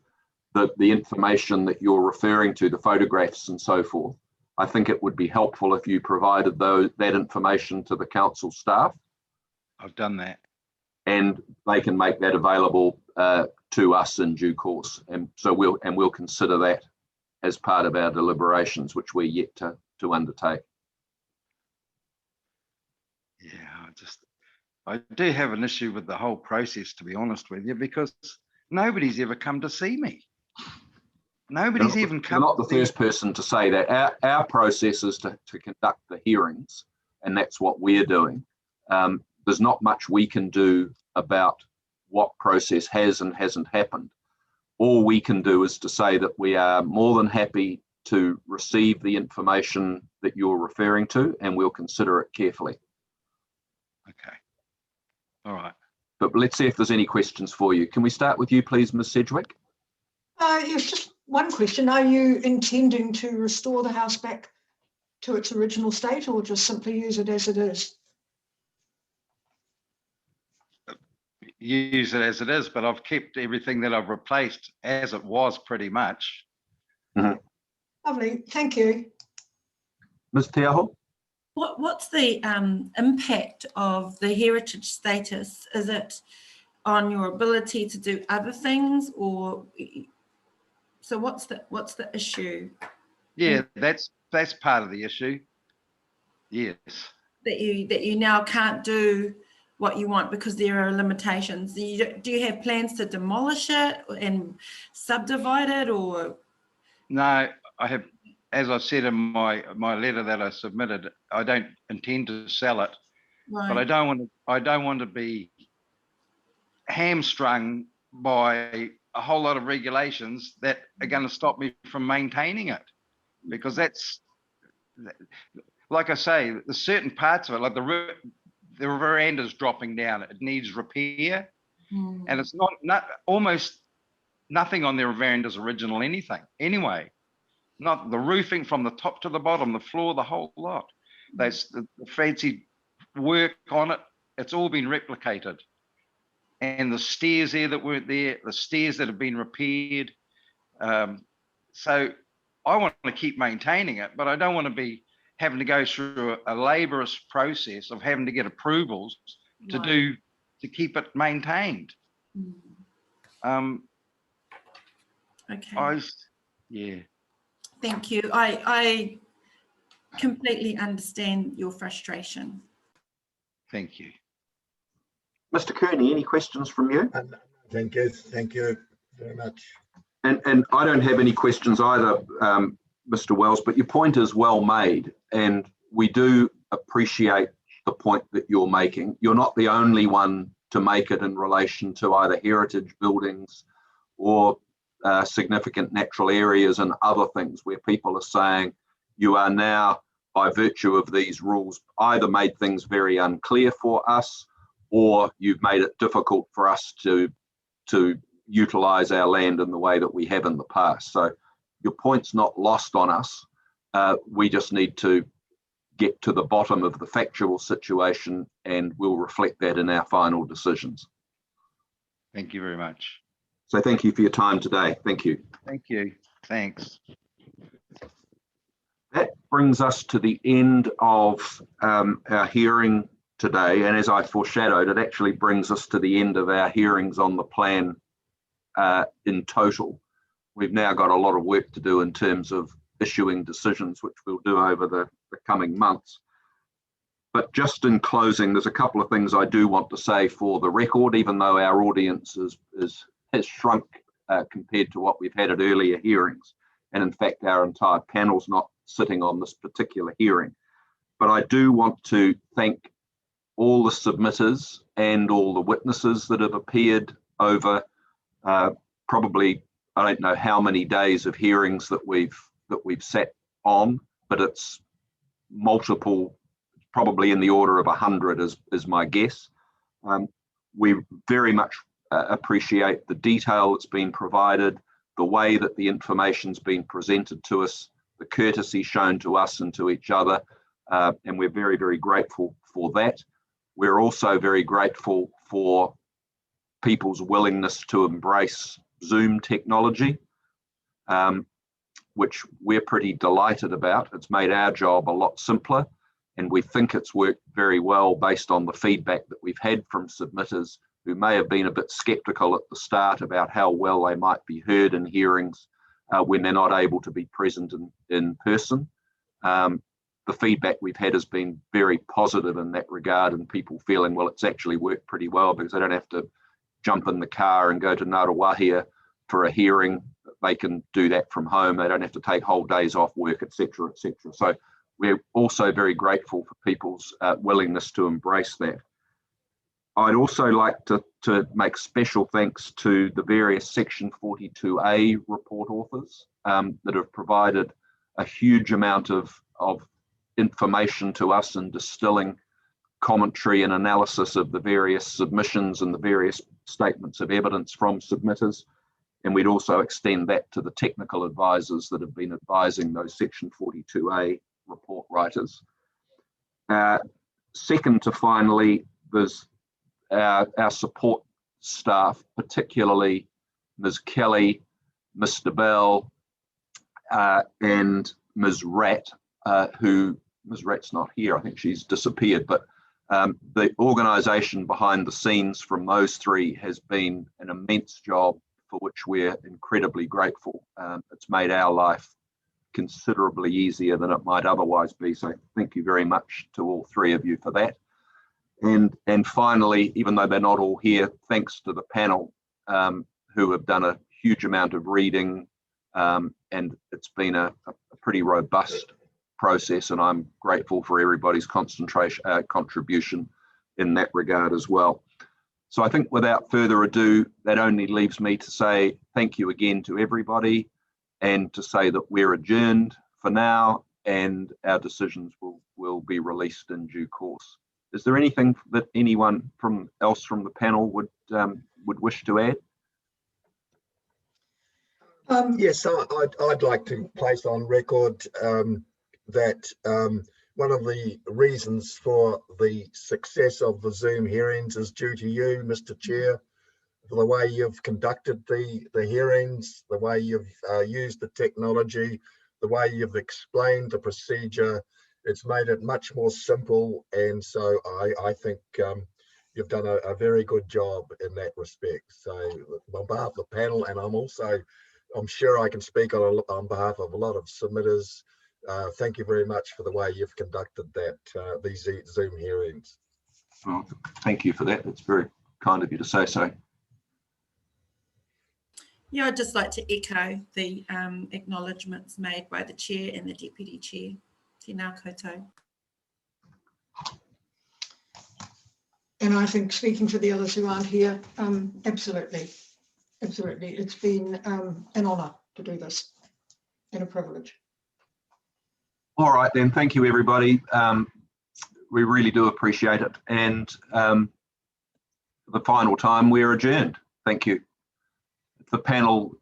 the information that you're referring to, the photographs and so forth, I think it would be helpful if you provided that information to the council staff. I've done that. And they can make that available to us in due course. And so we'll consider that as part of our deliberations, which we're yet to undertake. Yeah, I do have an issue with the whole process, to be honest with you, because nobody's ever come to see me. Nobody's even come. You're not the first person to say that. Our process is to conduct the hearings, and that's what we're doing. There's not much we can do about what process has and hasn't happened. All we can do is to say that we are more than happy to receive the information that you're referring to, and we'll consider it carefully. Okay. All right. But let's see if there's any questions for you. Can we start with you, please, Ms. Sedgwick? Yes, just one question. Are you intending to restore the house back to its original state, or just simply use it as it is? Use it as it is, but I've kept everything that I've replaced as it was pretty much. Mm-hmm. Lovely, thank you. Ms. Te Aho? What's the impact of the heritage status? Is it on your ability to do other things, or so what's the issue? Yeah, that's part of the issue. Yes. That you now can't do what you want because there are limitations. Do you have plans to demolish it and subdivide it, or? No, I have, as I said in my letter that I submitted, I don't intend to sell it. Right. But I don't want to be hamstrung by a whole lot of regulations that are going to stop me from maintaining it, because that's, like I say, there's certain parts of it, like the veranda's dropping down, it needs repair. And it's not almost nothing on their veranda's original anyway. Not the roofing from the top to the bottom, the floor, the whole lot. That's the fancy work on it. It's all been replicated. And the stairs there that weren't there, the stairs that have been repaired. So I want to keep maintaining it, but I don't want to be having to go through a laborious process of having to get approvals to keep it maintained. Okay. Yeah. Thank you. I completely understand your frustration. Thank you. Mr. Kearney, any questions from you? Thank you very much. And I don't have any questions either, Mr. Wells, but your point is well made, and we do appreciate the point that you're making. You're not the only one to make it in relation to either heritage buildings or significant natural areas and other things, where people are saying you are now, by virtue of these rules, either made things very unclear for us, or you've made it difficult for us to utilize our land in the way that we have in the past. So your point's not lost on us. We just need to get to the bottom of the factual situation, and we'll reflect that in our final decisions. Thank you very much. So thank you for your time today. Thank you. Thank you. Thanks. That brings us to the end of our hearing today. And as I foreshadowed, it actually brings us to the end of our hearings on the plan in total. We've now got a lot of work to do in terms of issuing decisions, which we'll do over the coming months. But just in closing, there's a couple of things I do want to say for the record, even though our audience has shrunk compared to what we've had at earlier hearings. And in fact, our entire panel's not sitting on this particular hearing. But I do want to thank all the submitters and all the witnesses that have appeared over probably, I don't know how many days of hearings that we've sat on, but it's multiple, probably in the order of 100 is my guess. We very much appreciate the detail that's been provided, the way that the information's been presented to us, the courtesy shown to us and to each other, and we're very, very grateful for that. We're also very grateful for people's willingness to embrace Zoom technology, which we're pretty delighted about. It's made our job a lot simpler, and we think it's worked very well based on the feedback that we've had from submitters who may have been a bit skeptical at the start about how well they might be heard in hearings when they're not able to be present in person. The feedback we've had has been very positive in that regard, and people feeling, well, it's actually worked pretty well because they don't have to jump in the car and go to Ngaruawahia for a hearing. They can do that from home. They don't have to take whole days off work, etc., etc. So we're also very grateful for people's willingness to embrace that. I'd also like to make special thanks to the various Section 42A report authors that have provided a huge amount of information to us and distilling commentary and analysis of the various submissions and the various statements of evidence from submitters. And we'd also extend that to the technical advisors that have been advising those Section 42A report writers. Second to finally, there's our support staff, particularly Ms. Kelly, Mr. Bell, and Ms. Ratt, who, Ms. Ratt's not here, I think she's disappeared, but the organisation behind the scenes from those three has been an immense job for which we're incredibly grateful. It's made our life considerably easier than it might otherwise be. So thank you very much to all three of you for that. And finally, even though they're not all here, thanks to the panel who have done a huge amount of reading, and it's been a pretty robust process, and I'm grateful for everybody's contribution in that regard as well. So I think without further ado, that only leaves me to say thank you again to everybody and to say that we're adjourned for now and our decisions will be released in due course. Is there anything that anyone else from the panel would wish to add? Yes, I'd like to place on record that one of the reasons for the success of the Zoom hearings is due to you, Mr. Chair, for the way you've conducted the hearings, the way you've used the technology, the way you've explained the procedure. It's made it much more simple, and so I think you've done a very good job in that respect. So on behalf of the panel, and I'm sure I can speak on behalf of a lot of submitters, thank you very much for the way you've conducted these Zoom hearings. Well, thank you for that. It's very kind of you to say so. Yeah, I'd just like to echo the acknowledgements made by the chair and the deputy chair. Tēnā koutou. And I think, speaking for the others who aren't here, absolutely. It's been an honour to do this and a privilege. All right then, thank you everybody. We really do appreciate it. And for the final time, we're adjourned. Thank you. The panel